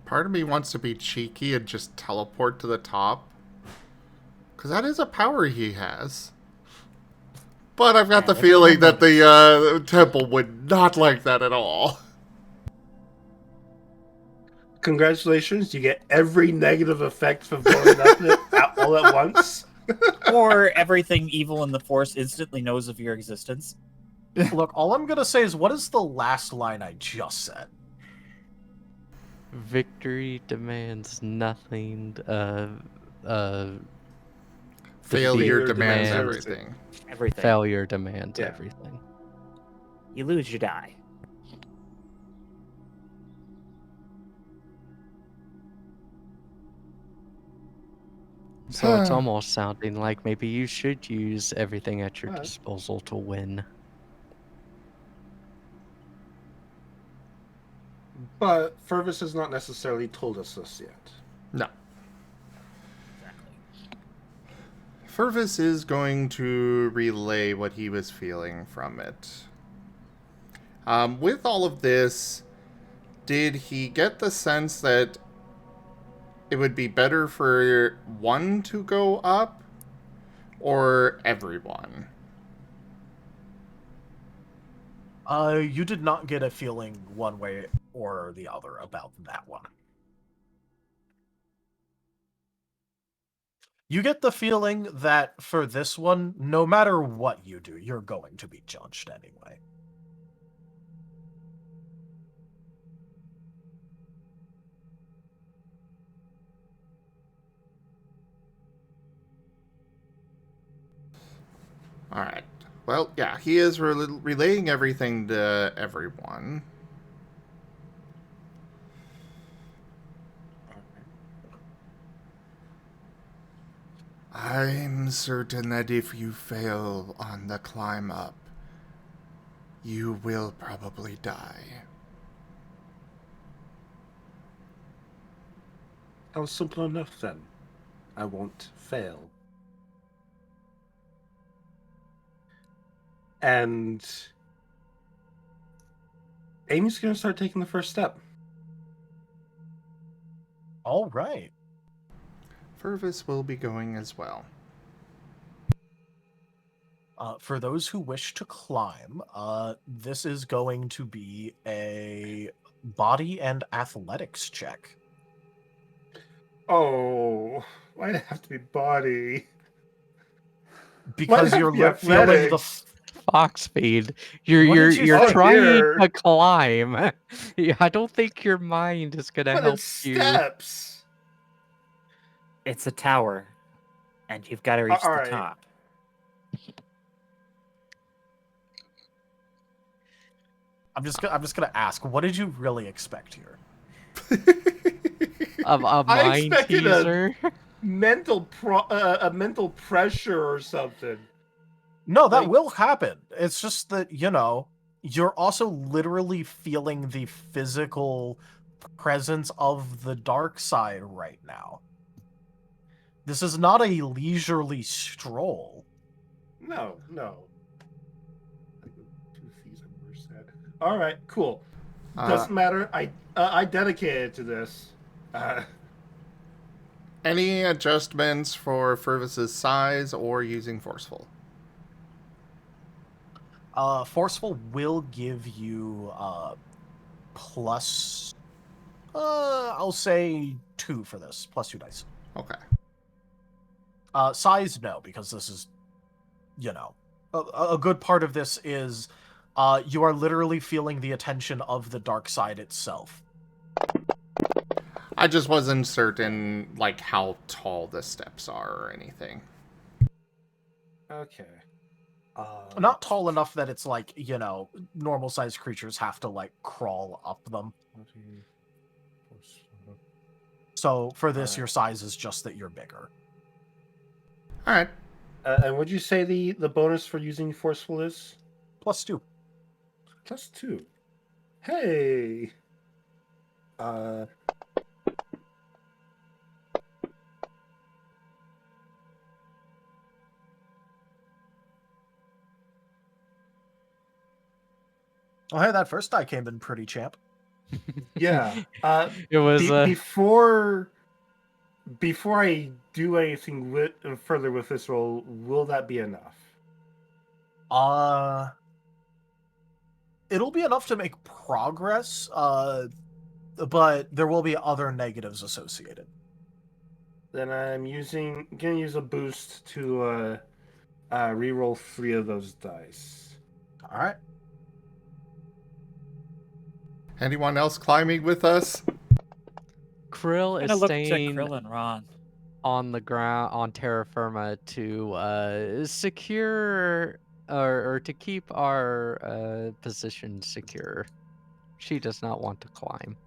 Part of me wants to be cheeky and just teleport to the top. Because that is a power he has. But I've got the feeling that the temple would not like that at all. Congratulations, you get every negative effect from blowing up it all at once. Or everything evil in the Force instantly knows of your existence. Look, all I'm gonna say is, what is the last line I just said? Victory demands nothing. Failure defeat demands demands everything. Everything. Failure demands Yeah. everything. You lose, you die. So it's almost sounding like maybe you should use everything at your Alright. disposal to win. But Fervis has not necessarily told us this yet. No. Exactly. Fervis is going to relay what he was feeling from it. With all of this, did he get the sense that it would be better for one to go up or everyone? You did not get a feeling one way or the other about that one. You get the feeling that for this one, no matter what you do, you're going to be judged anyway. Alright. Well, yeah, he is relaying everything to everyone. I'm certain that if you fail on the climb up, you will probably die. That was simple enough then. I won't fail. And Amy's going to start taking the first step. All right. Fervis will be going as well. For those who wish to climb, this is going to be a body and athletics check. Oh, why'd it have to be body? Because have you're to be feeling the... athletics? Foxfeed, What you're did you you're say? trying Dear. to climb. Yeah, I don't think your mind is gonna But help it's you. steps. It's a tower, and you've got to reach the alright. top. I'm just gonna ask, what did you really expect here? A mind expected a- teaser. A mental pressure or something. No, that Like- will happen. It's just that, you know, you're also literally feeling the physical presence of the dark side right now. This is not a leisurely stroll. No. All right, cool. Doesn't matter. I dedicated to this. Any adjustments for Fervis's size or using Forceful? Forceful will give you plus, I'll say 2 for this, plus 2 dice. Okay. Size, no, because this is, you know, a good part of this is you are literally feeling the attention of the dark side itself. I just wasn't certain, like, how tall the steps are or anything. Okay. Not tall enough that it's like, you know, normal-sized creatures have to, like, crawl up them. So for this, your size is just that you're bigger. Alright. And would you say the bonus for using forceful is? +2. +2. Hey. Uh. Oh, hey, that first die came in pretty champ. Yeah. It was Before I do anything further with this roll, will that be enough? It'll be enough to make progress, but there will be other negatives associated. Then I'm gonna use a boost to reroll 3 of those dice. All right. Anyone else climbing with us? Krill I'm is gonna look to staying Krill and Ron. on the ground on terra firma to secure or to keep our position secure. She does not want to climb.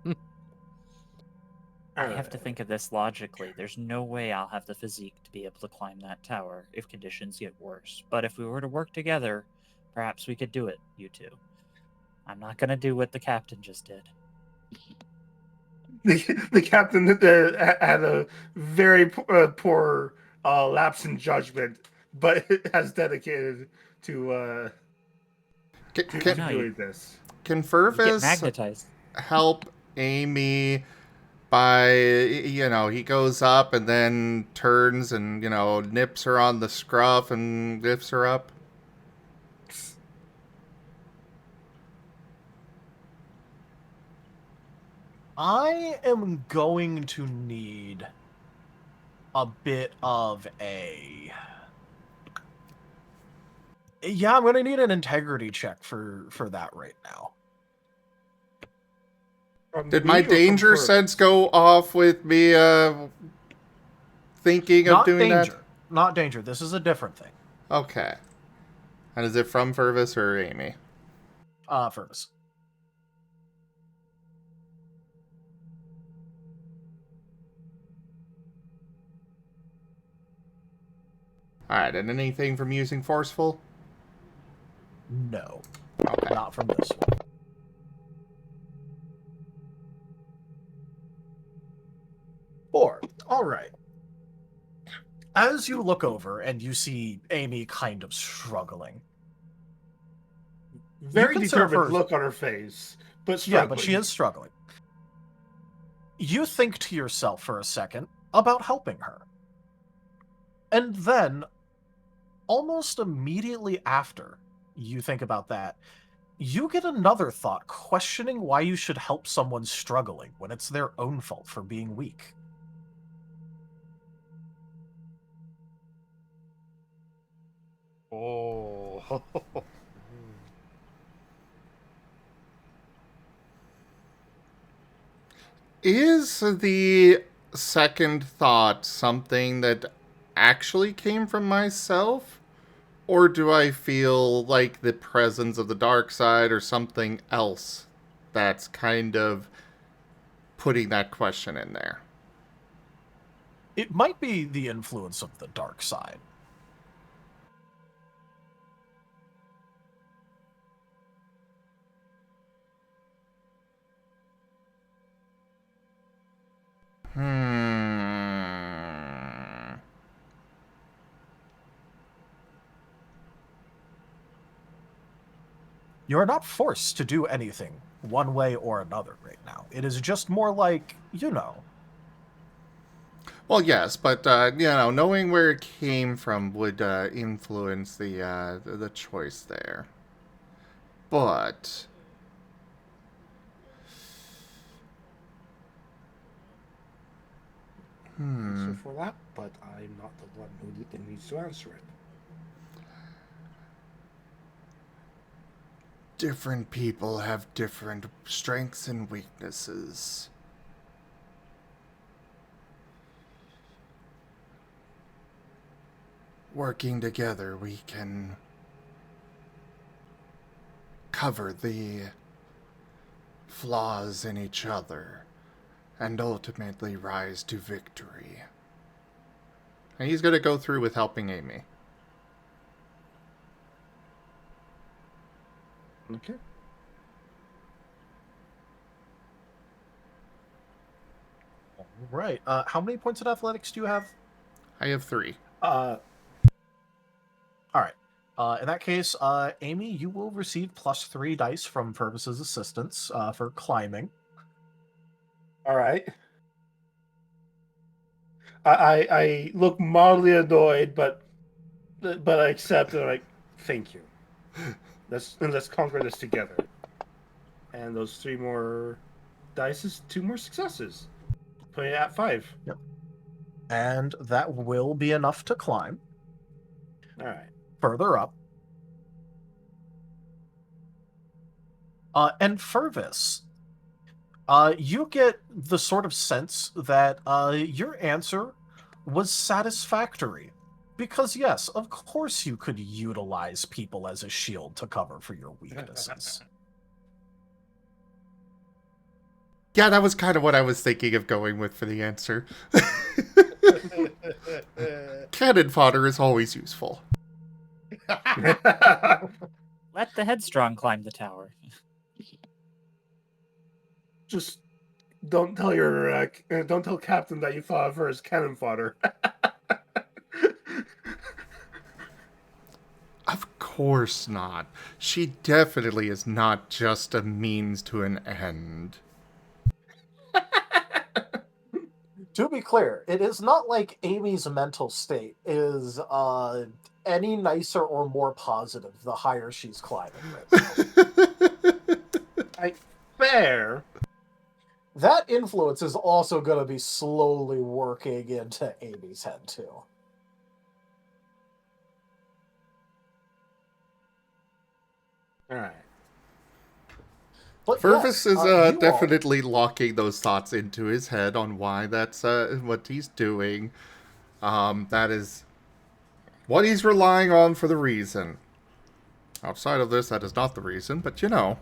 I have to think of this logically. There's no way I'll have the physique to be able to climb that tower if conditions get worse. But if we were to work together, perhaps we could do it, you two. I'm not gonna do what the captain just did. The captain had a very poor lapse in judgment, but has dedicated to doing this. Can You get Furvis magnetized. help Amy by, he goes up and then turns and, nips her on the scruff and lifts her up? I am going to need a bit of a... Yeah, I'm going to need an integrity check for that right now. Did my danger sense go off with me thinking of doing that? Not danger. This is a different thing. Okay. And is it from Furvis or Amy? Furvis. Alright, and anything from using forceful? No. Okay. Not from this one. Four. All right. As you look over and you see Amy kind of struggling. Very determined look on her face, but struggling. Yeah, but she is struggling. You think to yourself for a second about helping her. And then, almost immediately after you think about that, you get another thought questioning why you should help someone struggling when it's their own fault for being weak. Oh. Is the second thought something that actually came from myself? Or do I feel like the presence of the dark side or something else that's kind of putting that question in there? It might be the influence of the dark side. You're not forced to do anything one way or another right now. It is just more like, Well, yes, but, knowing where it came from would influence the choice there. But... answer for that, but I'm not the one who needs to answer it. Different people have different strengths and weaknesses. Working together, we can cover the flaws in each other and ultimately rise to victory. And he's going to go through with helping Amy. Okay. All right. How many points in athletics do you have? I have 3. Uh, All right. In that case, Amy, you will receive +3 dice from Purvis's assistance for climbing. all right. I look mildly annoyed, but I accept it. I'm like, thank you. Let's conquer this together. And those 3 more dice is 2 more successes. Put it at 5. Yep. And that will be enough to climb. All right. Further up. And Furvis, you get the sort of sense that your answer was satisfactory. Because yes, of course you could utilize people as a shield to cover for your weaknesses. Yeah, that was kind of what I was thinking of going with for the answer. Cannon fodder is always useful. Let the headstrong climb the tower. Just don't tell don't tell Captain that you fought for his cannon fodder. Of course not. She definitely is not just a means to an end. To be clear, it is not like Amy's mental state is any nicer or more positive the higher she's climbing right Fair. That influence is also going to be slowly working into Amy's head, too. All right. But Purvis yes, is you definitely locking those thoughts into his head on why that's what he's doing. That is what he's relying on for the reason. Outside of this, that is not the reason, but you know.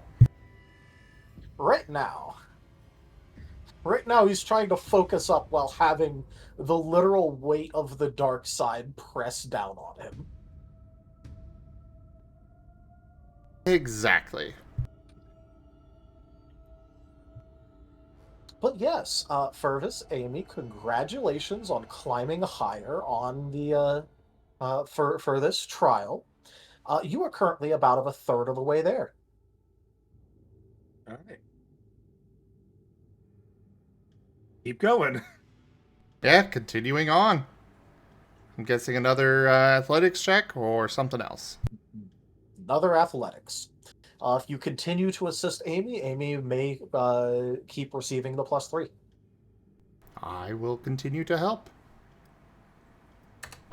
Right now, he's trying to focus up while having the literal weight of the dark side press down on him. Exactly. But yes, Furvis, Amy, congratulations on climbing higher on the for this trial. You are currently about a third of the way there. All right. Keep going. Yeah, continuing on. I'm guessing another athletics check or something else. Another athletics. If you continue to assist Amy, Amy may keep receiving the +3. I will continue to help.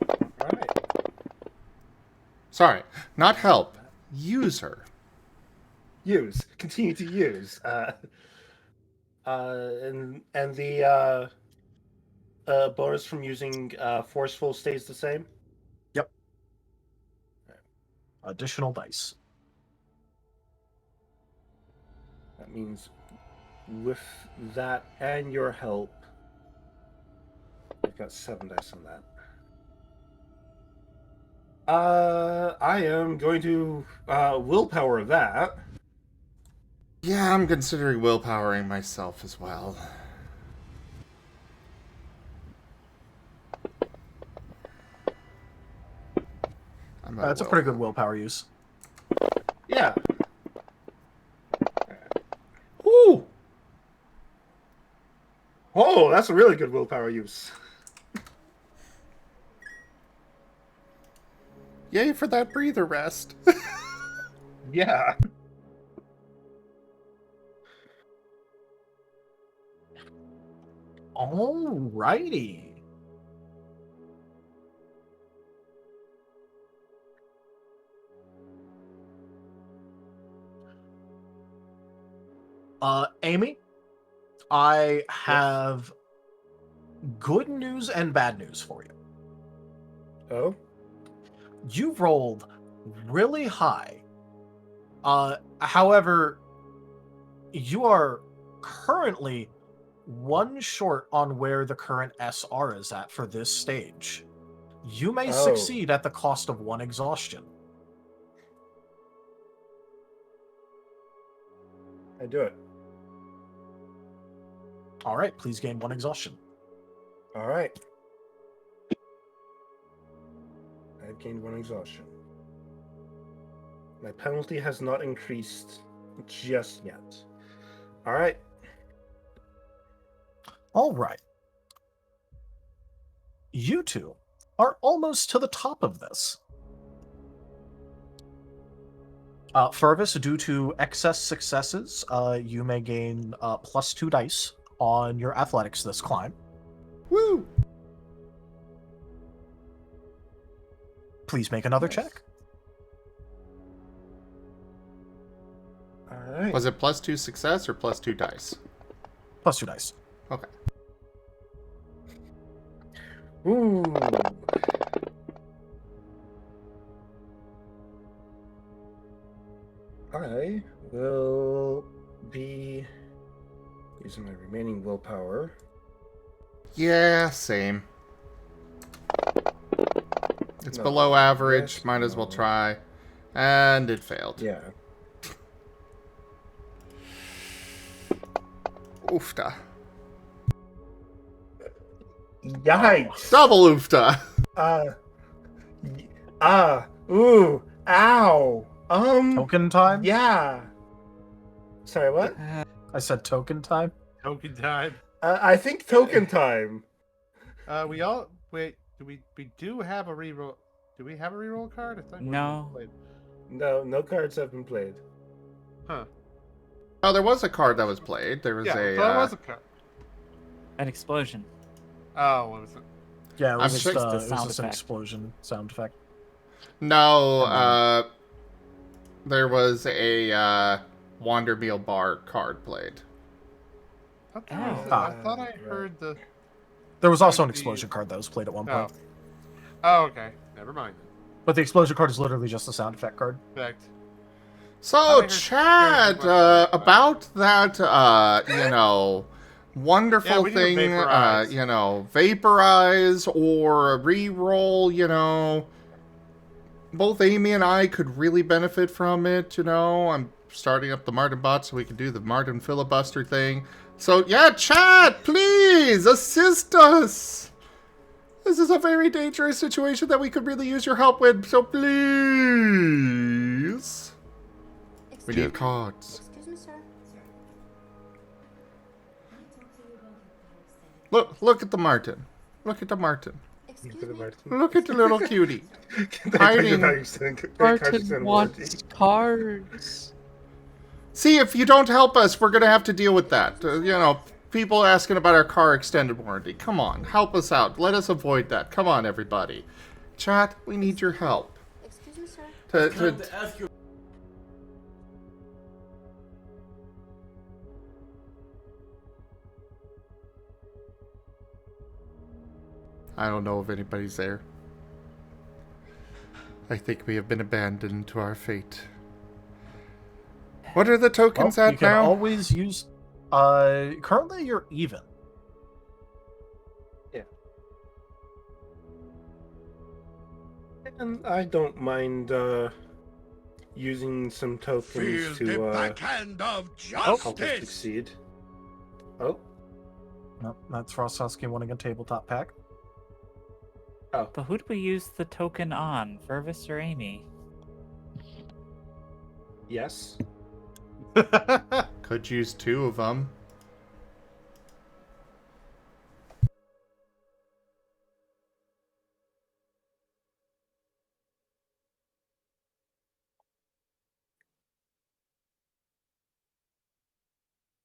All right. Sorry, not help. Use her. Use. Continue to use. And the bonus from using forceful stays the same. Yep. Additional dice. That means with that and your help, I've got 7 dice on that. I am going to willpower that. Yeah, I'm considering willpowering myself as well. That's a pretty good willpower use. Yeah. Ooh! Oh, that's a really good willpower use. Yay for that breather rest. Yeah. Alrighty. Amy, I have good news and bad news for you. Oh? You rolled really high. However, you are currently 1 short on where the current SR is at for this stage. You may Oh. succeed at the cost of 1 exhaustion. I do it. All right, please gain 1 exhaustion. All right. I've gained 1 exhaustion. My penalty has not increased just yet. All right. All right. You two are almost to the top of this. Fervis, due to excess successes, you may gain +2 dice on your athletics this climb. Woo! Please make another Nice. check. All right. Was it +2 success or +2 dice? +2 dice. Okay. Ooh. I will be using my remaining willpower. Yeah, same. It's No, below average. yes, Might as well no. try. And it failed. Yeah. Oofta. Yikes. Double oofta. Ooh, ow. Token time? Yeah. Sorry, what? I said token time. Token time. I think token time. We all wait. We do have a reroll. Do we have a reroll card? I thought we No. played. No cards have been played. Huh. Oh, there was a card that was played. There was Yeah, a. so it was a card. An explosion. Oh, what was it? Yeah, it I'm was sure just, it's the it was sound just an effect. explosion sound effect. No, there was a Wandermeal Bar card played. I thought, Oh. I thought I heard the. There was also an the- explosion card that was played at one Oh. point. Oh, okay. Never mind. But the explosion card is literally just a sound effect card. Fact. So, I heard Chad, very much about that, wonderful Yeah, we need to thing, vaporize. vaporize or reroll, both Amy and I could really benefit from it, I'm starting up the Marten bot so we can do the Marten filibuster thing. So, yeah, Chad, please assist us! This is a very dangerous situation that we could really use your help with, so please. We need cards. Excuse me, sir. Look at the Marten. Look at the Marten. Excuse Look at the me. Marten. Look at the little cutie. Can I tell you Hiding. how you send cards Marten send wants warranty? cards. See, if you don't help us, we're gonna have to deal with that. People asking about our car extended warranty. Come on, help us out. Let us avoid that. Come on, everybody. Chat, we need your help. Excuse me, sir. To I don't know if anybody's there. I think we have been abandoned to our fate. What are the tokens Well, at you can now? always use. Currently you're even. And I don't mind using some tokens Feel the to backhand of help us justice. succeed. Oh, No, that's Frosthusky wanting a tabletop pack. But who do we use the token on? Fervis or Amy? yes. Could use 2 of them.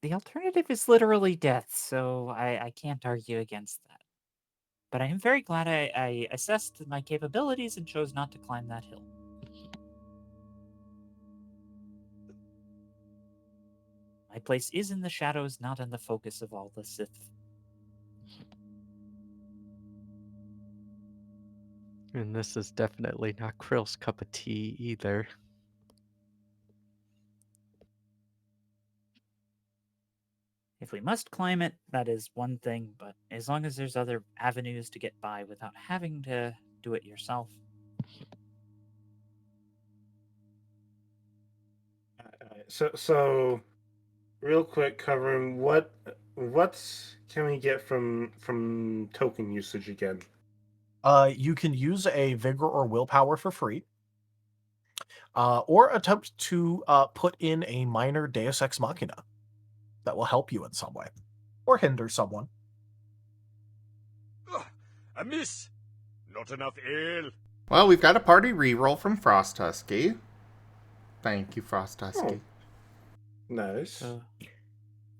The alternative is literally death, so I can't argue against that. But I am very glad I assessed my capabilities and chose not to climb that hill. My place is in the shadows, not in the focus of all the Sith. And this is definitely not Krill's cup of tea either. If we must climb it, that is one thing, but as long as there's other avenues to get by without having to do it yourself. So real quick, covering what can we get from token usage again? You can use a vigor or willpower for free, or attempt to put in a minor Deus Ex Machina that will help you in some way, or hinder someone. A miss. Not enough ale. Well, we've got a party reroll from Frost Husky. Thank you, Frost Husky. Nice. So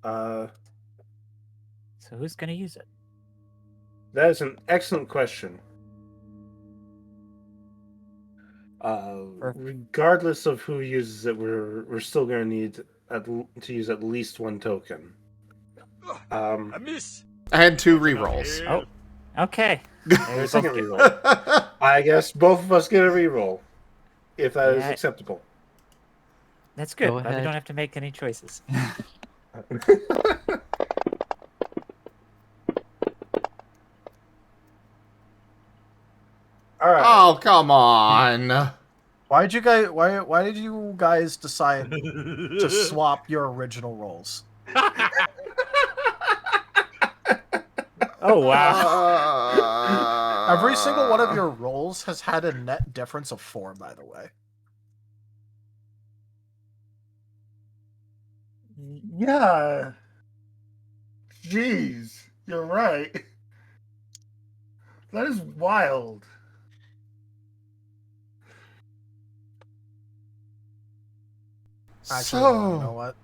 Uh, who's gonna use it? that is an excellent question. Regardless of who uses it, we're still going to need to use at least one token. A miss. I had 2 rerolls. Oh, okay. A second reroll. I guess both of us get a reroll, if that is acceptable. That's good. Go But we ahead. don't have to make any choices. All right. Oh, come on. Why did you guys decide to swap your original rolls? Oh wow! Every single one of your rolls has had a net difference of 4, by the way. Yeah. Jeez, you're right. That is wild. Actually, you know what?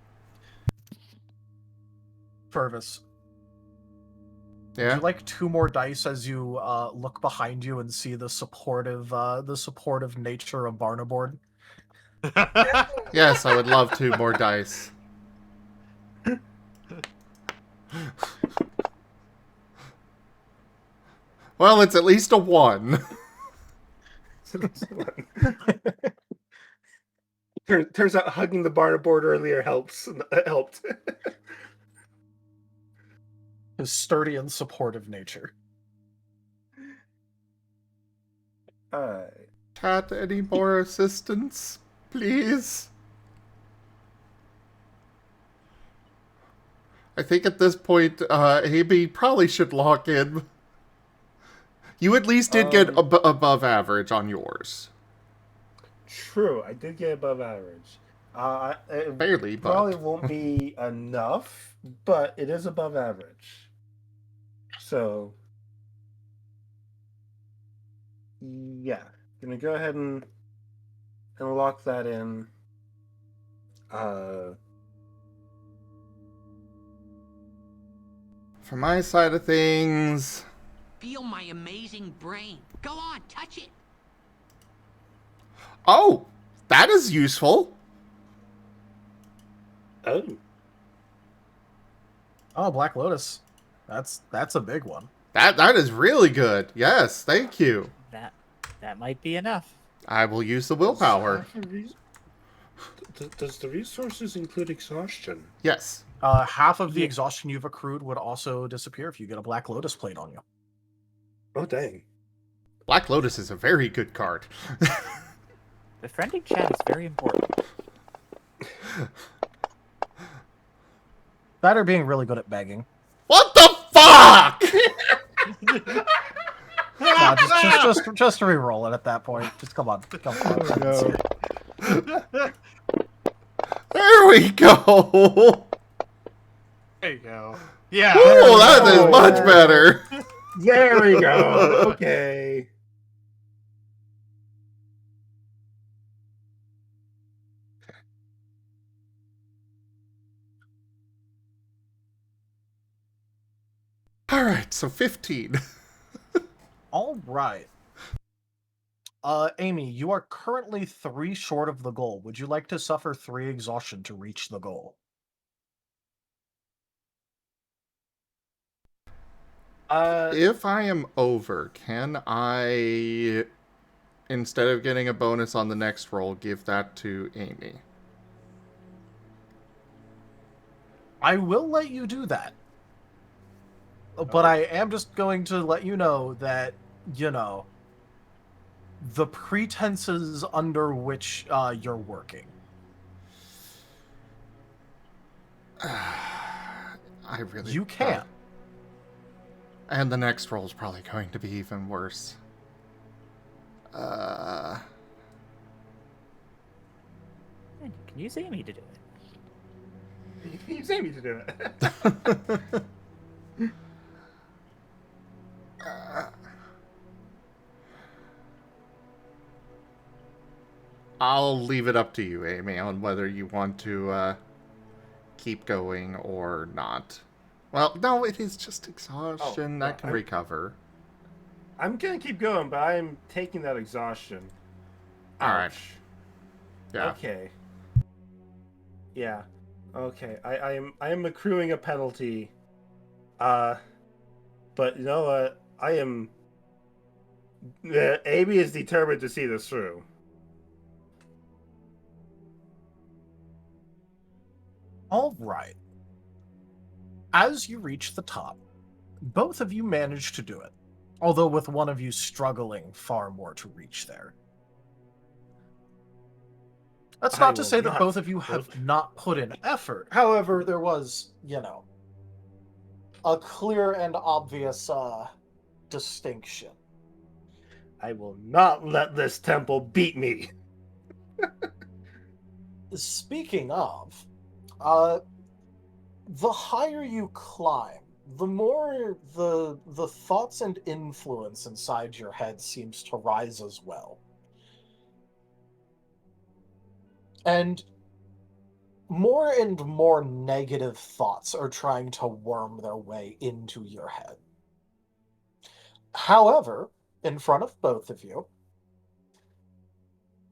Purvis. Yeah. Would you like 2 more dice as you look behind you and see the supportive nature of Barnaboard? Yes, I would love 2 more dice. Well, it's at least a 1. Turns out hugging the Barnaboard earlier helped. His sturdy and supportive nature. Chat, any more assistance, please? I think at this point, Amy probably should lock in. You at least did get above average on yours. True, I did get above average. It Barely, but... probably won't be enough, but it is above average. So, yeah, gonna go ahead and lock that in. For my side of things... Feel my amazing brain. Go on, touch it. Oh, that is useful. Oh, Black Lotus. That's a big one. That is really good. Yes, thank you. That might be enough. I will use the willpower. Does the resources include exhaustion? Yes. Half of the exhaustion you've accrued would also disappear if you get a Black Lotus plate on you. Oh, dang. Black Lotus is a very good card. Befriending chat is very important. That or being really good at begging. What the fuck? No, just re-roll it at that point. Just come on. There we go. There you go. Yeah. Oh, that is much better. There we go. Okay. All right, so 15. All right. Amy, you are currently 3 short of the goal. Would you like to suffer 3 exhaustion to reach the goal? If I am over, can I, instead of getting a bonus on the next roll, give that to Amy? I will let you do that. But I am just going to let you know that, the pretenses under which you're working. I really... You can. And the next roll is probably going to be even worse. Man, you can use Amy to do it. You can use Amy to do it. I'll leave it up to you, Amy, on whether you want to keep going or not. Well, no, it is just exhaustion. That can recover. I'm gonna keep going, but I'm taking that exhaustion. All right. Ouch. Yeah. Okay. Yeah. Okay. I am accruing a penalty. But you know what? Amy is determined to see this through. All right. As you reach the top, both of you manage to do it, although with one of you struggling far more to reach there. That's not to say that both of you have not put in effort. However, there was, a clear and obvious distinction. I will not let this temple beat me. Speaking of, the higher you climb, the more the thoughts and influence inside your head seems to rise as well. And more negative thoughts are trying to worm their way into your head. However, in front of both of you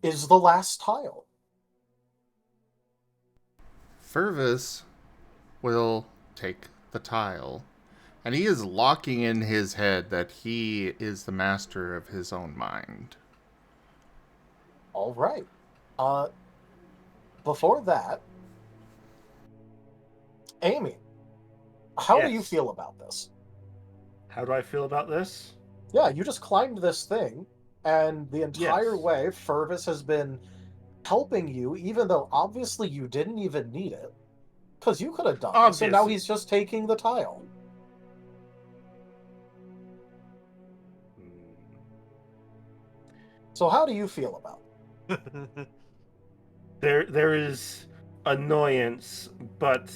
is the last tile. Fervis will take the tile, and he is locking in his head that he is the master of his own mind. All right. Before that, Amy, how do you feel about this? How do I feel about this? Yeah, you just climbed this thing, and the entire way, Fervis has been helping you, even though obviously you didn't even need it. Because you could have done this, and now he's just taking the tile. So how do you feel about it? There is annoyance, but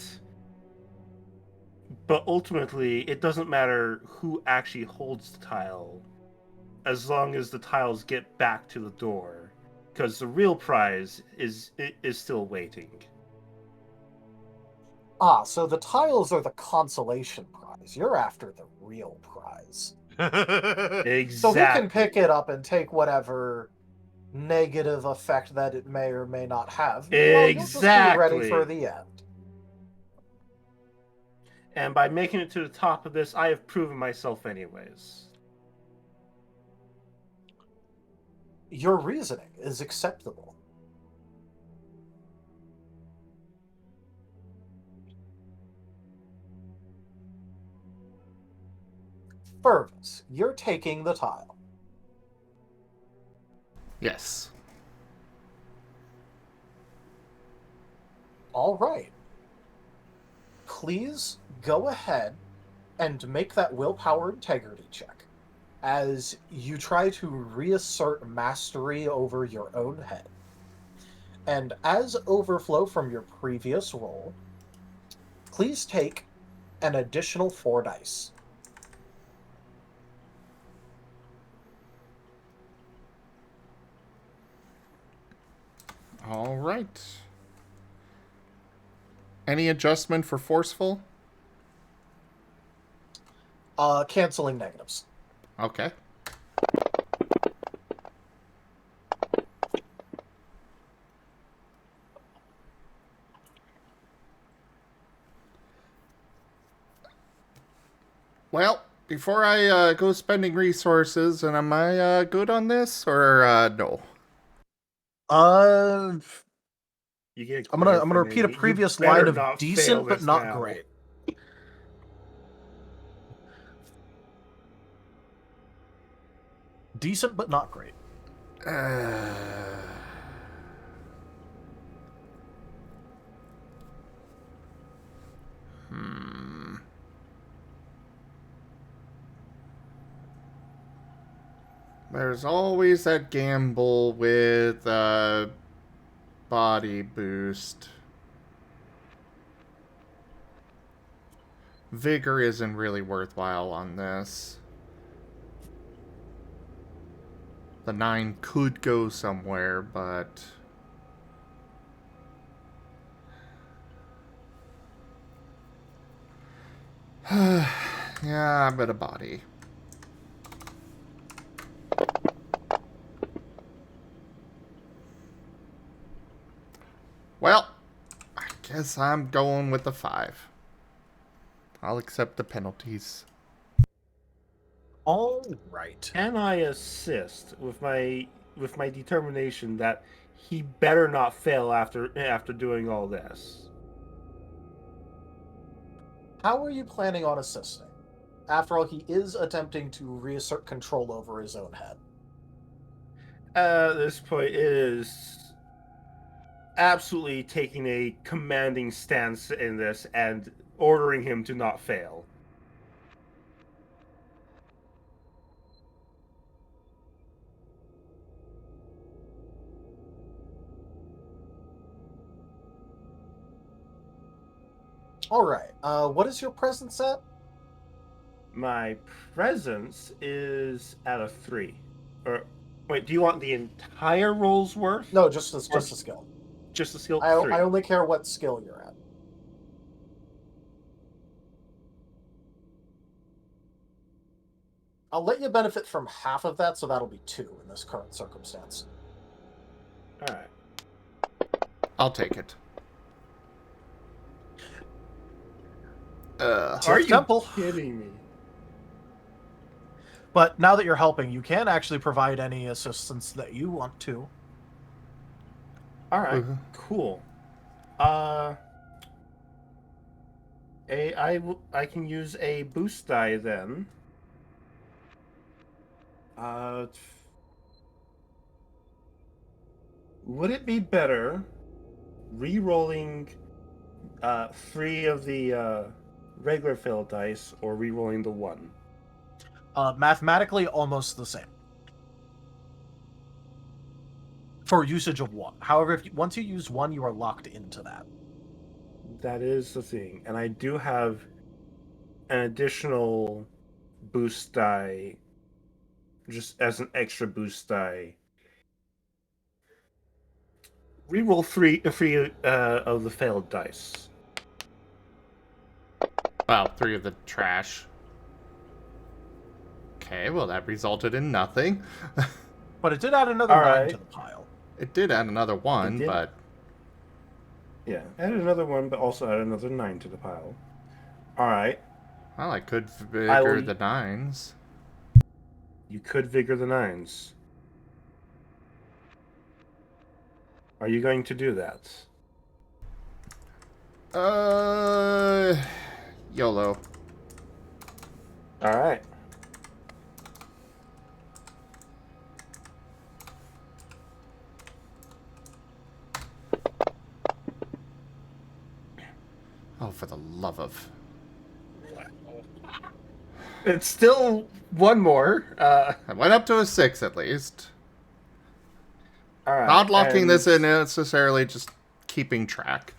ultimately it doesn't matter who actually holds the tile, as long as the tiles get back to the door, because the real prize is still waiting. Ah, so the tiles are the consolation prize. You're after the real prize. Exactly. So he can pick it up and take whatever negative effect that it may or may not have. You'll just be ready for the end. And by making it to the top of this, I have proven myself anyways. Your reasoning is acceptable. Fervis, you're taking the tile. Yes. All right. Please go ahead and make that willpower integrity check as you try to reassert mastery over your own head. And as overflow from your previous roll, please take an additional 4 dice. All right. Any adjustment for forceful? Canceling negatives. Okay. Well, before I go spending resources, and am I good on this or no? You get I'm gonna repeat a previous line of decent but not great. Decent but not great. There's always that gamble with body boost. Vigor isn't really worthwhile on this. The 9 could go somewhere, but... yeah, I'm gonna body. Well, I guess I'm going with the 5. I'll accept the penalties. All right. Can I assist with my determination that he better not fail after doing all this? How are you planning on assisting? After all, he is attempting to reassert control over his own head. At this point, it is absolutely taking a commanding stance in this and ordering him to not fail. All right. What is your presence at? My presence is at a 3. Or wait, do you want the entire roll's worth? No, just a skill. Just a skill. I 3. only care what skill you're at. I'll let you benefit from half of that, so that'll be 2 in this current circumstance. All right. I'll take it. Are you kidding me? But now that you're helping, you can actually provide any assistance that you want to. All right, cool. I can use a boost die then. Would it be better re-rolling 3 of the regular failed dice or re-rolling the 1? Mathematically, almost the same. For usage of 1. However, once you use 1, you are locked into that. That is the thing. And I do have an additional boost die, just as an extra boost die. Reroll 3 of the failed dice. Wow, 3 of the trash. Okay, well that resulted in nothing. But it did add another 9 to the pile. It did add another 1, but... yeah, add another 1, but also add another 9 to the pile. Alright. Well, I could vigor the 9s. You could vigor the 9s. Are you going to do that? YOLO. Alright. Oh, for the love of... It's still 1 more. I went up to a 6 at least. Alright. Not locking this in necessarily, just keeping track.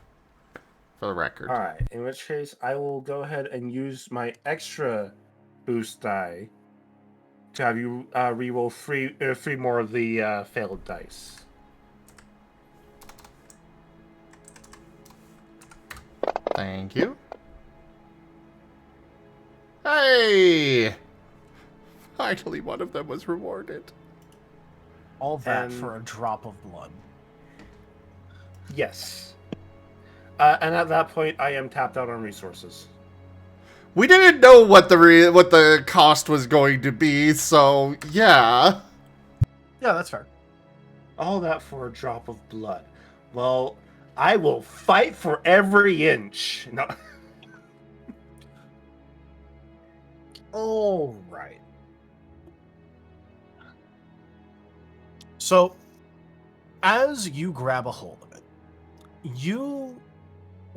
For the record. Alright, in which case I will go ahead and use my extra boost die to have you reroll 3 more of the failed dice. Thank you. Hey! Finally, one of them was rewarded. All that for a drop of blood. Yes. And at that point, I am tapped out on resources. We didn't know what the cost was going to be, so yeah. Yeah, that's fair. All that for a drop of blood. Well, I will fight for every inch. No. All right. So, as you grab a hold of it, you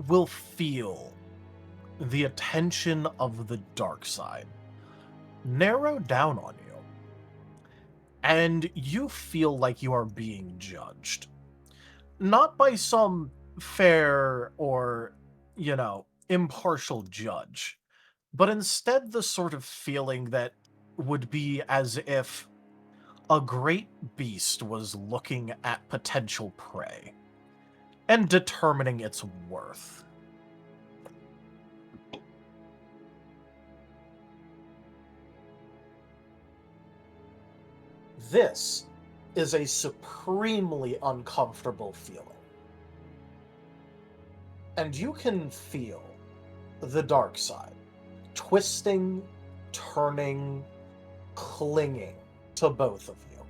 will feel the attention of the dark side narrow down on you and you feel like you are being judged. Not by some fair or, impartial judge, but instead the sort of feeling that would be as if a great beast was looking at potential prey and determining its worth. This is a supremely uncomfortable feeling. And you can feel the dark side twisting, turning, clinging to both of you.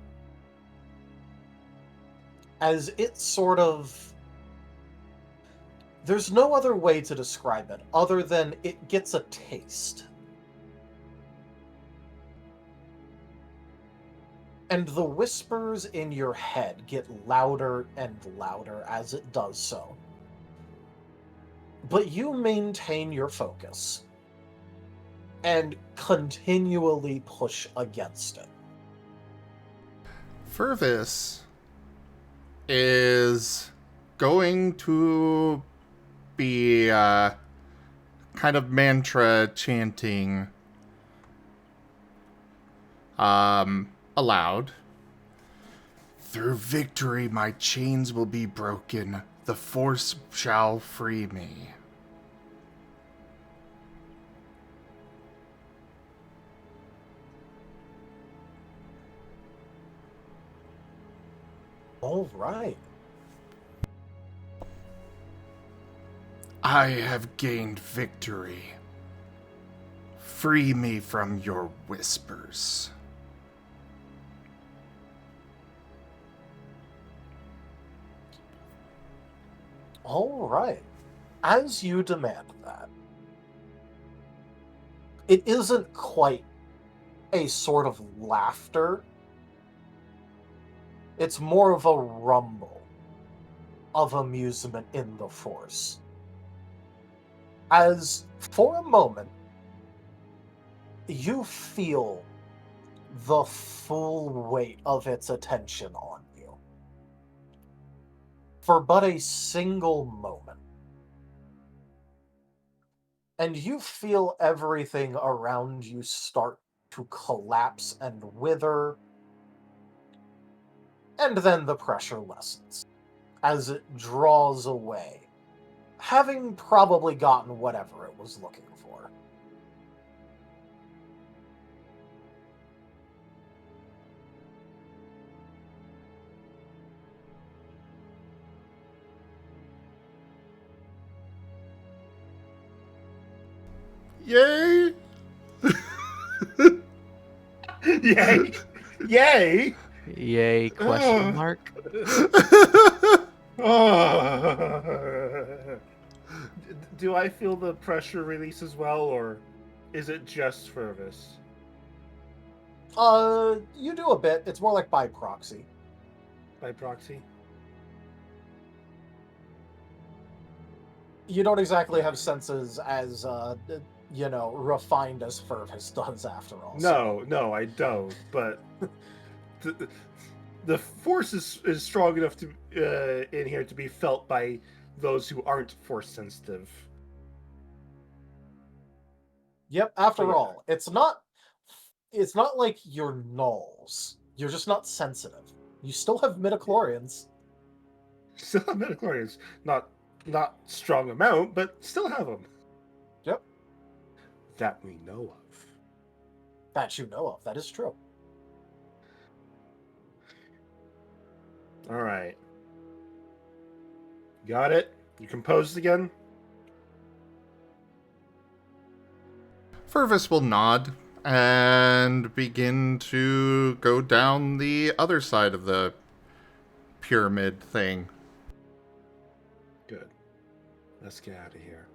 As it sort of... There's no other way to describe it other than it gets a taste. And the whispers in your head get louder and louder as it does so. But you maintain your focus and continually push against it. Furvis is going to be kind of mantra chanting aloud. Through victory my chains will be broken. The Force shall free me. All right. I have gained victory. Free me from your whispers. All right. As you demand that, it isn't quite a sort of laughter. It's more of a rumble of amusement in the Force. As, for a moment, you feel the full weight of its attention on you. For but a single moment. And you feel everything around you start to collapse and wither. And then the pressure lessens as it draws away, having probably gotten whatever it was looking for. Yay! Yay! Yay! Yay, question mark. Do I feel the pressure release as well, or is it just Furvis? You do a bit. It's more like by proxy. By proxy? You don't exactly have senses as, refined as Furvis does, after all. No, I don't. But the force is strong enough to in here to be felt by those who aren't force sensitive. Yep. After all, it's not like you're nulls. You're just not sensitive. You still have midichlorians. Still have midichlorians, not strong amount, but still have them. Yep. That we know of. That you know of. That is true. All right. Got it? You composed again? Furvis will nod and begin to go down the other side of the pyramid thing. Good. Let's get out of here.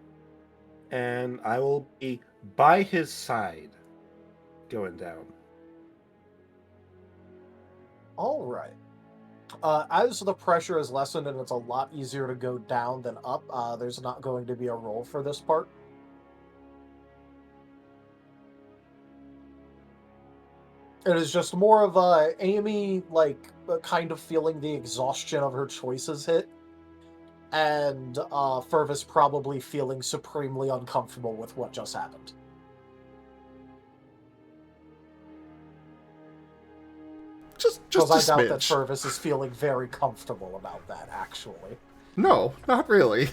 And I will be by his side going down. All right. As the pressure is lessened and it's a lot easier to go down than up, there's not going to be a roll for this part. It is just more of Amy, like, kind of feeling the exhaustion of her choices hit, and Fervis probably feeling supremely uncomfortable with what just happened. Just Because a I doubt that smidge. Fervis is feeling very comfortable about that, actually. No, not really.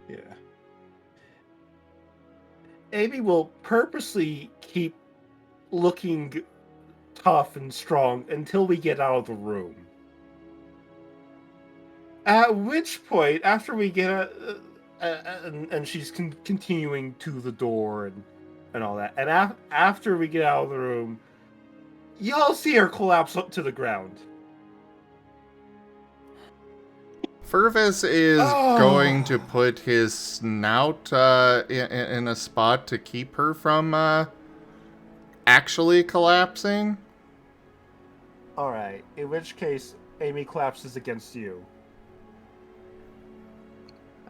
Yeah. Amy will purposely keep looking tough and strong until we get out of the room. At which point, after we get and she's continuing to the door and all that, and after we get out of the room, y'all see her collapse up to the ground. Fervis is going to put his snout in a spot to keep her from actually collapsing. All right. In which case, Amy collapses against you.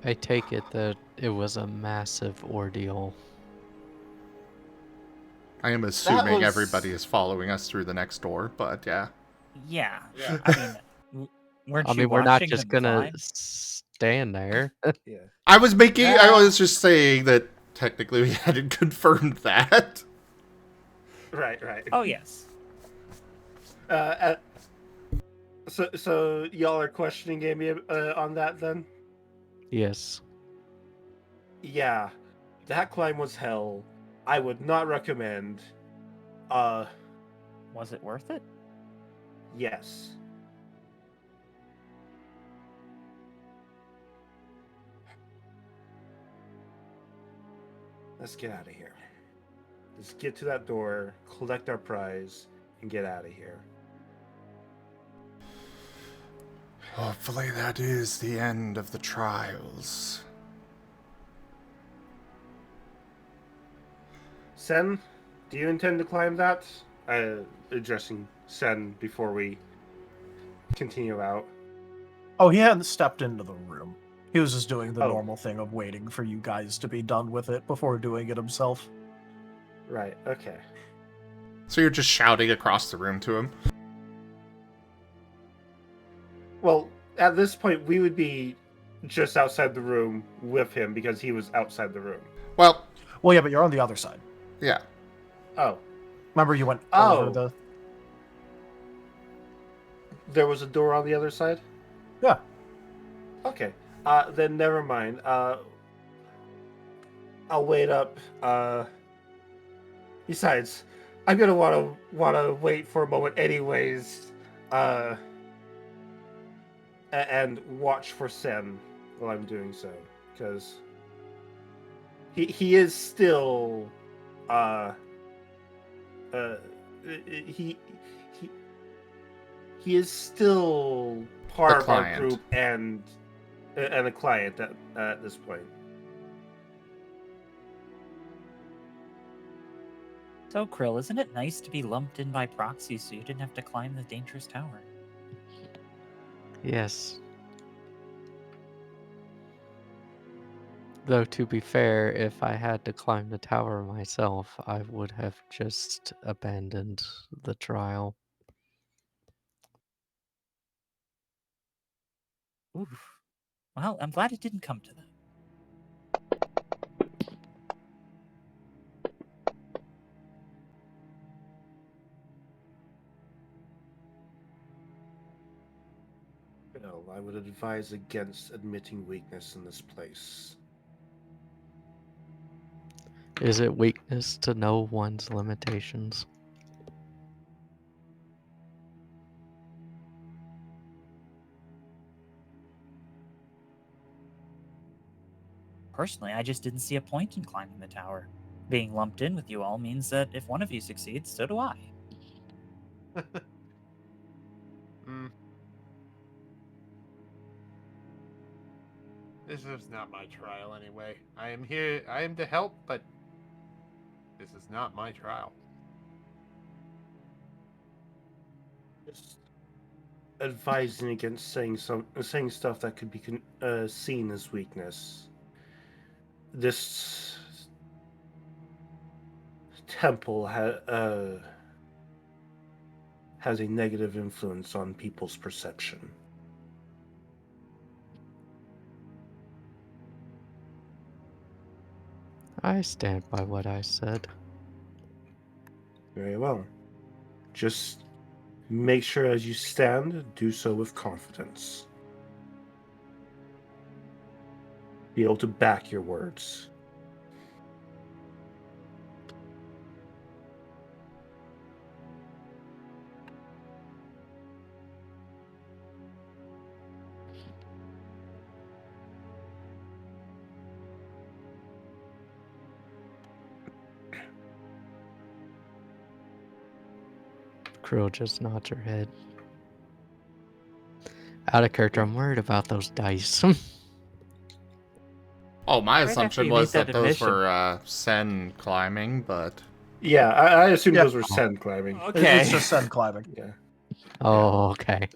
I take it that it was a massive ordeal. I am assuming was- everybody is following us through the next door, but yeah. Yeah. I mean, weren't I you mean, we're not watching just them gonna climb? stand there. Yeah. I was Yeah. was just saying that technically we hadn't confirmed that. Right. Oh yes. So y'all are questioning Amy on that then? Yes. Yeah. That climb was hell. I would not recommend. Was it worth it? Yes. Let's get out of here. Let's get to that door, collect our prize, and get out of here. Hopefully that is the end of the trials. Sen, do you intend to climb that? Addressing Sen before we continue out. Oh, he hadn't stepped into the room. He was just doing the Oh. normal thing of waiting for you guys to be done with it before doing it himself. Right, okay. So you're just shouting across the room to him? Well, at this point, we would be just outside the room with him because he was outside the room. Well, yeah, but you're on the other side. Yeah. Oh. Remember you went Oh. over the... There was a door on the other side? Yeah. Okay. Then never mind. I'll wait up. Besides, I'm gonna wanna wait for a moment anyways. And watch for Sen while I'm doing so, because he is still he is still part of our group and a client at this point. So, Krill, isn't it nice to be lumped in by proxy so you didn't have to climb the dangerous tower? Yes. Though, to be fair, if I had to climb the tower myself, I would have just abandoned the trial. Oof. Well, I'm glad it didn't come to that. No, I would advise against admitting weakness in this place. Is it weakness to know one's limitations? Personally, I just didn't see a point in climbing the tower. Being lumped in with you all means that if one of you succeeds, so do I. This is not my trial anyway. I am here. I am to help, but this is not my trial. Just advising against saying stuff that could be seen as weakness. This temple has a negative influence on people's perception. I stand by what I said. Very well. Just make sure as you stand, do so with confidence. Be able to back your words. Krill just nods her head. Out of character, I'm worried about those dice. Oh, my Right after assumption you made was that that those admission. were Sen climbing, but Yeah, I assumed Yeah. those were sand climbing. Okay. It's just send climbing. Yeah. Oh, okay.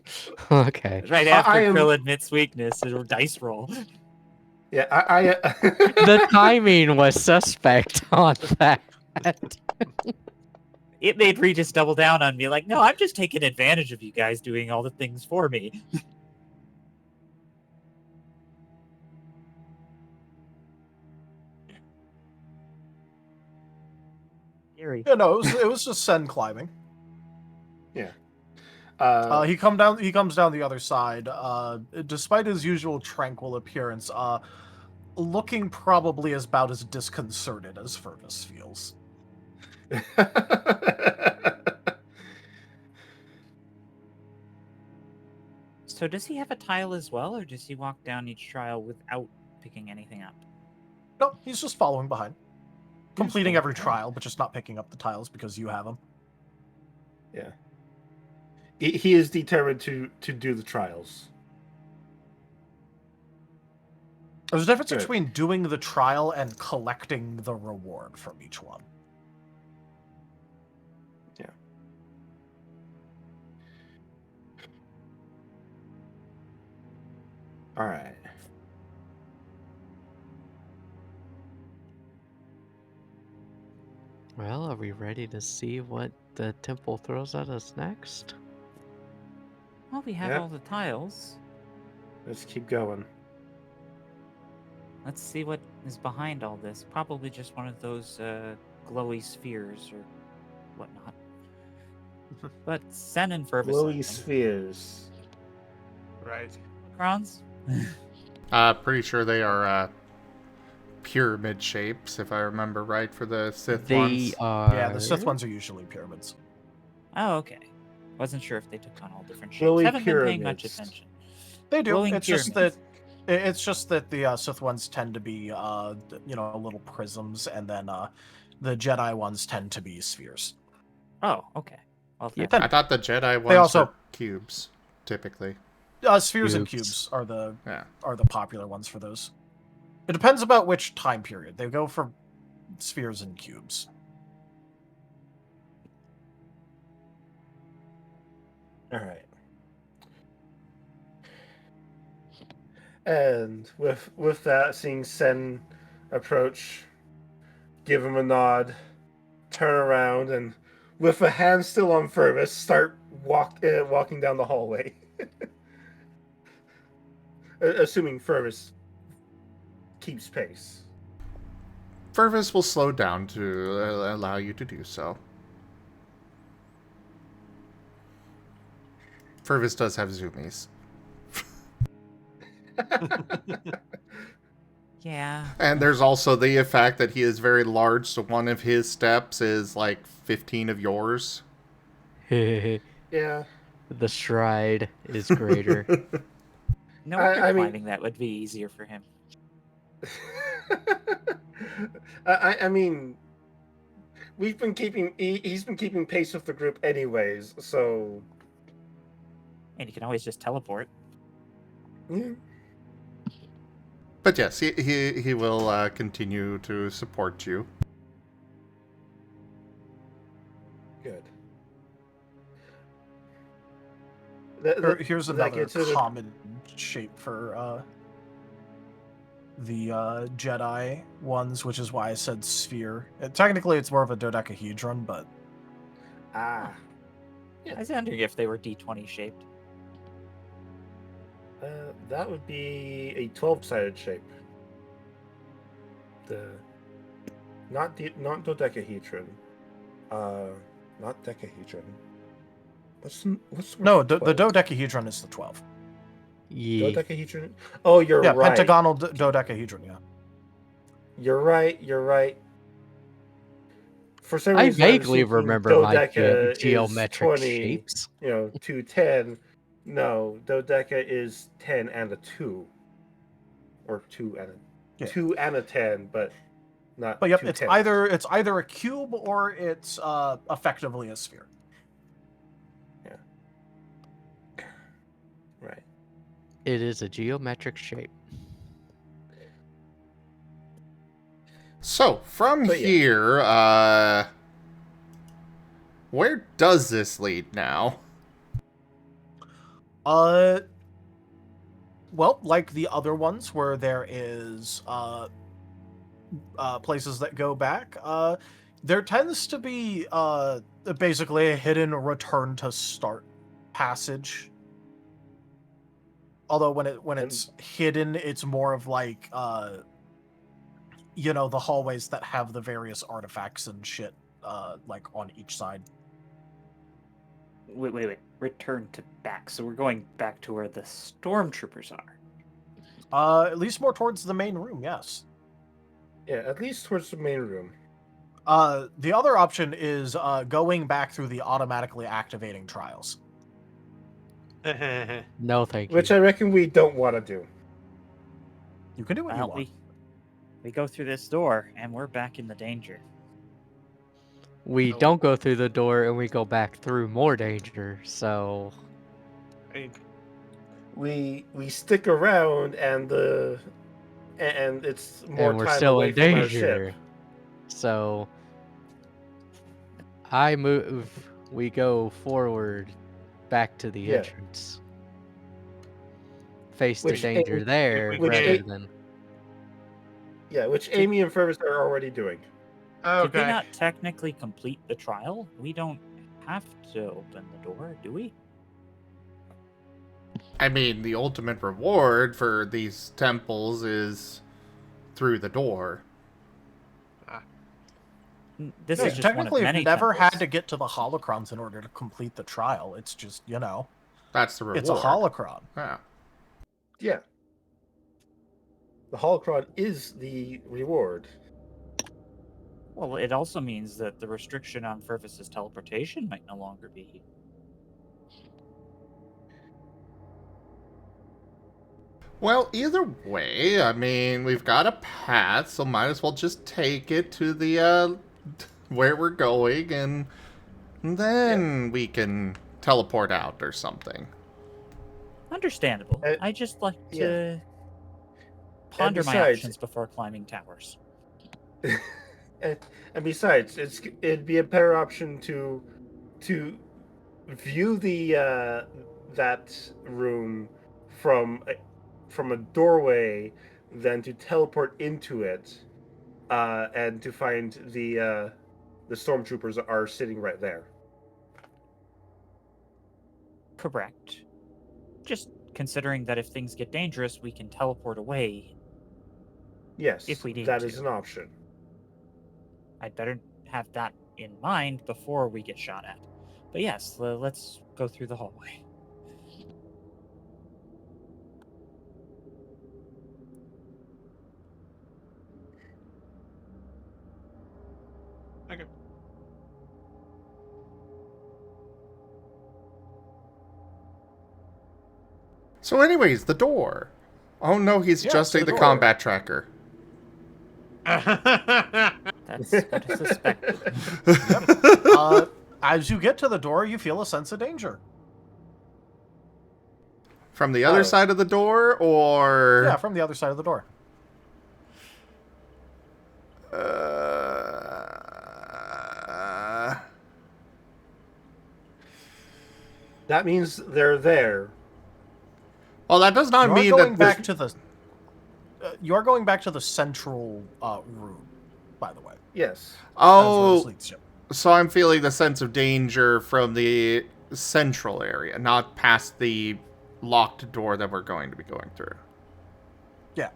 Okay. Right after I am- Krill admits weakness, it'll dice roll. Yeah, I The timing was suspect on that. It made Regis double down on me, like, no, I'm just taking advantage of you guys doing all the things for me. Scary. Yeah, no, it was just send climbing. He comes down the other side. Despite his usual tranquil appearance, looking probably about as disconcerted as Furvis feels. So does he have a tile as well, or does he walk down each trial without picking anything up? No, he's just following behind. Completing following every behind. trial, but just not picking up the tiles because you have them. Yeah. He is determined to do the trials. There's a difference Good. between doing the trial and collecting the reward from each one. Yeah. All right. Well, are we ready to see what the temple throws at us next? Well, we have Yep. all the tiles. Let's keep going. Let's see what is behind all this. Probably just one of those glowy spheres or whatnot. But Sen and Furvis. Glowy spheres. Right. Crons? pretty sure they are pyramid shapes, if I remember right, for the Sith They ones. are. Yeah, the Sith ones are usually pyramids. Oh, okay. Wasn't sure if they took on all different shapes. Glowy Haven't been paying much pyramids. attention. They do. Glowing It's just pyramids. that the Sith ones tend to be little prisms, and then the Jedi ones tend to be spheres. Oh, okay. Well, if Yeah. that's- I thought the Jedi ones also- were cubes, typically. Spheres and Cubes. cubes are the Yeah. popular ones for those. It depends about which time period. They go for spheres and cubes. All right. And with that, seeing Sen approach, give him a nod, turn around, and with a hand still on Furvis, start walking down the hallway. Assuming Furvis keeps pace. Furvis will slow down to allow you to do so. Furvis does have zoomies. Yeah. And there's also the fact that he is very large, so one of his steps is like 15 of yours. The Yeah. stride is greater. No wonder I mean- climbing that would be easier for him. I mean, he's been keeping pace with the group anyways, so And you can always just teleport. yeah. But yes, he will continue to support you. Good. Here's that another gets to the- common shape for the Jedi ones, which is why I said sphere. Technically, it's more of a dodecahedron, but Ah. I was wondering if they were D20 shaped. That would be a 12-sided shape. Not dodecahedron. Not decahedron. What's No, the dodecahedron is the 12. Yeah. Dodecahedron? Oh, you're Yeah, right. pentagonal dodecahedron, yeah. You're right. For some I reason, I was vaguely thinking remember my dodeca is geometric 20, shapes. 2, 10. No, dodeca is 10 and a 2. Or 2 and a 10, but not. But yep, 2 it's 10s. either a cube or it's effectively a sphere. Yeah. Right. It is a geometric shape. So, from But yeah. here, where does this lead now? Well, like the other ones where there is places that go back, there tends to be basically a hidden return to start passage. Although when it's hidden, it's more of like the hallways that have the various artifacts and shit like on each side. Wait. Return to back. So we're going back to where the stormtroopers are. At least more towards the main room, yes. Yeah, at least towards the main room. The other option is going back through the automatically activating trials. No, thank you. Which I reckon we don't want to do. You can do what you Well, want. we go through this door and we're back in the danger. We don't go through the door and we go back through more danger, so... We stick around and it's more and we're time still away in from our danger. ship. So... I move, we go forward back to the entrance. Face the danger there rather than... Yeah, which Amy and Fervis are already doing. Did we not technically complete the trial? We don't have to open the door, do we? I mean, the ultimate reward for these temples is through the door. This Yeah, is just technically, one of many you've never temples. had to get to the holocrons in order to complete the trial. It's just, That's the reward. it's a holocron. Yeah. Yeah. The holocron is the reward. Well, it also means that the restriction on Fervis's teleportation might no longer be. Well, either way, I mean, we've got a path, so might as well just take it to the, where we're going, and then we can teleport out or something. Understandable. I just like to ponder my besides- options before climbing towers. And besides, it'd be a better option to view the that room from a doorway than to teleport into it and to find the stormtroopers are sitting right there. Correct. Just considering that if things get dangerous, we can teleport away. Yes, If we need that to. is an option. I'd better have that in mind before we get shot at. But yes, let's go through the hallway. Okay. So anyways, the door. Oh no, he's Yeah, adjusting so the the door. combat tracker. That's what I suspected. As you get to the door, you feel a sense of danger. From the other side of the door, or... Yeah, from the other side of the door. That means they're there. Well, that does not mean You are going back to the central room, by the way. Yes. Oh, As leads you. so I'm feeling the sense of danger from the central area, not past the locked door that we're going to be going through. Yeah.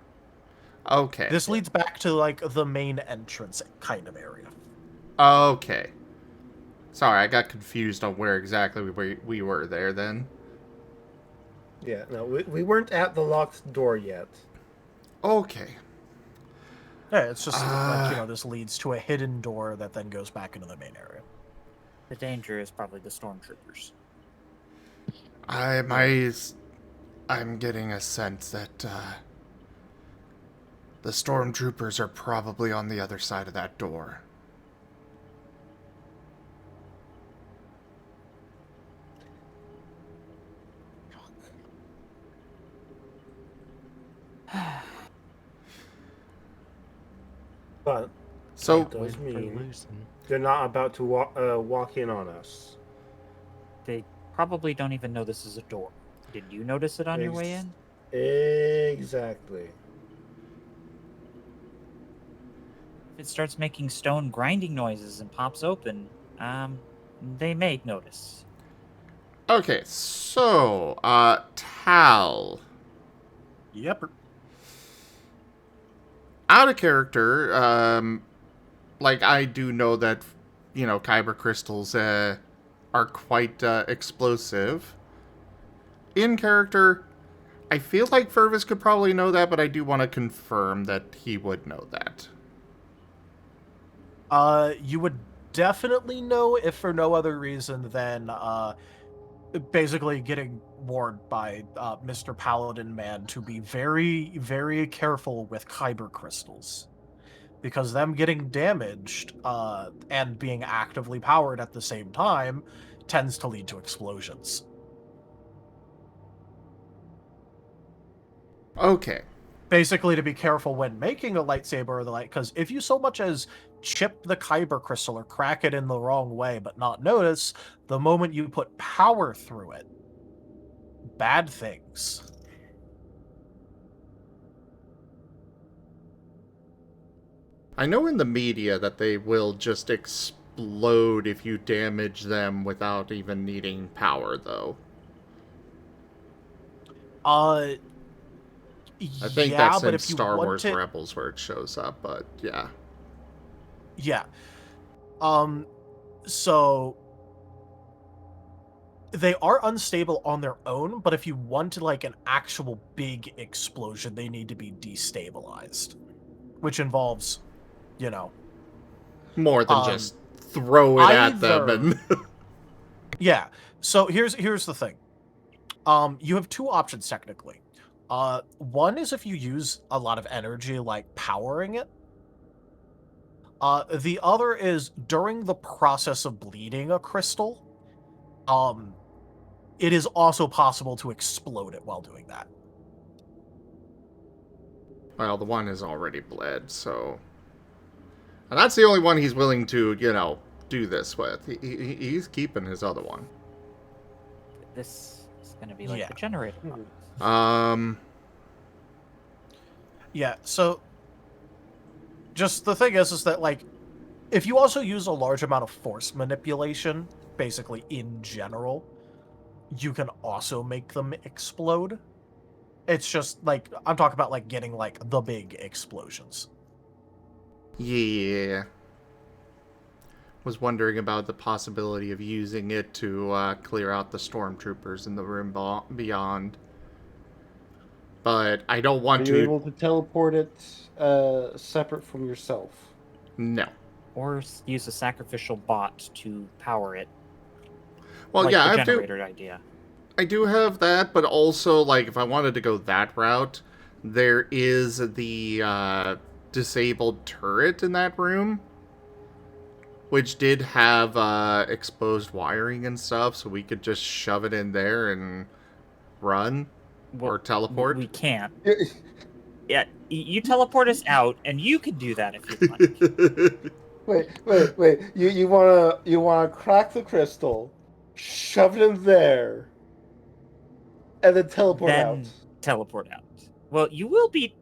Okay. This leads back to, like, the main entrance kind of area. Okay. Sorry, I got confused on where exactly we were there then. Yeah, no, we weren't at the locked door yet. Okay. Yeah, it's just, like, this leads to a hidden door that then goes back into the main area. The danger is probably the stormtroopers. I'm getting a sense that the stormtroopers are probably on the other side of that door. But So it does mean they're not about to walk in on us. They probably don't even know this is a door. Did you notice it on your way in? Exactly. If it starts making stone grinding noises and pops open, they may notice. okay, so Tal. Yep. Out of character, like I do know that, kyber crystals are quite explosive. In character, I feel like Furvis could probably know that, but I do want to confirm that he would know that. You would definitely know if for no other reason than basically getting warned by Mr. Paladin Man to be very, very careful with kyber crystals. Because them getting damaged and being actively powered at the same time tends to lead to explosions. Okay. Basically, to be careful when making a lightsaber or the light, because if you so much as chip the kyber crystal or crack it in the wrong way but not notice, the moment you put power through it, bad things. I know in the media that they will just explode if you damage them without even needing power, though. I think that's in Star Wars Rebels where it shows up, but yeah. Yeah. So they are unstable on their own, but if you want like an actual big explosion, they need to be destabilized, which involves, more than just throw it at them and yeah. So here's the thing. You have two options technically. One is if you use a lot of energy, like powering it. The other is during the process of bleeding a crystal, it is also possible to explode it while doing that. Well, the one is already bled, so... And that's the only one he's willing to, do this with. He's keeping his other one. This is going to be like a generator. Yeah, so... Just the thing is that, like, if you also use a large amount of force manipulation, basically in general, you can also make them explode. It's just, like, I'm talking about, like, getting, like, the big explosions. Yeah. Was wondering about the possibility of using it to clear out the stormtroopers in the room beyond. But I don't want to... Are you able to teleport it separate from yourself? No. Or use a sacrificial bot to power it. Well, like yeah, the generator idea. I do have that, but also, like, if I wanted to go that route, there is the disabled turret in that room, which did have exposed wiring and stuff, so we could just shove it in there and run or teleport. We can't. Yeah, you teleport us out, and you can do that if you like. Wait. You wanna crack the crystal, shove it in there, and then teleport out. Teleport out. Well, you will be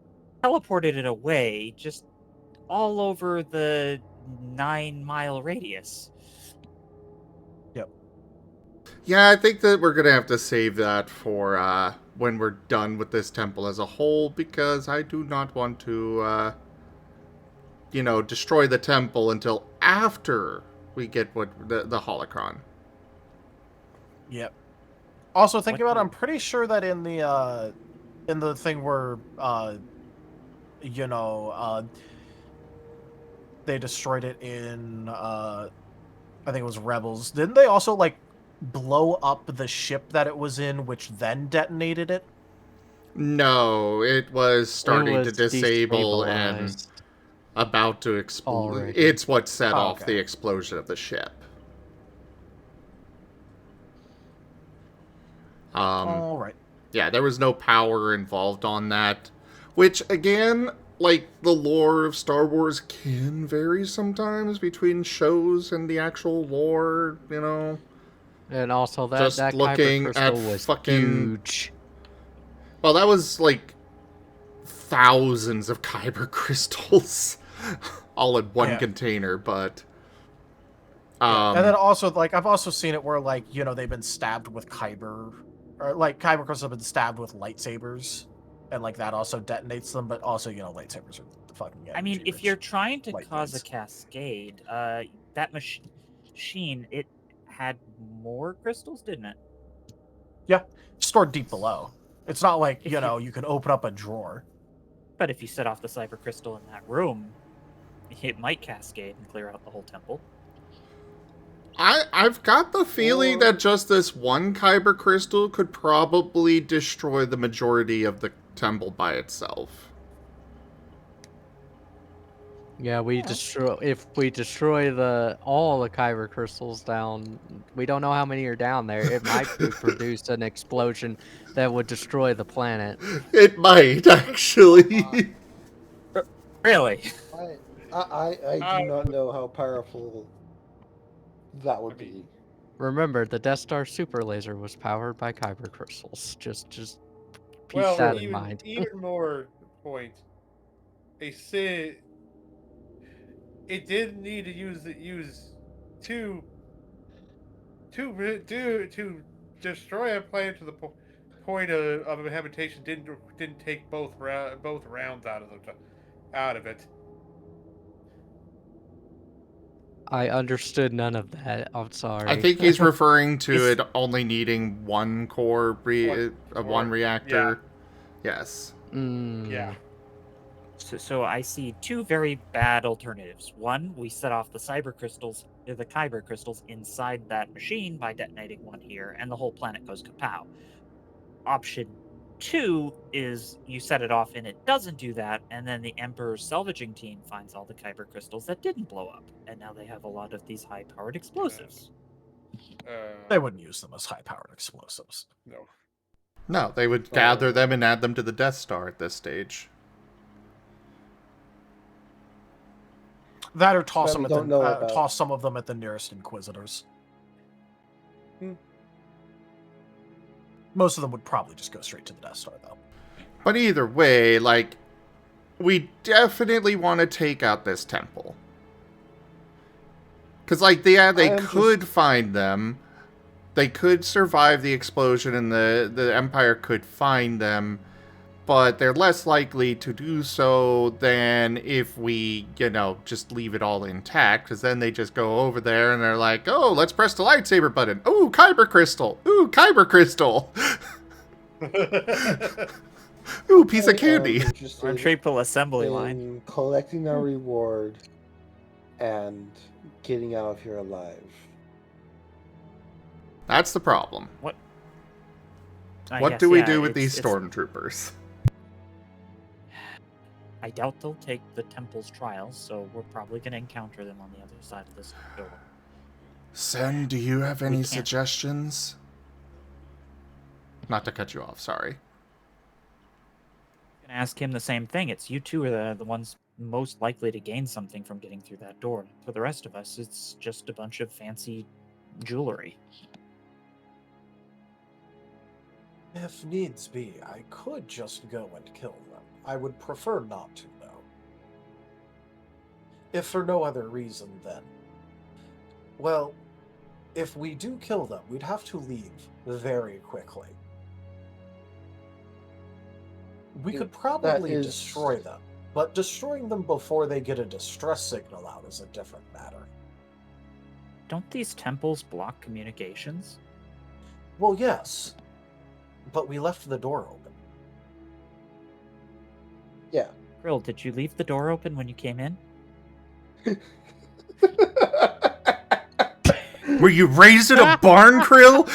teleported in a way, just all over the 9-mile radius. Yep. Yeah, I think that we're gonna have to save that for when we're done with this temple as a whole, because I do not want to, destroy the temple until after we get what the holocron. Yep. Also, thinking What about it, do- I'm pretty sure that in the thing where they destroyed it in I think it was Rebels. Didn't they also like blow up the ship that it was in, which then detonated it? No, it was starting to was disable and destabilized about to explode. already. It's what set Oh, off okay. the explosion of the ship. All right. Yeah, there was no power involved on that. Which, again, like, the lore of Star Wars can vary sometimes between shows and the actual lore, And also that Just that looking kyber crystal at was fucking- huge. Well, that was, like, thousands of kyber crystals all in one Yeah. container, but... And then also, like, I've also seen it where, like, they've been stabbed with kyber, or, like, kyber crystals have been stabbed with lightsabers, and, like, that also detonates them, but also, lightsabers are the fucking I mean, if you're trying to Light cause a blades. cascade, that machine, it had more crystals, didn't it? stored deep below. It's not like, If you can open up a drawer. But if you set off the cyber crystal in that room, it might cascade and clear out the whole temple. I've got the feeling that just this one kyber crystal could probably destroy the majority of the temple by itself. Yeah, if we destroy all the kyber crystals down, we don't know how many are down there. It might produce an explosion that would destroy the planet. It might, actually. Really? I do not know how powerful that would be. Remember, the Death Star super laser was powered by kyber crystals. Just keep Well, that in mind. even more point, a Sith. It did need to use to destroy a planet to the point of habitation. Didn't take both rounds out of it. I understood none of that. I'm sorry. I think he's referring to it only needing one core, one reactor. Yeah. Yes. Yeah. So I see two very bad alternatives. One, we set off the kyber crystals inside that machine by detonating one here, and the whole planet goes kapow. Option two is you set it off and it doesn't do that, and then the Emperor's salvaging team finds all the kyber crystals that didn't blow up, and now they have a lot of these high-powered explosives. They wouldn't use them as high-powered explosives. No. No, they would gather them and add them to the Death Star at this stage. That or toss That we them don't know about. toss some of them at the nearest Inquisitors. Most of them would probably just go straight to the Death Star, though. But either way, like, we definitely want to take out this temple. Because, like, they could find them. They could survive the explosion and the Empire could find them. But they're less likely to do so than if we, just leave it all intact. Because then they just go over there and they're like, oh, let's press the lightsaber button. Ooh, kyber crystal. Ooh, kyber crystal. Ooh, piece of candy. Arm triple assembly line. In collecting our reward and getting out of here alive. That's the problem. What What do we do with these stormtroopers? I doubt they'll take the temple's trials, so we're probably going to encounter them on the other side of this door. Sen, do you have any can't- suggestions? Not to cut you off, sorry. I'm going to ask him the same thing. It's you two are the ones most likely to gain something from getting through that door. For the rest of us, it's just a bunch of fancy jewelry. If needs be, I could just go and kill them. I would prefer not to, though. If for no other reason, then. Well, if we do kill them, we'd have to leave very quickly. We could probably destroy them, but destroying them before they get a distress signal out is a different matter. Don't these temples block communications? Well, yes, but we left the door open. Yeah. Krill, did you leave the door open when you came in? Were you raised in a barn, Krill?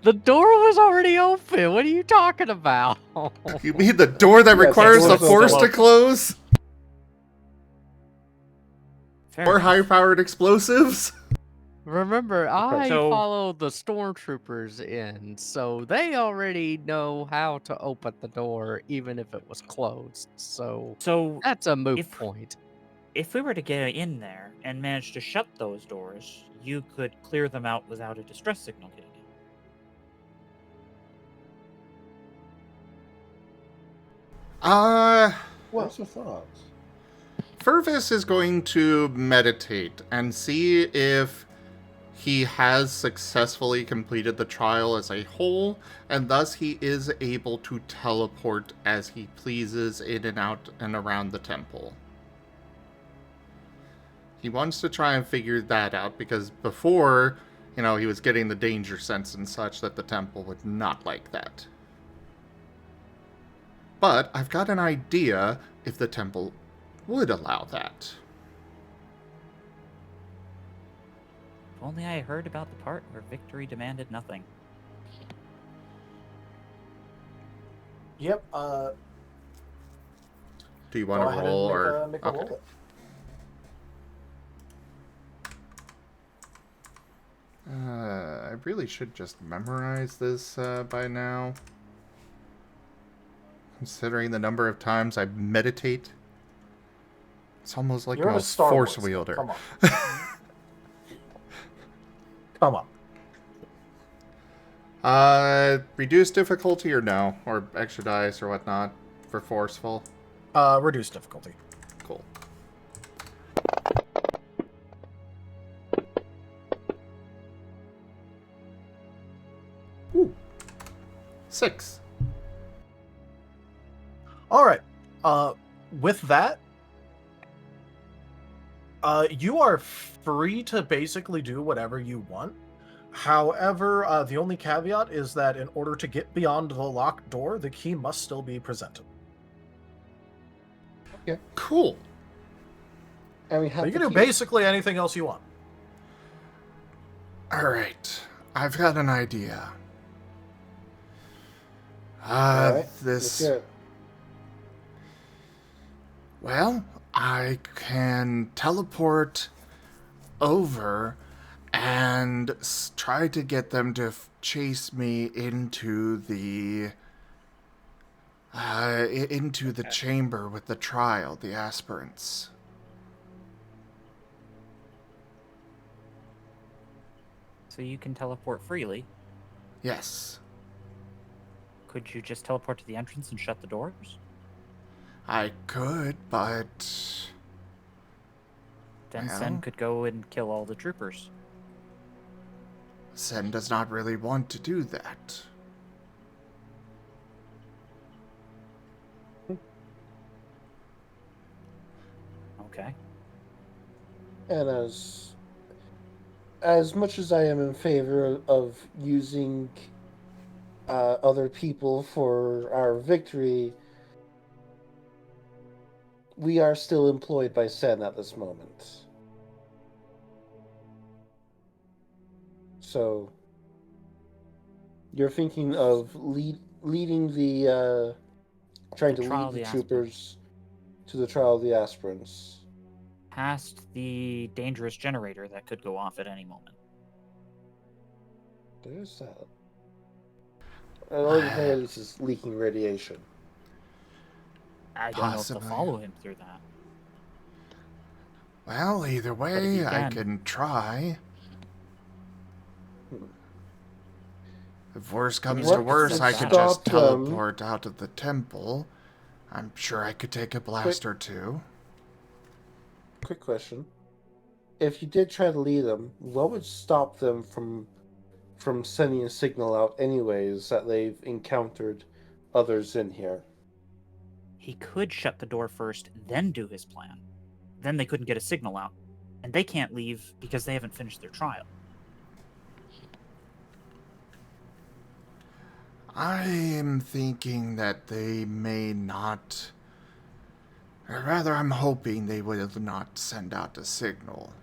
The door was already open. What are you talking about? You mean the door that Yes, requires the the door's force still to close? Fair Or enough. high-powered explosives? Remember, I So- followed the stormtroopers in, so they already know how to open the door, even if it was closed. So So that's a moot if- point. if we were to get in there and manage to shut those doors, you could clear them out without a distress signal getting in. What's your thoughts? Furvis is going to meditate and see if he has successfully completed the trial as a whole, and thus he is able to teleport as he pleases in and out and around the temple. He wants to try and figure that out because before, he was getting the danger sense and such that the temple would not like that. But I've got an idea if the temple would allow that. If only I heard about the part where victory demanded nothing. Yep. Do you Go want to ahead roll and or make a okay. roll it. I really should just memorize this by now. Considering the number of times I meditate, it's almost like You're I'm a a Star force Wars, wielder. Come on. Come on. Reduce difficulty or no? Or extra dice or whatnot for forceful? Reduce difficulty. Cool. Ooh. 6. All right. With that, you are free to basically do whatever you want. However, the only caveat is that in order to get beyond the locked door, the key must still be presented. Cool. And we So have you the can do key. basically anything else you want. Alright. I've got an idea. Alright, let's This... hear it. Well, I can teleport over and try to get them to chase me into the chamber with the trial, the aspirants. So you can teleport freely. Yes, Could you just teleport to the entrance and shut the doors? I could, but Then Well. Sen could go and kill all the troopers. Sen does not really want to do that. Okay. And as much as I am in favor of using other people for our victory, we are still employed by Sen at this moment. So you're thinking of leading the trying The to trial lead of the the troopers to the trial of the aspirants. Past the dangerous generator that could go off at any moment. There's that. All you heard is just leaking radiation. I don't know if Possibly. they'll follow him through that. Well, either if way, you I can- can try. If worse comes What to worse, I would could stop just them? teleport out of the temple. I'm sure I could take a blast or two. Quick question. If you did try to lead them, what would stop them from sending a signal out anyways that they've encountered others in here? He could shut the door first, then do his plan. Then they couldn't get a signal out. And they can't leave because they haven't finished their trial. I am thinking that they may not... Or rather, I'm hoping they will not send out a signal.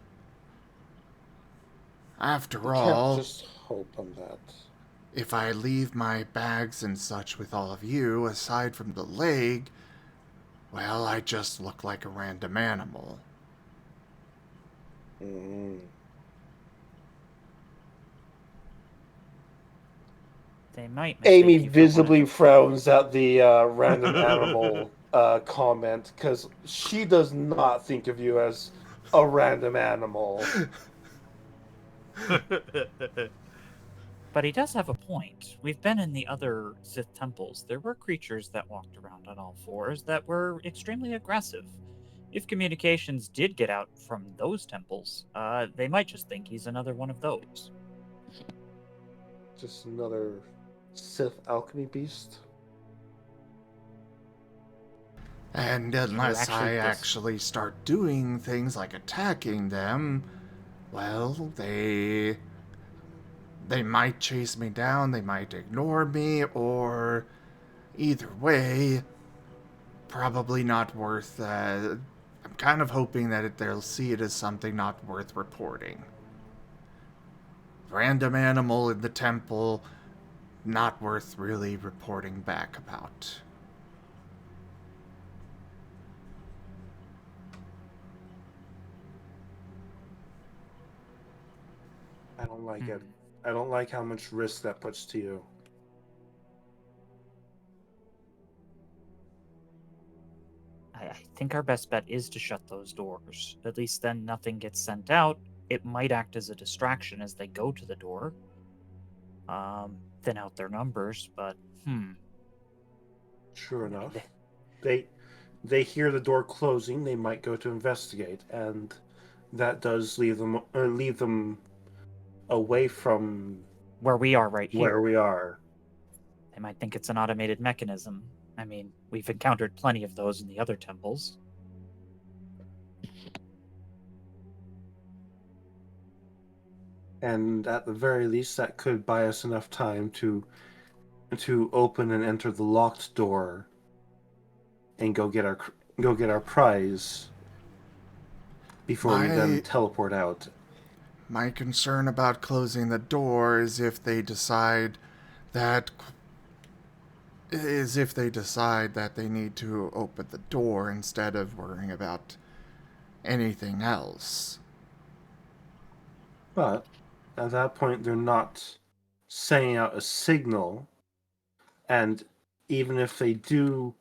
After all... Can't just hope on that. If I leave my bags and such with all of you, aside from the leg, well, I just look like a random animal. They might. Amy visibly frowns at the random animal comment because she does not think of you as a random animal. But he does have a point. We've been in the other Sith temples. There were creatures that walked around on all fours that were extremely aggressive. If communications did get out from those temples, they might just think he's another one of those. Just another Sith alchemy beast? And unless I actually start doing things like attacking them, well, they might chase me down, they might ignore me, or either way, probably not worth... I'm kind of hoping that they'll see it as something not worth reporting. Random animal in the temple, not worth really reporting back about. I don't like it. I don't like how much risk that puts to you. I think our best bet is to shut those doors. At least then nothing gets sent out. It might act as a distraction as they go to the door. Thin out their numbers, but Sure enough. They hear the door closing, they might go to investigate, and that does leave them away from where we are right here. Where we are. They might think it's an automated mechanism. I mean, we've encountered plenty of those in the other temples. And at the very least, that could buy us enough time to open and enter the locked door and go get our prize before we then teleport out. My concern about closing the door is if they decide that they need to open the door instead of worrying about anything else. But at that point, they're not sending out a signal, and even if they do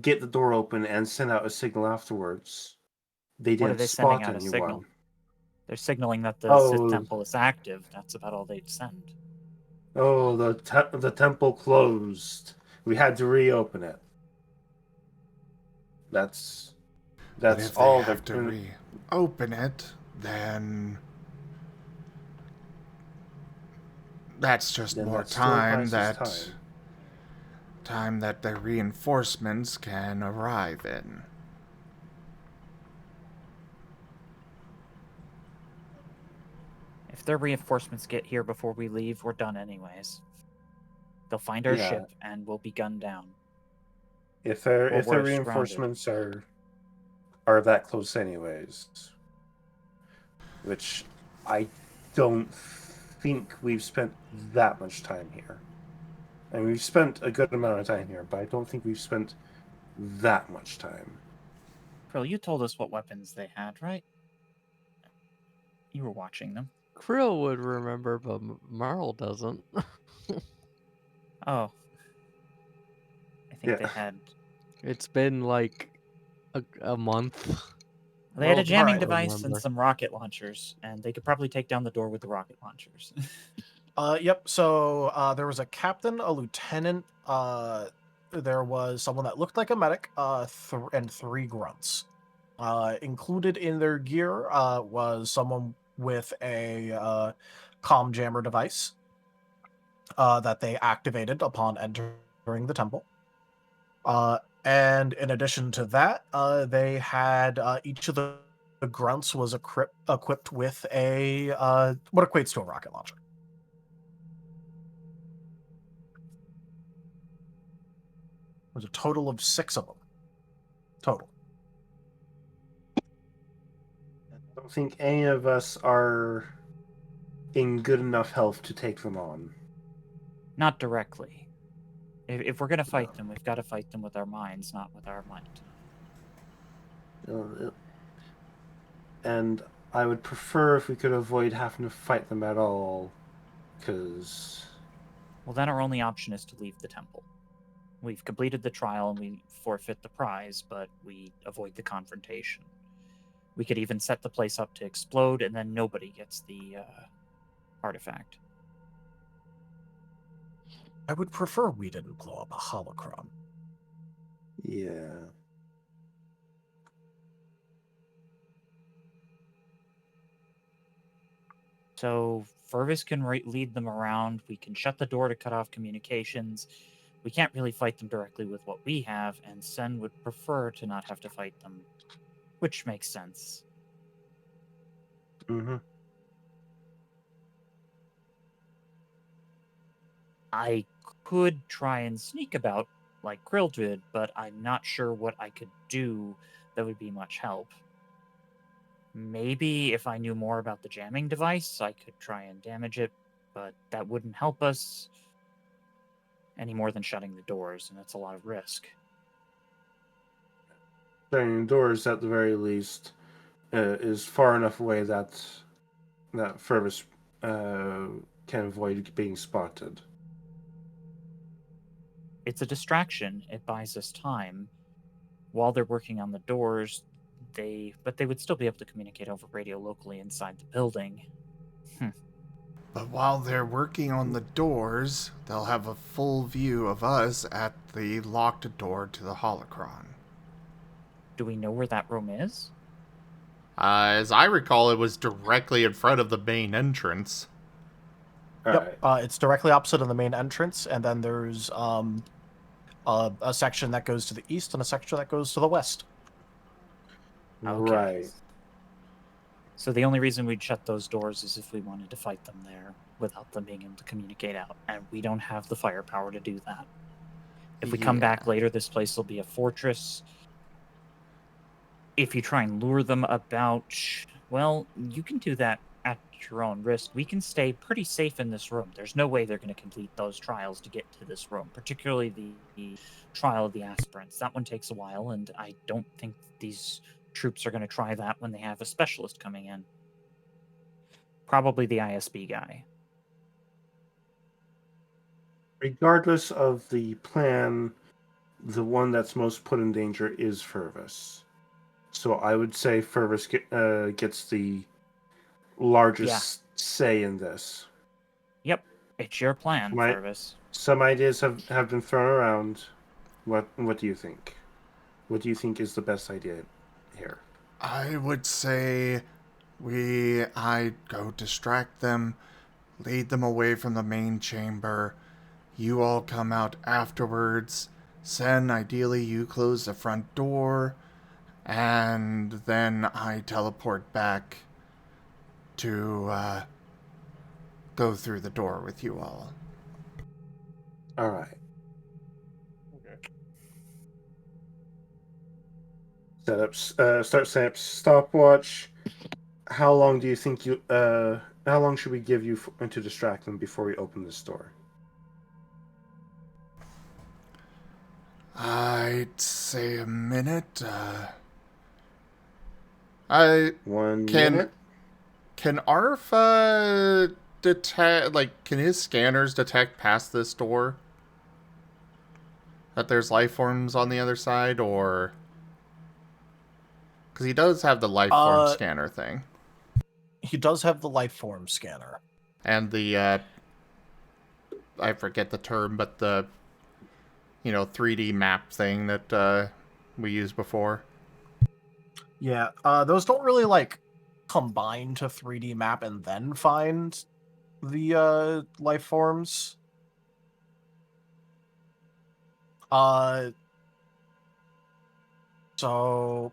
get the door open and send out a signal afterwards, they didn't spot anyone. Signal? They're signaling that the Sith temple is active. That's about all they'd send. Oh, the temple closed. We had to reopen it. That's if all they have to reopen it, then that's just more time that the reinforcements can arrive in. If their reinforcements get here before we leave, we're done anyways. They'll find our ship and we'll be gunned down. If their reinforcements are that close anyways, which I don't think we've spent that much time here. And we've spent a good amount of time here, but I don't think we've spent that much time. Krill, you told us what weapons they had, right? You were watching them. Krill would remember, but Merl doesn't. Oh. I think they had... It's been like a month. They had a jamming device and some rocket launchers, and they could probably take down the door with the rocket launchers. Yep, so there was a captain, a lieutenant, there was someone that looked like a medic, and 3 grunts. Included in their gear was someone with a comm jammer device that they activated upon entering the temple. And in addition to that, they had each of the grunts was equipped with a what equates to a rocket launcher. There's a total of 6 of them. Total. I don't think any of us are in good enough health to take them on. Not directly. If we're going to fight them, we've got to fight them with our minds, not with our might. And I would prefer if we could avoid having to fight them at all, because... Well, then our only option is to leave the temple. We've completed the trial and we forfeit the prize, but we avoid the confrontation. We could even set the place up to explode, and then nobody gets the artifact. I would prefer we didn't blow up a holocron. Yeah. So Furvis can lead them around. We can shut the door to cut off communications. We can't really fight them directly with what we have, and Sen would prefer to not have to fight them, which makes sense. Mm-hmm. I could try and sneak about like Krill did, but I'm not sure what I could do that would be much help. Maybe if I knew more about the jamming device, I could try and damage it, but that wouldn't help us any more than shutting the doors, and it's a lot of risk. Shutting the doors, at the very least, is far enough away that Furvis can avoid being spotted. It's a distraction. It buys us time. While they're working on the doors, they would still be able to communicate over radio locally inside the building. But while they're working on the doors, they'll have a full view of us at the locked door to the holocron. Do we know where that room is? As I recall, it was directly in front of the main entrance. Yep, it's directly opposite of the main entrance, and then there's a section that goes to the east and a section that goes to the west. Okay. Right. So the only reason we'd shut those doors is if we wanted to fight them there without them being able to communicate out, and we don't have the firepower to do that. If we come back later, this place will be a fortress. If you try and lure them about, well, you can do that at your own risk. We can stay pretty safe in this room. There's no way they're going to complete those trials to get to this room, particularly the trial of the aspirants. That one takes a while, and I don't think these troops are going to try that when they have a specialist coming in. Probably the ISB guy. Regardless of the plan, the one that's most put in danger is Furvis. So I would say Furvis gets the largest say in this. Yep, it's your plan, Furvis. Some ideas have been thrown around. What do you think? What do you think is the best idea here? I would say I go distract them, lead them away from the main chamber. You all come out afterwards. Sen, ideally you close the front door, and then I teleport back to go through the door with you all. All right. Start setting up stopwatch. How long do you think how long should we give you to distract them before we open this door? I'd say a minute. 1 minute? Can Arf detect, can his scanners detect past this door? That there's life forms on the other side, or... Because he does have the life form scanner thing. He does have the life form scanner. And the, I forget the term, but the 3D map thing that we used before. Yeah, those don't really, combine to 3D map and then find the, life forms. So...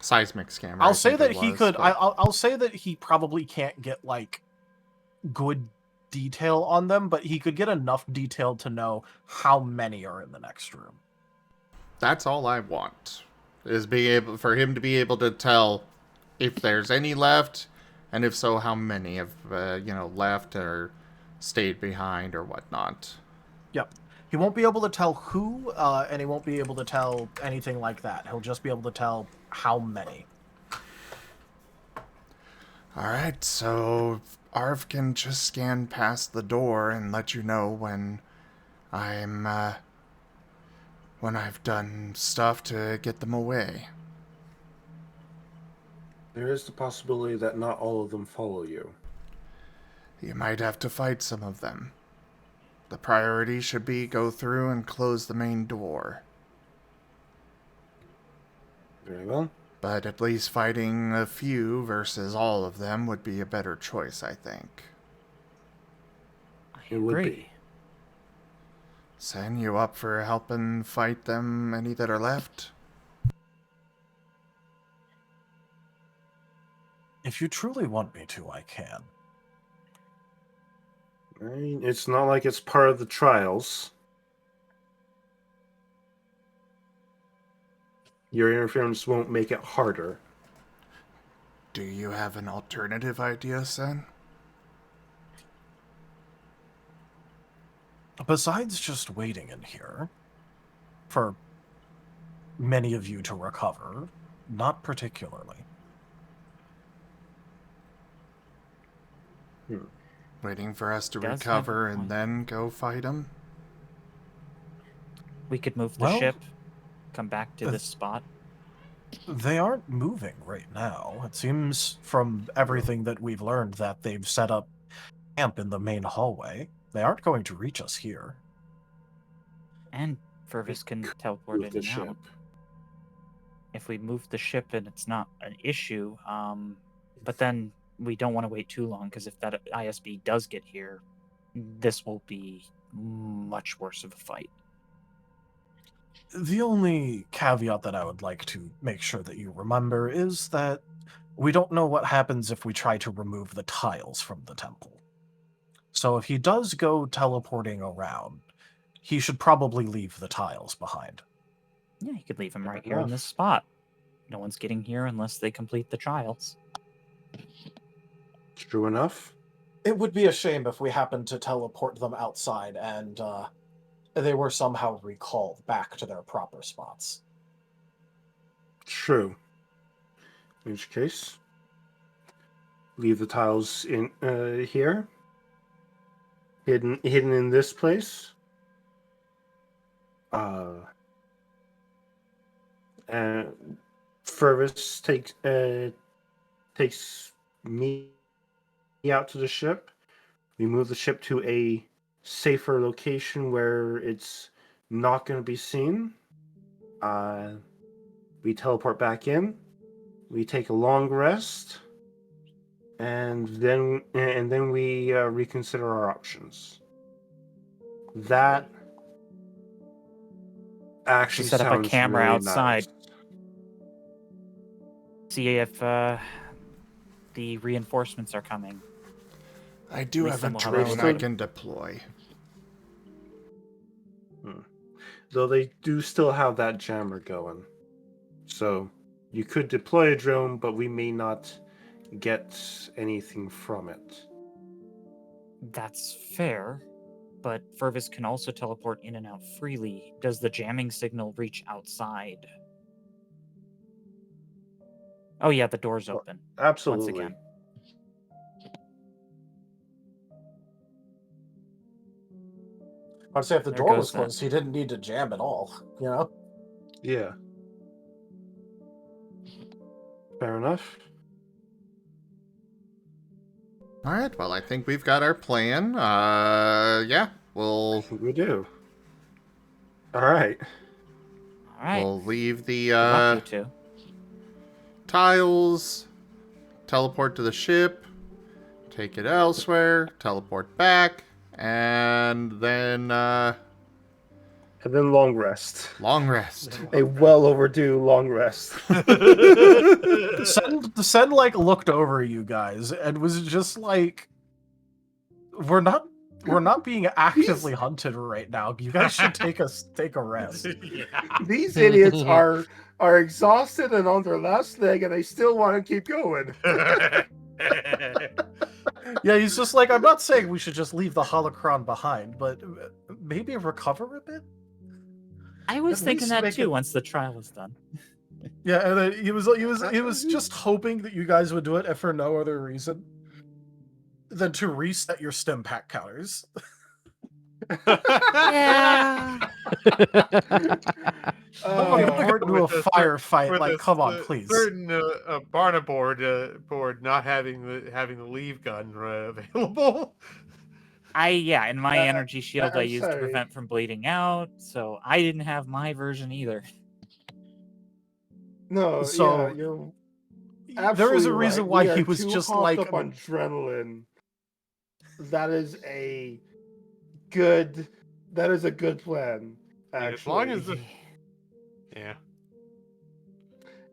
Seismic scanner. I'll say that he could... I'll say that he probably can't get, good detail on them, but he could get enough detail to know how many are in the next room. That's all I want, is for him to be able to tell if there's any left, and if so, how many have left or stayed behind or whatnot. Yep. He won't be able to tell who, and he won't be able to tell anything like that. He'll just be able to tell how many. Alright, so Arv can just scan past the door and let you know when I've done stuff to get them away. There is the possibility that not all of them follow you. You might have to fight some of them. The priority should be go through and close the main door. Very well. But at least fighting a few versus all of them would be a better choice, I think. I agree. Sen, you up for helping fight them, any that are left? If you truly want me to, I can. I mean, it's not like it's part of the trials. Your interference won't make it harder. Do you have an alternative idea, Sen? Besides just waiting in here, for many of you to recover, not particularly. Waiting for us to recover and then go fight them? We could move the ship, come back to this spot. They aren't moving right now. It seems from everything that we've learned that they've set up camp in the main hallway. They aren't going to reach us here. And Furvis can teleport in and out. If we move the ship and it's not an issue, but then we don't want to wait too long, because if that ISB does get here, this will be much worse of a fight. The only caveat that I would like to make sure that you remember is that we don't know what happens if we try to remove the tiles from the temple. So if he does go teleporting around, he should probably leave the tiles behind. Yeah, he could leave them right here in this spot. No one's getting here unless they complete the trials. True enough. It would be a shame if we happened to teleport them outside and they were somehow recalled back to their proper spots. True. In which case, leave the tiles in here, hidden in this place. And Furvis takes me out to the ship. We move the ship to a safer location where it's not going to be seen. We teleport back in. We take a long rest, and then we reconsider our options. That actually set up a camera really outside. Nice. See if the reinforcements are coming. I do have a drone I can deploy. Though they do still have that jammer going. So you could deploy a drone, but we may not get anything from it. That's fair, but Furvis can also teleport in and out freely. Does the jamming signal reach outside? Oh yeah, the door's open. Absolutely. Once again. I'd say if the door was closed, he didn't need to jam at all, you know? Yeah. Fair enough. Alright, well, I think we've got our plan. Yeah, We do. All right. All right. We'll leave the Good luck, you two. tiles, teleport to the ship, take it elsewhere, teleport back, and then And then long rest. long rest. A well overdue long rest. Sen like looked over you guys and was just like, we're not being actively hunted right now. You guys should take a rest. These idiots are exhausted and on their last leg, and they still want to keep going. Yeah, he's just like, I'm not saying we should just leave the holocron behind, but maybe recover a bit. I was At thinking least that make too it- once the trial was done. Yeah, and then he was just hoping that you guys would do it, if for no other reason than to reset your stim pack counters. Yeah. Nobody put into a with the- firefight. with Like, a come on, cer- please. Certain Barna board not having the leave gun available. In my energy shield I I'm used to sorry. prevent from bleeding out, so I didn't have my version either. No, So, yeah, you're there is a absolutely reason right. why We he are was too just hopped like, up on adrenaline. That is a good plan. Actually. As long as yeah.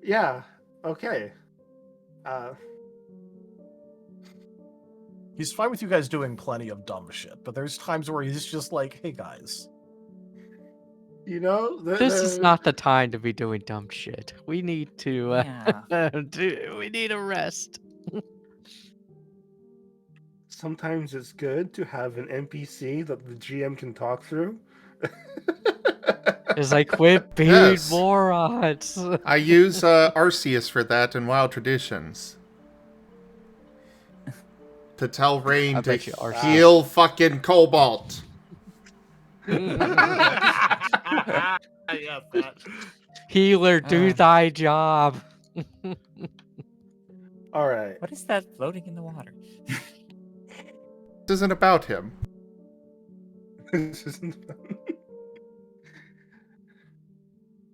Yeah. Okay. he's fine with you guys doing plenty of dumb shit, but there's times where he's just like, hey guys. You know, This is not the time to be doing dumb shit. We need to Yeah. we need a rest. Sometimes it's good to have an NPC that the GM can talk through. It's like, quit being Yes. morons. I use Arceus for that in WoW Traditions. To tell Rain I to bet you Arceus- heal fucking Cobalt. Healer, do Ah. thy job. All right. What is that floating in the water? This isn't about him. This isn't.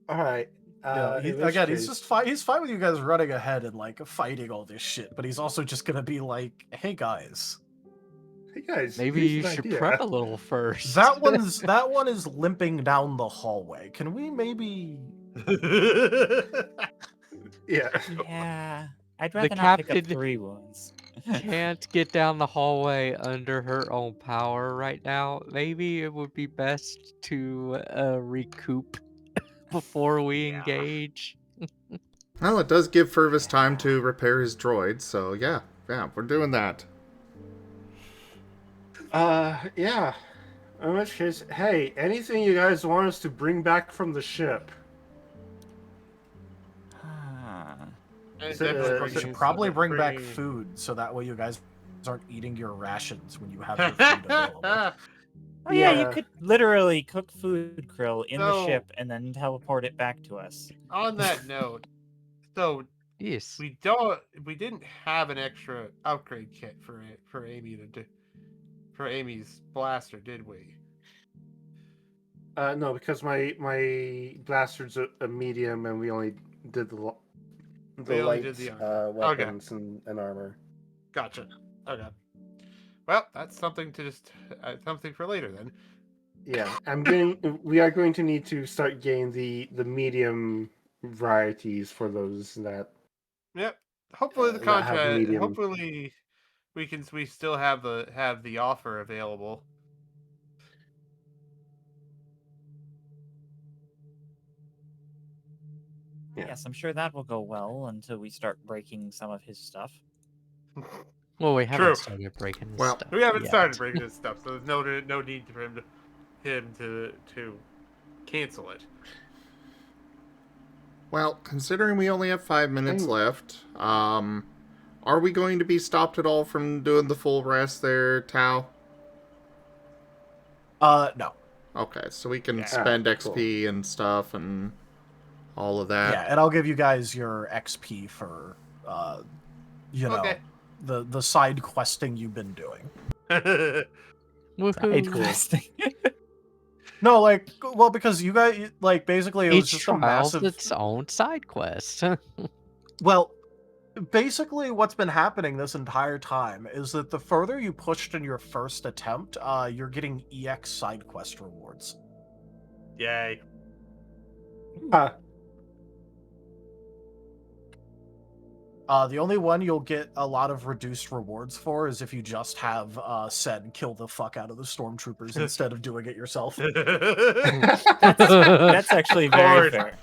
All right. In which Again, case- he's just fine. He's fine with you guys running ahead and like fighting all this shit, but he's also just gonna be like, "Hey guys, Hey guys, Maybe here's you an should idea. prep a little first. that one is limping down the hallway. Can we maybe?" Yeah. Yeah. I'd The rather not pick up captain- 3 wounds. Can't get down the hallway under her own power right now. Maybe it would be best to recoup before we engage. Well, it does give Furvis time to repair his droid, so yeah, we're doing that. Yeah. In which case, hey, anything you guys want us to bring back from the ship? You should probably bring back food, so that way you guys aren't eating your rations when you have your food available. Oh yeah, you Yeah. could literally cook food, Krill, in the So- ship and then teleport it back to us. On that note, so Yes. we didn't have an extra upgrade kit for Amy for Amy's blaster, did we? No, because my blaster's a medium, and we only did the We only light did the armor. weapons and armor. Gotcha. Okay. Well, that's something to just something for later then. Yeah, we are going to need to start getting the medium varieties for those that. Yep. Hopefully the that have contract. medium. Hopefully we still have the offer available. Yeah. Yes, I'm sure that will go well until we start breaking some of his stuff. Well, we haven't True. started breaking this Well, stuff. We haven't yet. started breaking this stuff, so there's no need for him to cancel it. Well, considering we only have 5 minutes Hey. left, are we going to be stopped at all from doing the full rest there, Tao? No. Okay, so we can Yeah. spend Cool. XP and stuff and all of that. Yeah, and I'll give you guys your XP for, Okay. the side questing you've been doing. Woohoo. Side questing. No, like, well, because you guys, like, basically it was Each just a trial's massive. its own side quest. Well, basically what's been happening this entire time is that the further you pushed in your first attempt, you're getting EX side quest rewards. Yay. Ha. The only one you'll get a lot of reduced rewards for is if you just have said kill the fuck out of the stormtroopers instead of doing it yourself. That's actually very fair.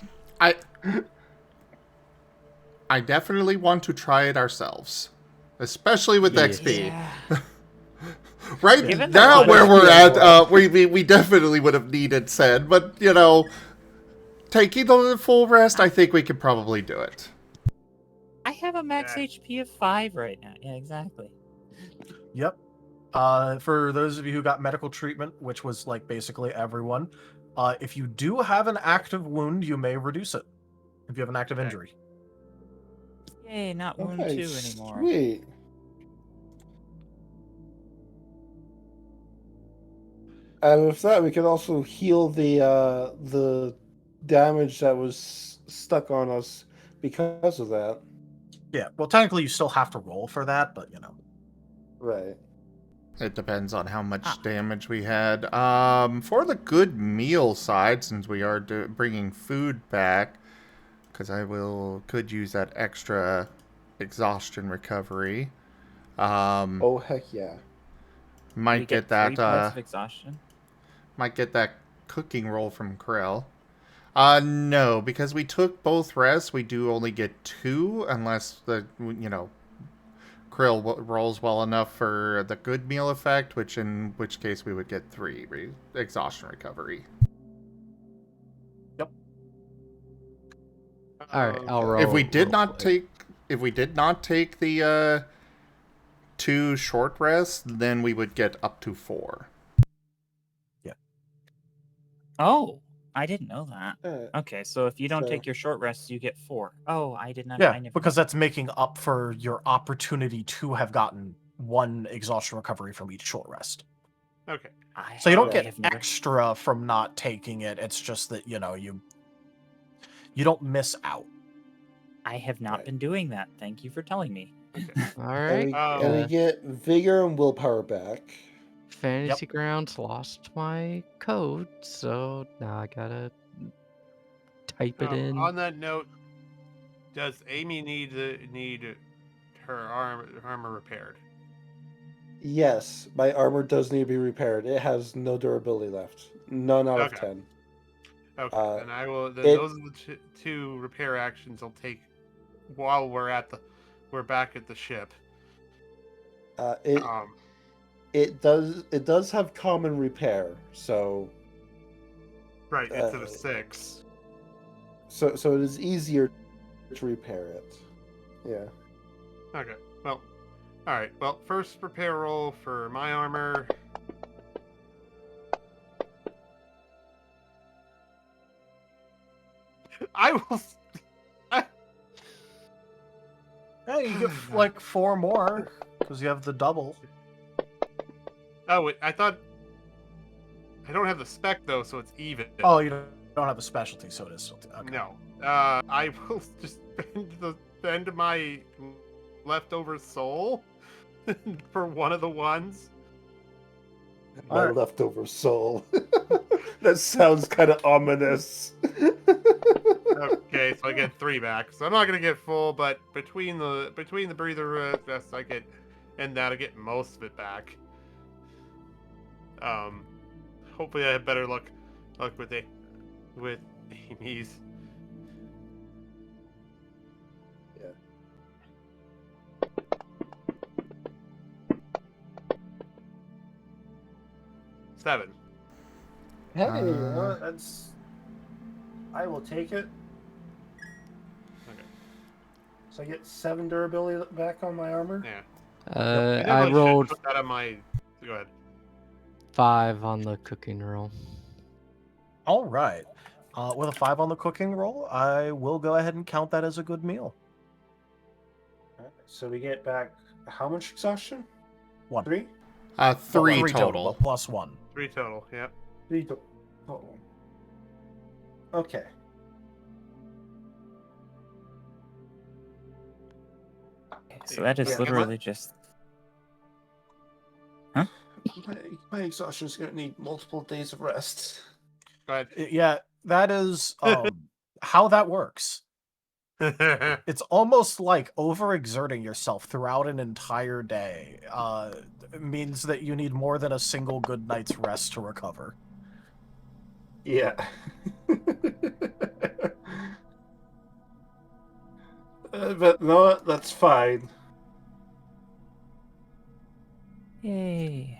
I definitely want to try it ourselves, especially with XP. Yeah. Right Given now, the where XP we're at, reward. we definitely would have needed said, but you know, taking the full rest, I think we could probably do it. I have a max HP of 5 right now. Yeah, exactly. Yep. For those of you who got medical treatment, which was like basically everyone, if you do have an active wound, you may reduce it. If you have an active injury. Yay, not wound 2 anymore. Sweet. And with that, we can also heal the damage that was stuck on us because of that. Yeah, well, technically you still have to roll for that, but you know. Right. It depends on how much damage we had. For the good meal side, since we are bringing food back, because could use that extra exhaustion recovery. Oh heck yeah! Might get that. 3 points of exhaustion. Might get that cooking roll from Krill. No, because we took both rests, we do only get 2, unless Krill rolls well enough for the good meal effect, in which case we would get 3 exhaustion recovery. Yep. All right, I'll roll. If we did not take the 2 short rests, then we would get up to 4. Yeah. Oh, I didn't know that. Okay, so if you don't take your short rests, you get 4. Oh, I did not. Yeah, I never because that's making up for your opportunity to have gotten 1 exhaustion recovery from each short rest. Okay. So you don't get extra from not taking it. It's just that, you know, you don't miss out. I have not been doing that. Thank you for telling me. All right. And we get vigor and willpower back. Fantasy Grounds lost my code, so now I gotta type it in. On that note, does Amy need her armor repaired? Yes, my armor does need to be repaired. It has no durability left. None out of 10. Okay, then I will. Then those are the 2 repair actions I'll take while we're back at the ship. It does have common repair, so right instead of 6. So it is easier to repair it. Yeah. Okay. Well. All right. Well, first repair roll for my armor. I will. Hey, you get like 4 more because you have the double. Oh, wait, I thought I don't have the spec though, so it's even. Oh, you don't have a specialty, so it is still. Okay. No. I will just spend my leftover soul for one of the ones. My leftover soul. That sounds kind of ominous. Okay, so I get 3 back. So I'm not gonna get full, but between the breather rest I get, and that I get most of it back. Hopefully I have better luck with Amy's. Yeah. Seven. Hey, that's. I will take it. Okay. So I get 7 durability back on my armor. Yeah. I rolled put that on my. Go ahead. 5 on the cooking roll. All right. With a 5 on the cooking roll, I will go ahead and count that as a good meal. So we get back how much exhaustion? 1. 3? 3 total. Plus 1. 3 total. Yep. 3 total. Oh. Okay. So that is Yeah, literally just. Huh? My exhaustion's gonna need multiple days of rest. Go ahead. Yeah, that is how that works. It's almost like overexerting yourself throughout an entire day means that you need more than a single good night's rest to recover. Yeah. But no, that's fine. Yay.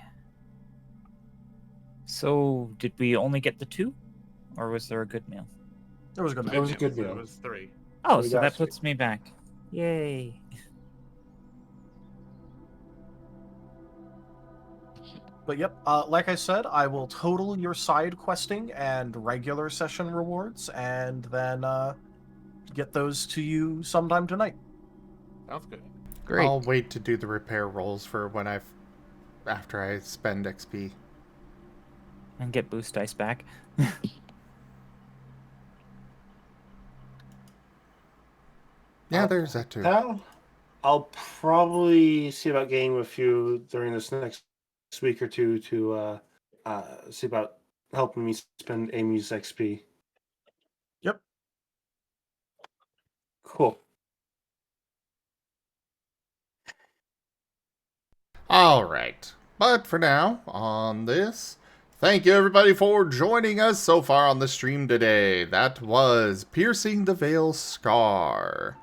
So, did we only get the 2? Or was there a good meal? There was a good It meal. was a good It meal. was 3. Oh, we so got that 3. puts me back. Yay. But yep, like I said, I will total your side questing and regular session rewards, and then get those to you sometime tonight. Sounds good. Great. I'll wait to do the repair rolls for when after I spend XP. And get boost dice back. Yeah, there's that too. I'll probably see about getting with you during this next week or two to see about helping me spend Amy's XP. Yep. Cool. Alright, but for now, on this, thank you everybody for joining us so far on the stream today. That was Piercing the Veil Scar.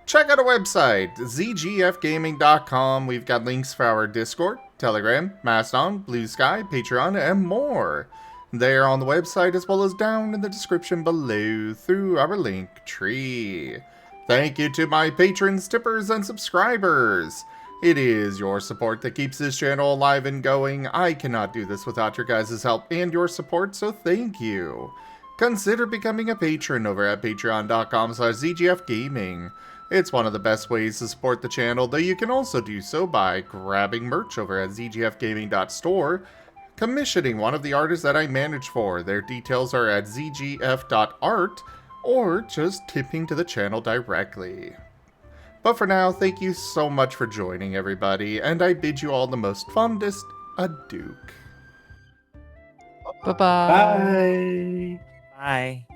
Check out our website, zgfgaming.com. We've got links for our Discord, Telegram, Mastodon, Blue Sky, Patreon, and more. They are on the website as well as down in the description below through our link tree. Thank you to my patrons, tippers, and subscribers. It is your support that keeps this channel alive and going. I cannot do this without your guys' help and your support, so thank you. Consider becoming a patron over at patreon.com/zgfgaming. It's one of the best ways to support the channel, though you can also do so by grabbing merch over at zgfgaming.store, commissioning one of the artists that I manage for. Their details are at zgf.art, or just tipping to the channel directly. But for now, thank you so much for joining, everybody, and I bid you all the most fondest adieu. Bye-bye. Bye. Bye.